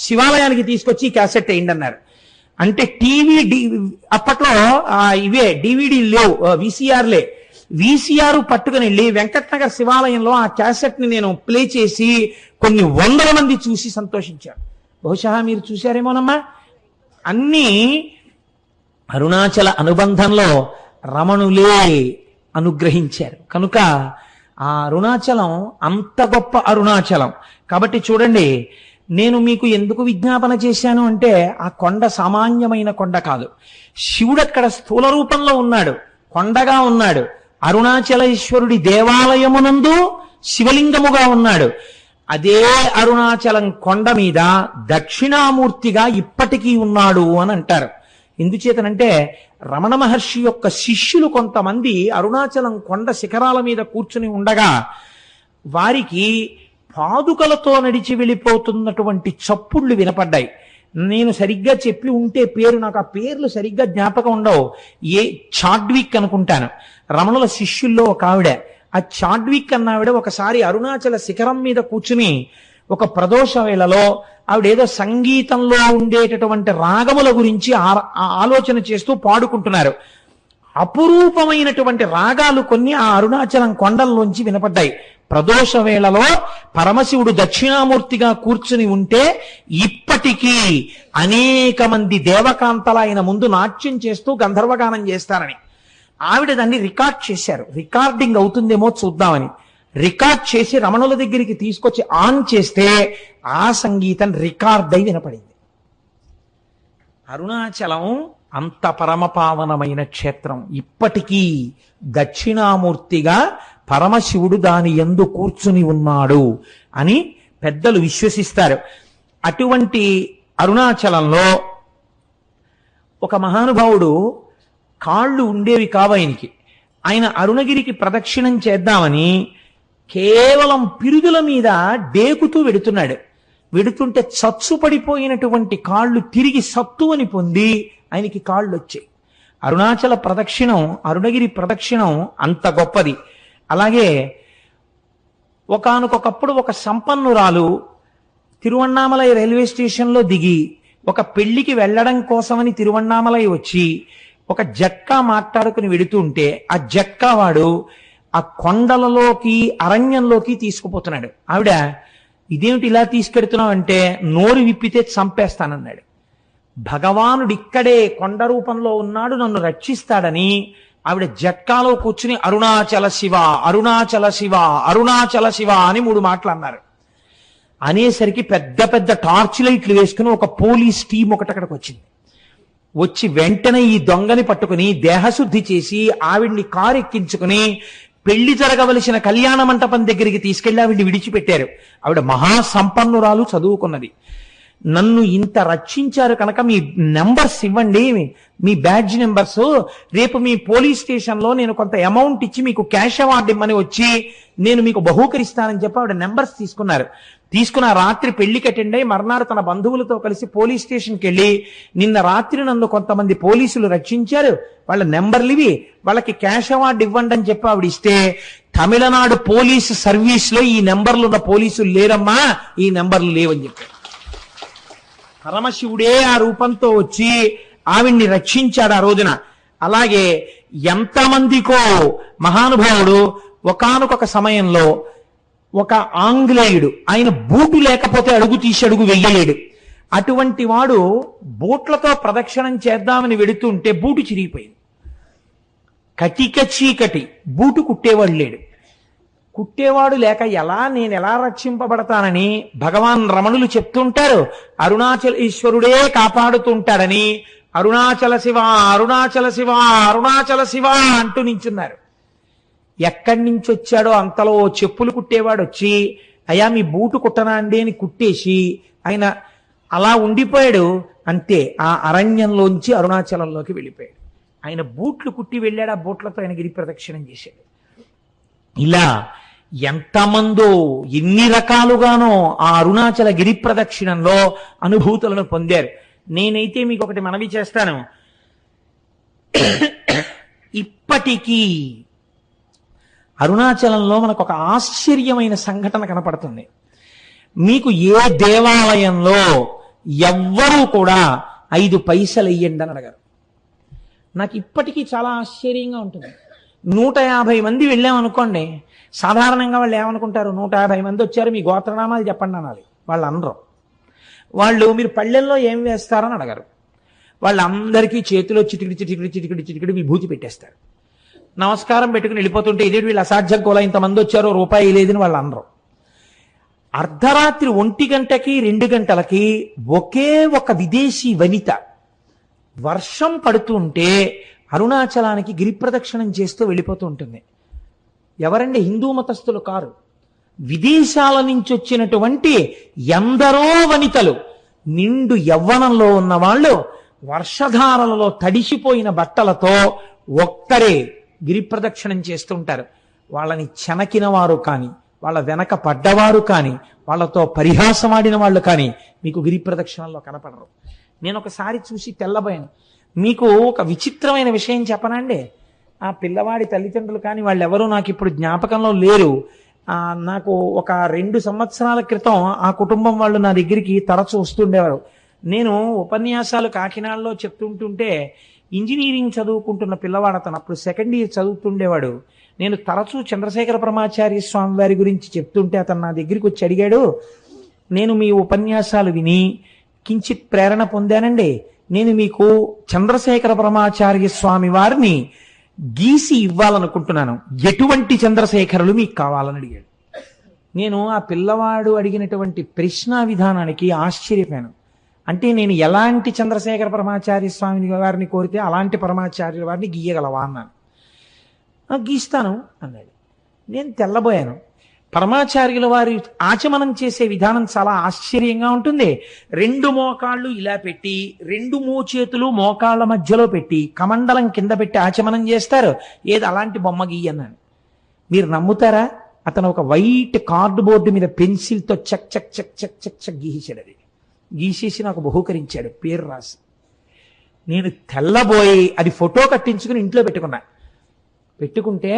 శివాలయానికి తీసుకొచ్చి క్యాసెట్ వేయండి అన్నారు. అంటే టీవీ అప్పట్లో ఇవే డివిడీ లేవు, విసిఆర్లే. విసిఆర్ పట్టుకుని వెళ్ళి వెంకటనగర్ శివాలయంలో ఆ క్యాసెట్ ని నేను ప్లే చేసి కొన్ని వందల మంది చూసి సంతోషించారు. బహుశా మీరు చూశారేమోనమ్మా. అన్నీ అరుణాచల అనుబంధంలో రమణులే అనుగ్రహించారు కనుక ఆ అరుణాచలం అంత గొప్ప అరుణాచలం. కాబట్టి చూడండి, నేను మీకు ఎందుకు విజ్ఞాపన చేశాను అంటే, ఆ కొండ సామాన్యమైన కొండ కాదు. శివుడు అక్కడ స్థూల రూపంలో ఉన్నాడు, కొండగా ఉన్నాడు. అరుణాచలేశ్వరుడి దేవాలయమునందు శివలింగముగా ఉన్నాడు. అదే అరుణాచలం కొండ మీద దక్షిణామూర్తిగా ఇప్పటికీ ఉన్నాడు అని అంటారు. ఎందుచేతనంటే, రమణ మహర్షి యొక్క శిష్యులు కొంతమంది అరుణాచలం కొండ శిఖరాల మీద కూర్చుని ఉండగా వారికి పాదుకలతో నడిచి వెళ్ళిపోతున్నటువంటి చప్పుళ్ళు వినపడ్డాయి. నేను సరిగ్గా చెప్పి ఉంటే పేరు, నాకు ఆ పేర్లు సరిగ్గా జ్ఞాపకం ఉండవు, చాడ్విక్ అనుకుంటాను, రమణుల శిష్యుల్లో ఒక ఆవిడ. ఆ చాడ్విక్ అన్నావిడ ఒకసారి అరుణాచల శిఖరం మీద కూర్చుని ఒక ప్రదోష వేళలో ఆవిడేదో సంగీతంలో ఉండేటటువంటి రాగముల గురించి ఆలోచన చేస్తూ పాడుకుంటున్నారు. అపురూపమైనటువంటి రాగాలు కొన్ని ఆ అరుణాచలం కొండల్లోంచి వినపడ్డాయి. ప్రదోష వేళలో పరమశివుడు దక్షిణామూర్తిగా కూర్చుని ఉంటే ఇప్పటికీ అనేక మంది దేవకాంతల ఆయన ముందు నాట్యం చేస్తూ గంధర్వగానం చేస్తారని ఆవిడ దాన్ని రికార్డ్ చేశారు. రికార్డింగ్ అవుతుందేమో చూద్దామని రికార్డ్ చేసి రమణుల దగ్గరికి తీసుకొచ్చి ఆన్ చేస్తే ఆ సంగీతం రికార్డ్ అయి వినపడింది. అరుణాచలం అంత పరమపావనమైన క్షేత్రం. ఇప్పటికీ దక్షిణామూర్తిగా పరమశివుడు దాని యందు కూర్చుని ఉన్నాడు అని పెద్దలు విశ్వసిస్తారు. అటువంటి అరుణాచలంలో ఒక మహానుభావుడు కాళ్ళు ఉండేవి కావు ఆయనకి. ఆయన అరుణగిరికి ప్రదక్షిణం చేద్దామని కేవలం పిరుదుల మీద డేకుతూ వెడుతున్నాడు. వెడుతుంటే చచ్చు పడిపోయినటువంటి కాళ్ళు తిరిగి సత్తువని పొంది ఆయనకి కాళ్ళు వచ్చాయి. అరుణాచల ప్రదక్షిణం, అరుణగిరి ప్రదక్షిణం అంత గొప్పది. అలాగే ఒకానొకప్పుడు ఒక సంపన్నురాలు తిరువణ్ణామలై రైల్వే స్టేషన్లో దిగి ఒక పెళ్లికి వెళ్ళడం కోసమని తిరువణ్ణామలై వచ్చి ఒక జట్కా మాట్లాడుకుని వెడుతూ ఉంటే ఆ జట్కా వాడు ఆ కొండలలోకి అరణ్యంలోకి తీసుకుపోతున్నాడు. ఆవిడ ఇదేమిటి ఇలా తీసుకెడుతున్నావు అంటే నోరు విప్పితే చంపేస్తానన్నాడు. భగవానుడు ఇక్కడే కొండ రూపంలో ఉన్నాడు, నన్ను రక్షిస్తాడని ఆవిడ జట్కాలో కూర్చుని అరుణాచల శివ, అరుణాచల శివ, అరుణాచల శివ అని 3 మాటలు అన్నారు. అనేసరికి పెద్ద పెద్ద టార్చ్ లైట్లు వేసుకుని ఒక పోలీస్ టీం ఒకటి అక్కడికి వచ్చింది. వచ్చి వెంటనే ఈ దొంగని పట్టుకుని దేహశుద్ధి చేసి ఆవిడ్ని కారు ఎక్కించుకుని పెళ్లి జరగవలసిన కళ్యాణ మంటపం దగ్గరికి తీసుకెళ్లి ఆవిడ్ని విడిచిపెట్టారు. ఆవిడ మహాసంపన్నురాలు, చదువుకున్నది. నన్ను ఇంత రక్షించారు కనుక మీ నెంబర్స్ ఇవ్వండి, మీ బ్యాడ్జ్ నెంబర్స్, రేపు మీ పోలీస్ స్టేషన్లో నేను కొంత అమౌంట్ ఇచ్చి మీకు క్యాష్ అవార్డు ఇమ్మని వచ్చి నేను మీకు బహూకరిస్తానని చెప్పి ఆవిడ నెంబర్స్ తీసుకున్నారు. తీసుకున్న రాత్రి పెళ్లికి అటెండ్ అయి మర్నాడు తన బంధువులతో కలిసి పోలీస్ స్టేషన్కి వెళ్ళి నిన్న రాత్రి నన్ను కొంతమంది పోలీసులు రక్షించారు, వాళ్ళ నెంబర్లు ఇవి, వాళ్ళకి క్యాష్ అవార్డు ఇవ్వండి అని చెప్పి ఆవిడ ఇస్తే తమిళనాడు పోలీసు సర్వీస్ లో ఈ నెంబర్లు ఉన్న పోలీసులు లేరమ్మా, ఈ నెంబర్లు లేవని చెప్పారు. పరమశివుడే ఆ రూపంతో వచ్చి ఆవిడ్ని రక్షించాడు ఆ రోజున. అలాగే ఎంతమందికో మహానుభావుడు ఒకానొక సమయంలో ఒక ఆంగ్లేయుడు, ఆయన బూటు లేకపోతే అడుగు తీసి అడుగు వెయ్యలేడు. అటువంటి వాడు బూట్లతో ప్రదక్షిణం చేద్దామని వెడుతుంటే బూటు చిరిగిపోయింది. కటిక చీకటి, బూటు కుట్టేవాడు లేడు. కుట్టేవాడు లేక నేను ఎలా రక్షింపబడతానని భగవాన్ రమణులు చెప్తుంటారు. అరుణాచల ఈశ్వరుడే కాపాడుతుంటాడని అరుణాచల శివ, అరుణాచల శివ, అరుణాచల శివ అంటూ నించున్నారు. ఎక్కడి నుంచి వచ్చాడో అంతలో చెప్పులు కుట్టేవాడు వచ్చి అయ్యా మీ బూటు కుట్టనా అండి అని కుట్టేసి ఆయన అలా ఉండిపోయాడు. అంతే, ఆ అరణ్యంలోంచి అరుణాచలంలోకి వెళ్ళిపోయాడు. ఆయన బూట్లు కుట్టి వెళ్ళాడు, ఆ బూట్లతో ఆయన గిరి ప్రదక్షిణం చేశాడు. ఇలా ఎంతమందో ఎన్ని రకాలుగానో ఆ అరుణాచల గిరి ప్రదక్షిణంలో అనుభూతులను పొందారు. నేనైతే మీకు ఒకటి మనవి చేస్తాను. ఇప్పటికీ అరుణాచలంలో మనకు ఒక ఆశ్చర్యమైన సంఘటన కనపడుతుంది. మీకు ఏ దేవాలయంలో ఎవ్వరూ కూడా 5 పైసలు ఇయ్యండి అని అడగారు. నాకు ఇప్పటికీ చాలా ఆశ్చర్యంగా ఉంటుంది. 150 మంది వెళ్ళామనుకోండి, సాధారణంగా వాళ్ళు ఏమనుకుంటారు, 150 మంది వచ్చారు మీ గోత్రనామాలు చెప్పండి అనాలి. వాళ్ళు అనరు. వాళ్ళు మీరు పళ్ళెల్లో ఏం వేస్తారని అడగరు. వాళ్ళందరికీ చేతిలో చిటికిడి చిటికిడి చిటికిడి చిటికిడి విభూతి పెట్టేస్తారు. నమస్కారం పెట్టుకుని వెళ్ళిపోతుంటే ఇదేంటి వీళ్ళు అసాధ్యం కూడా ఇంతమంది వచ్చారో రూపాయి లేదని వాళ్ళు అనరు. అర్ధరాత్రి 1 గంటకి 2 గంటలకి ఒకే ఒక విదేశీ వనిత వర్షం పడుతుంటే అరుణాచలానికి గిరి ప్రదక్షిణం చేస్తూ వెళ్ళిపోతూ ఉంటుంది. ఎవరండి? హిందూ మతస్థులు కారు, విదేశాల నుంచి వచ్చినటువంటి ఎందరో వనితలు, నిండు యవ్వనంలో ఉన్న వాళ్ళు వర్షధారలలో తడిసిపోయిన బట్టలతో ఒక్కరే గిరి ప్రదక్షిణం చేస్తుంటారు. వాళ్ళని చెనకిన వారు కానీ, వాళ్ళ వెనక పడ్డవారు కానీ, వాళ్ళతో పరిహాసమాడిన వాళ్ళు కానీ మీకు గిరి ప్రదక్షిణంలో కనపడరు. నేను ఒకసారి చూసి తెల్లబోయాను. మీకు ఒక విచిత్రమైన విషయం చెప్పనండి. ఆ పిల్లవాడి తల్లిదండ్రులు కానీ వాళ్ళెవరూ నాకు ఇప్పుడు జ్ఞాపకంలో లేరు. నాకు ఒక 2 సంవత్సరాల క్రితం ఆ కుటుంబం వాళ్ళు నా దగ్గరికి తరచూ వస్తుండేవారు. నేను ఉపన్యాసాలు కాకినాడలో చెప్తుంటుంటే ఇంజనీరింగ్ చదువుకుంటున్న పిల్లవాడు అతను, అప్పుడు సెకండ్ ఇయర్ చదువుతుండేవాడు. నేను తరచూ చంద్రశేఖర పరమాచార్య స్వామి వారి గురించి చెప్తుంటే అతను నా దగ్గరికి వచ్చి అడిగాడు, నేను మీ ఉపన్యాసాలు విని కించిత్ ప్రేరణ పొందానండి, నేను మీకు చంద్రశేఖర పరమాచార్య స్వామి వారిని గీసి ఇవ్వాలనుకుంటున్నాను, ఎటువంటి చంద్రశేఖరులు మీకు కావాలని అడిగాడు. నేను ఆ పిల్లవాడు అడిగినటువంటి ప్రశ్న విధానానికి ఆశ్చర్యపోయాను. అంటే నేను ఎలాంటి చంద్రశేఖర పరమాచార్య స్వామి వారిని కోరితే అలాంటి పరమాచార్యుల వారిని గీయగలవా అన్నాను. గీస్తాను అన్నాడు. నేను తెల్లబోయాను. పరమాచార్యుల వారి ఆచమనం చేసే విధానం చాలా ఆశ్చర్యంగా ఉంటుంది. 2 మోకాళ్ళు ఇలా పెట్టి 2 మోచేతులు మోకాళ్ళ మధ్యలో పెట్టి కమండలం కింద పెట్టి ఆచమనం చేస్తారు. ఏది అలాంటి బొమ్మ గీయన్నాను. మీరు నమ్ముతారా? అతను ఒక వైట్ కార్డు బోర్డు మీద పెన్సిల్తో చక్ చక్ చక్ చక్ చక్ చక్ గీసాడు. అది గీసేసి నాకు బహూకరించాడు, పేరు రాసి. నేను తెల్లబోయి అది ఫోటో కట్టించుకుని ఇంట్లో పెట్టుకుంటే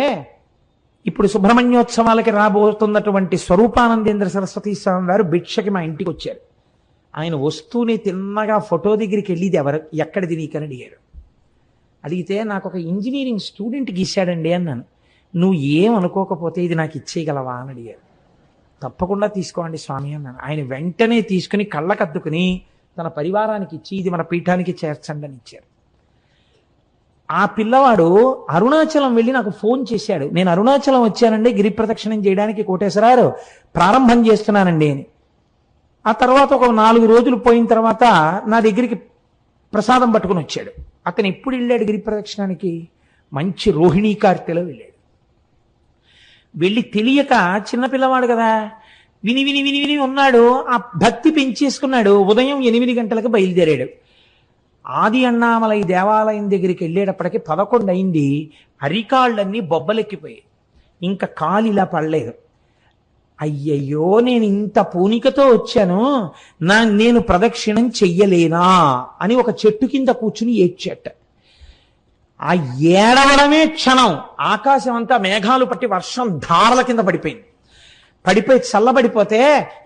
ఇప్పుడు సుబ్రహ్మణ్యోత్సవాలకి రాబోతున్నటువంటి స్వరూపానందేంద్ర సరస్వతి స్వామి వారు భిక్షకి మా ఇంటికి వచ్చారు. ఆయన వస్తూనే తిన్నగా ఫోటో దగ్గరికి వెళ్ళిది ఎక్కడిది నీకని అడిగారు. అడిగితే నాకు ఒక ఇంజనీరింగ్ స్టూడెంట్ గీశాడండి అన్నాను. నువ్వు ఏమనుకోకపోతే ఇది నాకు ఇచ్చేయగలవా అని అడిగారు. తప్పకుండా తీసుకోండి స్వామి అన్నాను. ఆయన వెంటనే తీసుకుని కళ్ళకద్దుకుని తన పరివారానికి ఇచ్చి ఇది మన పీఠానికి చేర్చండి అని ఇచ్చారు. ఆ పిల్లవాడు అరుణాచలం వెళ్ళి నాకు ఫోన్ చేశాడు. నేను అరుణాచలం వచ్చానండి గిరి ప్రదక్షిణం చేయడానికి కోటేశ్వరారు, ప్రారంభం చేస్తున్నానండి అని. ఆ తర్వాత ఒక 4 రోజులు పోయిన తర్వాత నా దగ్గరికి ప్రసాదం పట్టుకుని వచ్చాడు. అతను ఎప్పుడు వెళ్ళాడు గిరి ప్రదక్షిణానికి? మంచి రోహిణీ కార్తెలో వెళ్ళాడు. వెళ్ళి తెలియక చిన్నపిల్లవాడు కదా, విని విని విని విని ఉన్నాడు. ఆ భక్తి పెంచేసుకున్నాడు. ఉదయం 8 గంటలకు బయలుదేరాడు. ఆది అన్నామలై దేవాలయం దగ్గరికి వెళ్ళేటప్పటికి 11 అయింది. అరికాళ్ళన్నీ బొబ్బలెక్కిపోయాయి. ఇంకా కాలు ఇలా పడలేదు. అయ్యయ్యో, నేను ఇంత పూనికతో వచ్చాను, నేను ప్రదక్షిణం చెయ్యలేనా అని ఒక చెట్టు కింద కూర్చుని ఏడ్చేట. ఆ ఏడవడమే క్షణం ఆకాశం అంతా మేఘాలు పట్టి వర్షం ధారల కింద పడిపోయి చల్లబడిపోతే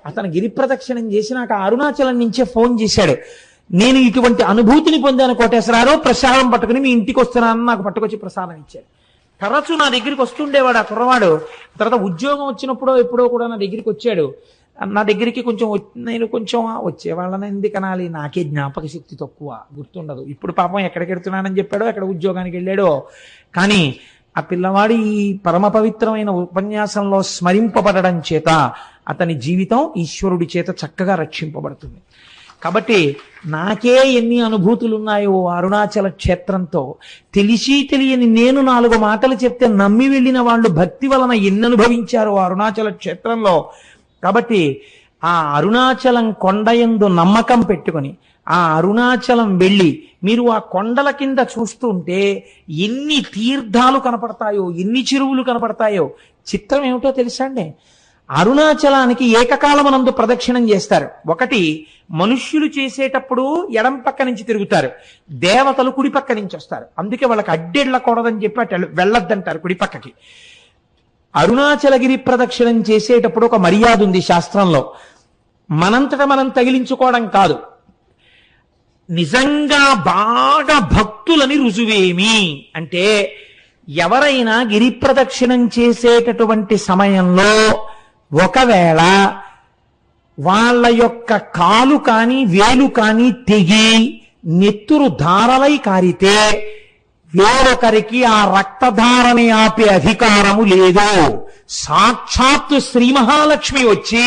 అతను గిరి ప్రదక్షిణం చేసి నాకు అరుణాచలం నుంచే ఫోన్ చేశాడు. నేను ఇటువంటి అనుభూతిని పొందాను కోటేశ్వరారు, ప్రసాదం పట్టుకుని మీ ఇంటికి వస్తున్నానని నాకు పట్టుకొచ్చి ప్రసాదం ఇచ్చాడు. తరచూ నా దగ్గరికి వస్తుండేవాడు ఆ కుర్రవాడు. తర్వాత ఉద్యోగం వచ్చినప్పుడో ఎప్పుడో కూడా నా దగ్గరికి వచ్చాడు. నా దగ్గరికి నేను కొంచెం వచ్చేవాళ్ళని ఎందుకు అనాలి, నాకే జ్ఞాపక శక్తి తక్కువ, గుర్తుండదు. ఇప్పుడు పాపం ఎక్కడికి వెళ్తున్నానని చెప్పాడో, ఎక్కడ ఉద్యోగానికి వెళ్ళాడో. కానీ ఆ పిల్లవాడి ఈ పరమ పవిత్రమైన ఉపన్యాసంలో స్మరింపబడడం చేత అతని జీవితం ఈశ్వరుడి చేత చక్కగా రక్షింపబడుతుంది. కాబట్టి నాకే ఎన్ని అనుభూతులు ఉన్నాయో అరుణాచల క్షేత్రంతో, తెలిసి తెలియని నేను 4 మాటలు చెప్తే నమ్మి వెళ్ళిన వాళ్ళు భక్తి వలన ఎన్ని అనుభవించారో అరుణాచల క్షేత్రంలో. కాబట్టి ఆ అరుణాచలం కొండయందు నమ్మకం పెట్టుకొని ఆ అరుణాచలం వెళ్ళి మీరు ఆ కొండల కింద చూస్తుంటే ఎన్ని తీర్థాలు కనపడతాయో, ఎన్ని చెరువులు కనపడతాయో. చిత్రం ఏమిటో తెలుసా అండి? అరుణాచలానికి ఏకకాలమనందు ప్రదక్షిణం చేస్తారు. ఒకటి మనుష్యులు చేసేటప్పుడు ఎడం పక్క నుంచి తిరుగుతారు, దేవతలు కుడి పక్క నుంచి వస్తారు. అందుకే వాళ్ళకి అడ్డెళ్ళకూడదని చెప్పి అటు వెళ్ళొద్దంటారు కుడి పక్కకి. అరుణాచలగిరి ప్రదక్షిణం చేసేటప్పుడు ఒక మర్యాద ఉంది శాస్త్రంలో. మనంతట మనం తగిలించుకోవడం కాదు, నిజంగా బాగా భక్తులని రుజువేమి అంటే, ఎవరైనా గిరి ప్రదక్షిణం చేసేటటువంటి సమయంలో ఒకవేళ వాళ్ళ యొక్క కాలు కానీ వేలు కానీ తెగి నెత్తురు ధారలై కారితే వేరొకరికి ఆ రక్తధారని ఆపే అధికారము లేదు. సాక్షాత్తు శ్రీ మహాలక్ష్మి వచ్చి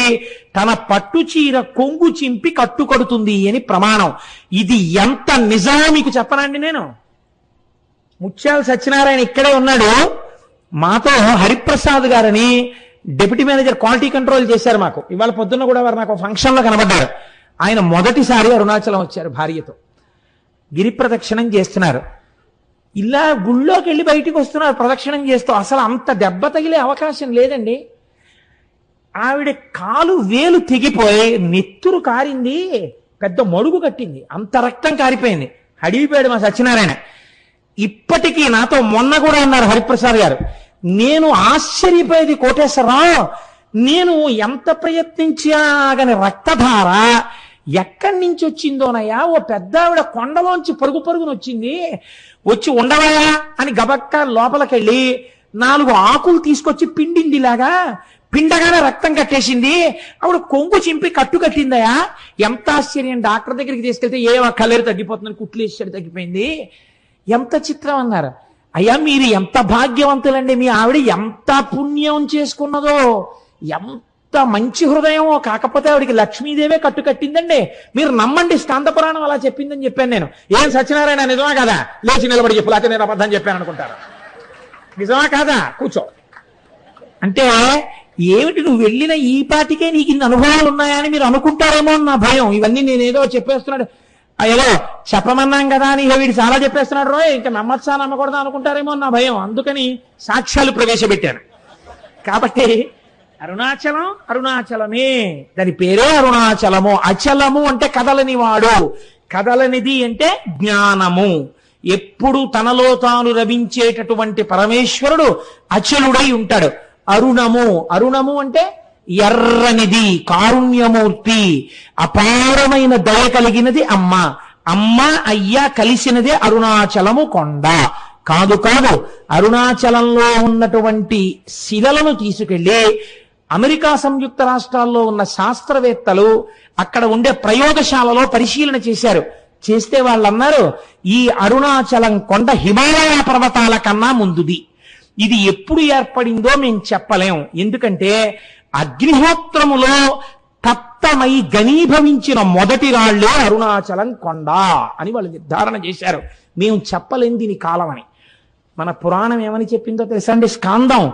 తన పట్టు చీర కొంగు చింపి కట్టుకడుతుంది అని ప్రమాణం. ఇది ఎంత నిజమో మీకు చెప్పనండి. నేను ముత్యాల సత్యనారాయణ ఇక్కడే ఉన్నాడు. మాతో హరిప్రసాద్ గారని డిప్యూటీ మేనేజర్ క్వాలిటీ కంట్రోల్ చేశారు మాకు. ఇవాళ పొద్దున్న కూడా వారు నాకు ఫంక్షన్లో కనబడ్డారు. ఆయన మొదటిసారి అరుణాచలం వచ్చారు భార్యతో. గిరి ప్రదక్షిణం చేస్తున్నారు. ఇలా గుళ్ళోకి వెళ్ళి బయటికి వస్తున్నారు ప్రదక్షిణం చేస్తూ. అసలు అంత దెబ్బ తగిలే అవకాశం లేదండి. ఆవిడ కాలు వేలు తెగిపోయి నెత్తురు కారింది, పెద్ద మడుగు కట్టింది, అంత రక్తం కారిపోయింది. అడిగిపోయాడు మా సత్యనారాయణ. ఇప్పటికీ నాతో మొన్న కూడా అన్నారు హరిప్రసాద్ గారు, నేను ఆశ్చర్యపోయేది కోటేశ్వరరావు, నేను ఎంత ప్రయత్నించాగని రక్తధార ఎక్కడి నుంచి వచ్చిందోనయ్యా, ఓ పెద్ద ఆవిడ కొండలోంచి పరుగు పరుగున వచ్చింది, వచ్చి ఉండవయా అని గబక్క లోపలికెళ్ళి 4 ఆకులు తీసుకొచ్చి పిండిందిలాగా, పిండగానే రక్తం కట్టేసింది, ఆవిడ కొంగు చింపి కట్టు కట్టిందయా, ఎంత ఆశ్చర్యం, డాక్టర్ దగ్గరికి తీసుకెళ్తే ఏ కలేరు తగ్గిపోతుందని కుట్లేసాడు, తగ్గిపోయింది, ఎంత చిత్రం అన్నారు. అయ్యా మీరు ఎంత భాగ్యవంతులండి, మీ ఆవిడ ఎంత పుణ్యం చేసుకున్నదో, ఎంత మంచి హృదయమో, కాకపోతే ఆవిడికి లక్ష్మీదేవే కట్టు కట్టిందండి, మీరు నమ్మండి, స్కాంద పురాణం అలా చెప్పిందని చెప్పాను నేను. ఏం సత్యనారాయణ నిజమా కదా, లేచి నిలబడి చెప్పు, లేకపోతే నేను అబద్ధం చెప్పాను అనుకుంటారు, నిజమా కాదా, కూర్చో అంటే ఏమిటి నువ్వు వెళ్ళిన ఈ పాటికే నీకు ఇన్ని అనుభవాలు ఉన్నాయని మీరు అనుకుంటారేమో అని నా భయం. ఇవన్నీ నేనేదో చెప్పేస్తున్నాడు, ఏదో చెప్పమన్నాం కదా అని వీడు చాలా చెప్పేస్తున్నాడు రో, ఇంకా నమ్మచ్చా నమ్మకూడదా అనుకుంటారేమో నా భయం. అందుకని సాక్ష్యాలు ప్రవేశపెట్టాను. కాబట్టి అరుణాచలం అరుణాచలమే, దాని పేరే అరుణాచలము. అచలము అంటే కదలని వాడు, కదలనిది అంటే జ్ఞానము. ఎప్పుడు తనలో తాను రవించేటటువంటి పరమేశ్వరుడు అచలుడై ఉంటాడు. అరుణము, అరుణము అంటే ఎర్రనిది, కారుణ్యమూర్తి, అపారమైన దయ కలిగినది అమ్మ. అమ్మ అయ్య కలిసినదే అరుణాచలము కొండ. కాదు కాదు, అరుణాచలంలో ఉన్నటువంటి శిలలను తీసుకెళ్లి అమెరికా సంయుక్త రాష్ట్రాల్లో ఉన్న శాస్త్రవేత్తలు అక్కడ ఉండే ప్రయోగశాలలో పరిశీలన చేశారు. చేస్తే వాళ్ళు అన్నారు, ఈ అరుణాచలం కొండ హిమాలయ పర్వతాల కన్నా ముందుది. ఇది ఎప్పుడు ఏర్పడిందో మేము చెప్పలేం, ఎందుకంటే అగ్నిహోత్రములో తప్తమై ఘనీభవించిన మొదటి రాళ్లే అరుణాచలం కొండ అని వాళ్ళు నిర్ధారణ చేశారు. మేము చెప్పలేం దీని కాలం అని. మన పురాణం ఏమని చెప్పిందో తెలుసా అండి, స్కాందం.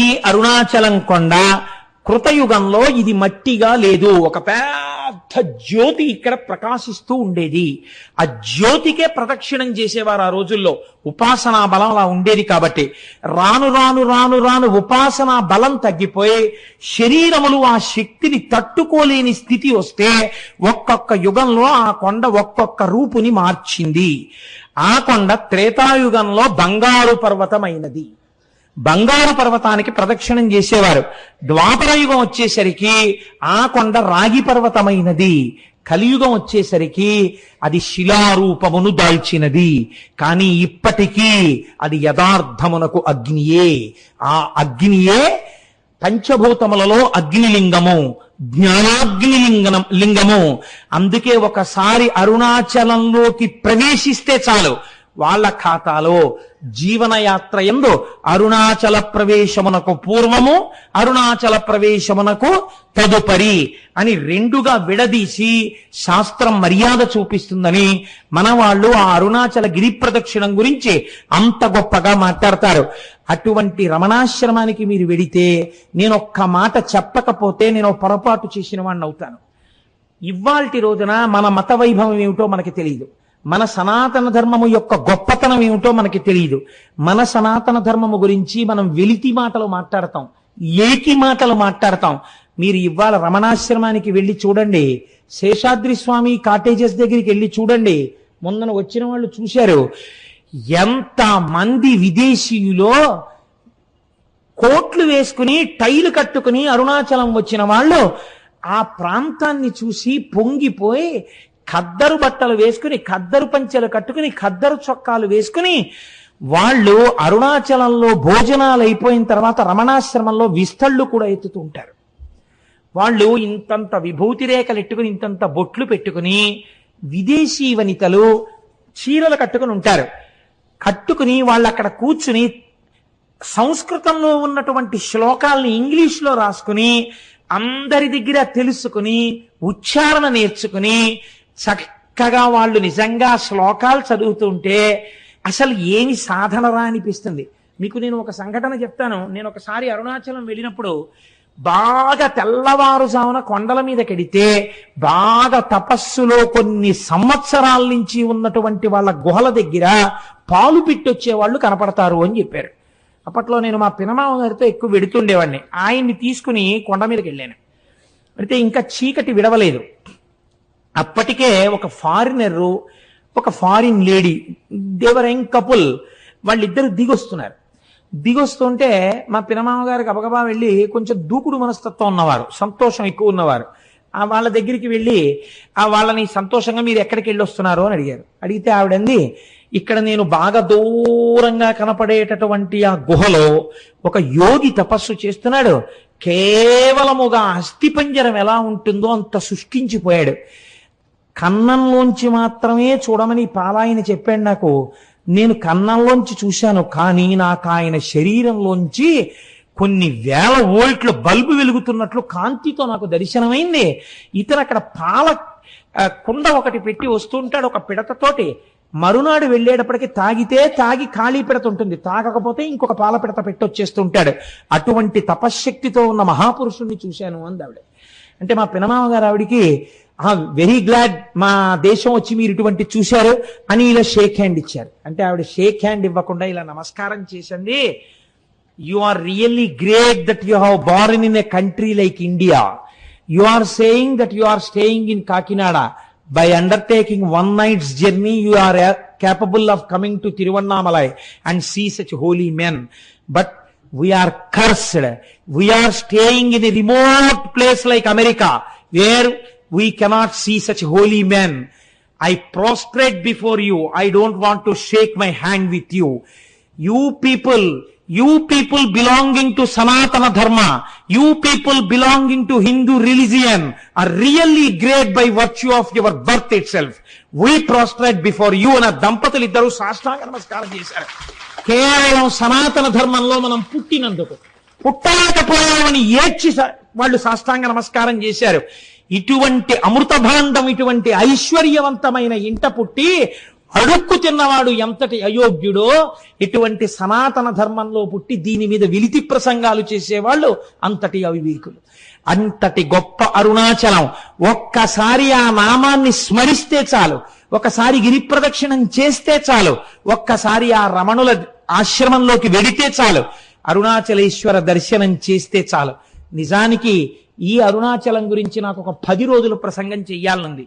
ఈ అరుణాచలం కొండ కృతయుగంలో ఇది మట్టిగా లేదు, ఒక పెద్ద జ్యోతి ఇక్కడ ప్రకాశిస్తూ ఉండేది. ఆ జ్యోతికే ప్రదక్షిణం చేసేవారు ఆ రోజుల్లో. ఉపాసనా బలం అలా ఉండేది. కాబట్టి రాను రాను రాను రాను ఉపాసనా బలం తగ్గిపోయి శరీరములు ఆ శక్తిని తట్టుకోలేని స్థితి వస్తే ఒక్కొక్క యుగంలో ఆ కొండ ఒక్కొక్క రూపుని మార్చింది. ఆ కొండ త్రేతాయుగంలో బంగారు పర్వతమైనది. బంగారు పర్వతానికి ప్రదక్షిణం చేసేవారు. ద్వాపర యుగం వచ్చేసరికి ఆ కొండ రాగి పర్వతమైనది. కలియుగం వచ్చేసరికి అది శిలారూపమును దాల్చినది. కానీ ఇప్పటికీ అది యథార్థమునకు అగ్నియే. ఆ అగ్నియే పంచభూతములలో అగ్నిలింగము, లింగము. అందుకే ఒకసారి అరుణాచలంలోకి ప్రవేశిస్తే చాలు, వాళ్ళ ఖాతాలో జీవనయాత్ర యందు అరుణాచల ప్రవేశమునకు పూర్వము, అరుణాచల ప్రవేశమునకు తదుపరి అని రెండుగా విడదీసి శాస్త్రం మర్యాద చూపిస్తుందని మన వాళ్ళు ఆ అరుణాచల గిరి ప్రదక్షిణం గురించి అంత గొప్పగా మాట్లాడతారు. అటువంటి రమణాశ్రమానికి మీరు వెడితే నేనొక్క మాట చెప్పకపోతే నేను పొరపాటు చేసిన వాడిని అవుతాను. ఇవాల్టి రోజున మన మత వైభవం ఏమిటో మనకి తెలియదు, మన సనాతన ధర్మము యొక్క గొప్పతనం ఏమిటో మనకి తెలియదు. మన సనాతన ధర్మము గురించి మనం వెలితి మాటలు మాట్లాడతాం, ఏకి మాటలు మాట్లాడతాం. మీరు ఇవాళ రమణాశ్రమానికి వెళ్ళి చూడండి, శేషాద్రి స్వామి కాటేజెస్ దగ్గరికి వెళ్ళి చూడండి. మొన్న వచ్చిన వాళ్ళు చూశారు, ఎంత మంది విదేశీయులో కోట్లు వేసుకుని టైలు కట్టుకుని అరుణాచలం వచ్చిన వాళ్ళు ఆ ప్రాంతాన్ని చూసి పొంగిపోయి ఖద్దరు బట్టలు వేసుకుని, ఖద్దరు పంచెలు కట్టుకుని, ఖద్దరు చొక్కాలు వేసుకుని వాళ్ళు అరుణాచలంలో భోజనాలు అయిపోయిన తర్వాత రమణాశ్రమంలో విస్తళ్ళు కూడా ఎత్తుతూ ఉంటారు. వాళ్ళు ఇంతంత విభూతి రేఖలు ఎట్టుకుని, ఇంతంత బొట్లు పెట్టుకుని, విదేశీ వనితలు చీరలు కట్టుకుని ఉంటారు. కట్టుకుని వాళ్ళు అక్కడ కూర్చుని సంస్కృతంలో ఉన్నటువంటి శ్లోకాలని ఇంగ్లీష్లో రాసుకుని, అందరి దగ్గర తెలుసుకుని, ఉచ్చారణ నేర్చుకుని చక్కగా వాళ్ళు నిజంగా శ్లోకాలు చదువుతుంటే అసలు ఏమి సాధనరా అనిపిస్తుంది. మీకు నేను ఒక సంఘటన చెప్తాను. నేను ఒకసారి అరుణాచలం వెళ్ళినప్పుడు బాగా తెల్లవారుజామున కొండల మీద కెడితే బాగా తపస్సులో కొన్ని సంవత్సరాల నుంచి ఉన్నటువంటి వాళ్ళ గుహల దగ్గర పాలు పిట్టొచ్చే వాళ్ళు కనపడతారు అని చెప్పారు. అప్పట్లో నేను మా పినమామ గారితో ఎక్కువ వెడుతుండేవాడిని. ఆయన్ని తీసుకుని కొండ మీదకి వెళ్ళాను. అయితే ఇంకా చీకటి విడవలేదు. అప్పటికే ఒక ఫారినరు ఒక ఫారిన్ లేడీ, దేవర్ యంగ్ కపుల్, వాళ్ళిద్దరు దిగొస్తున్నారు. దిగొస్తుంటే మా పినమామ గారికి గబగబా వెళ్ళి, కొంచెం దూకుడు మనస్తత్వం ఉన్నవారు, సంతోషం ఎక్కువ ఉన్నవారు, ఆ వాళ్ళ దగ్గరికి వెళ్ళి వాళ్ళని సంతోషంగా మీరు ఎక్కడికి వెళ్ళి వస్తున్నారు అని అడిగారు. అడిగితే ఆవిడంది, ఇక్కడ నేను బాగా దూరంగా కనపడేటటువంటి ఆ గుహలో ఒక యోగి తపస్సు చేస్తున్నాడు, కేవలముగా అస్థిపంజరం ఎలా ఉంటుందో అంత శుష్కించిపోయాడు. కన్నంలోంచి మాత్రమే చూడమని పాలాయన చెప్పాడు నాకు. నేను కన్నంలోంచి చూశాను, కానీ నాకు ఆయన శరీరంలోంచి కొన్ని వేల వోల్ట్ల బల్బు వెలుగుతున్నట్లు కాంతితో నాకు దర్శనమైంది. ఇతను అక్కడ పాల కుండ ఒకటి పెట్టి వస్తుంటాడు ఒక పిడతతోటి. మరునాడు వెళ్ళేటప్పటికి తాగి ఖాళీ పిడత ఉంటుంది, తాగకపోతే ఇంకొక పాల పిడత పెట్టి వచ్చేస్తుంటాడు. అటువంటి తపశ్శక్తితో ఉన్న మహాపురుషుణ్ణి చూశాను అంది ఆవిడ. అంటే మా పినమామ గారు ఆవిడికి, వెరీ గ్లాడ్ మా దేశం వచ్చి మీరు ఇటువంటి చూశారు అని ఇలా షేక్ హ్యాండ్ ఇచ్చారు. అంటే ఆవిడ షేక్ హ్యాండ్ ఇవ్వకుండా ఇలా నమస్కారం చేసింది. You are really great that you have born in a country like India. You are saying that you are staying in Kakinada. By undertaking one night's journey, you are capable of coming to Tiruvannamalai and see such holy men. But we are cursed. We are staying in a remote place like America, where we cannot see such holy men. I prostrate before you. I don't want to shake my hand with you. You people belonging to Sanatana Dharma, you people belonging to Hindu religion are really great by virtue of your birth itself. We prostrate before you. అన్న దంపతులు ఇద్దరు సాష్టాంగ నమస్కారం చేశారు. కేవలం సనాతన ధర్మంలో మనం పుట్టినందుకు, పుట్టలేకపోయామని ఏడ్చి వాళ్ళు సాష్టాంగ నమస్కారం చేశారు. ఇటువంటి అమృత భాండం, ఇటువంటి ఐశ్వర్యవంతమైన ఇంట పుట్టి అడుక్కు తిన్నవాడు ఎంతటి అయోగ్యుడో, ఇటువంటి సనాతన ధర్మంలో పుట్టి దీని మీద విలితి ప్రసంగాలు చేసేవాళ్ళు అంతటి అవివేకులు. అంతటి గొప్ప అరుణాచలం. ఒక్కసారి ఆ నామాన్ని స్మరిస్తే చాలు, ఒకసారి గిరి ప్రదక్షిణం చేస్తే చాలు, ఒక్కసారి ఆ రమణుల ఆశ్రమంలోకి వెడితే చాలు, అరుణాచలేశ్వర దర్శనం చేస్తే చాలు. నిజానికి ఈ అరుణాచలం గురించి నాకు ఒక 10 రోజుల ప్రసంగం చెయ్యాలనుంది.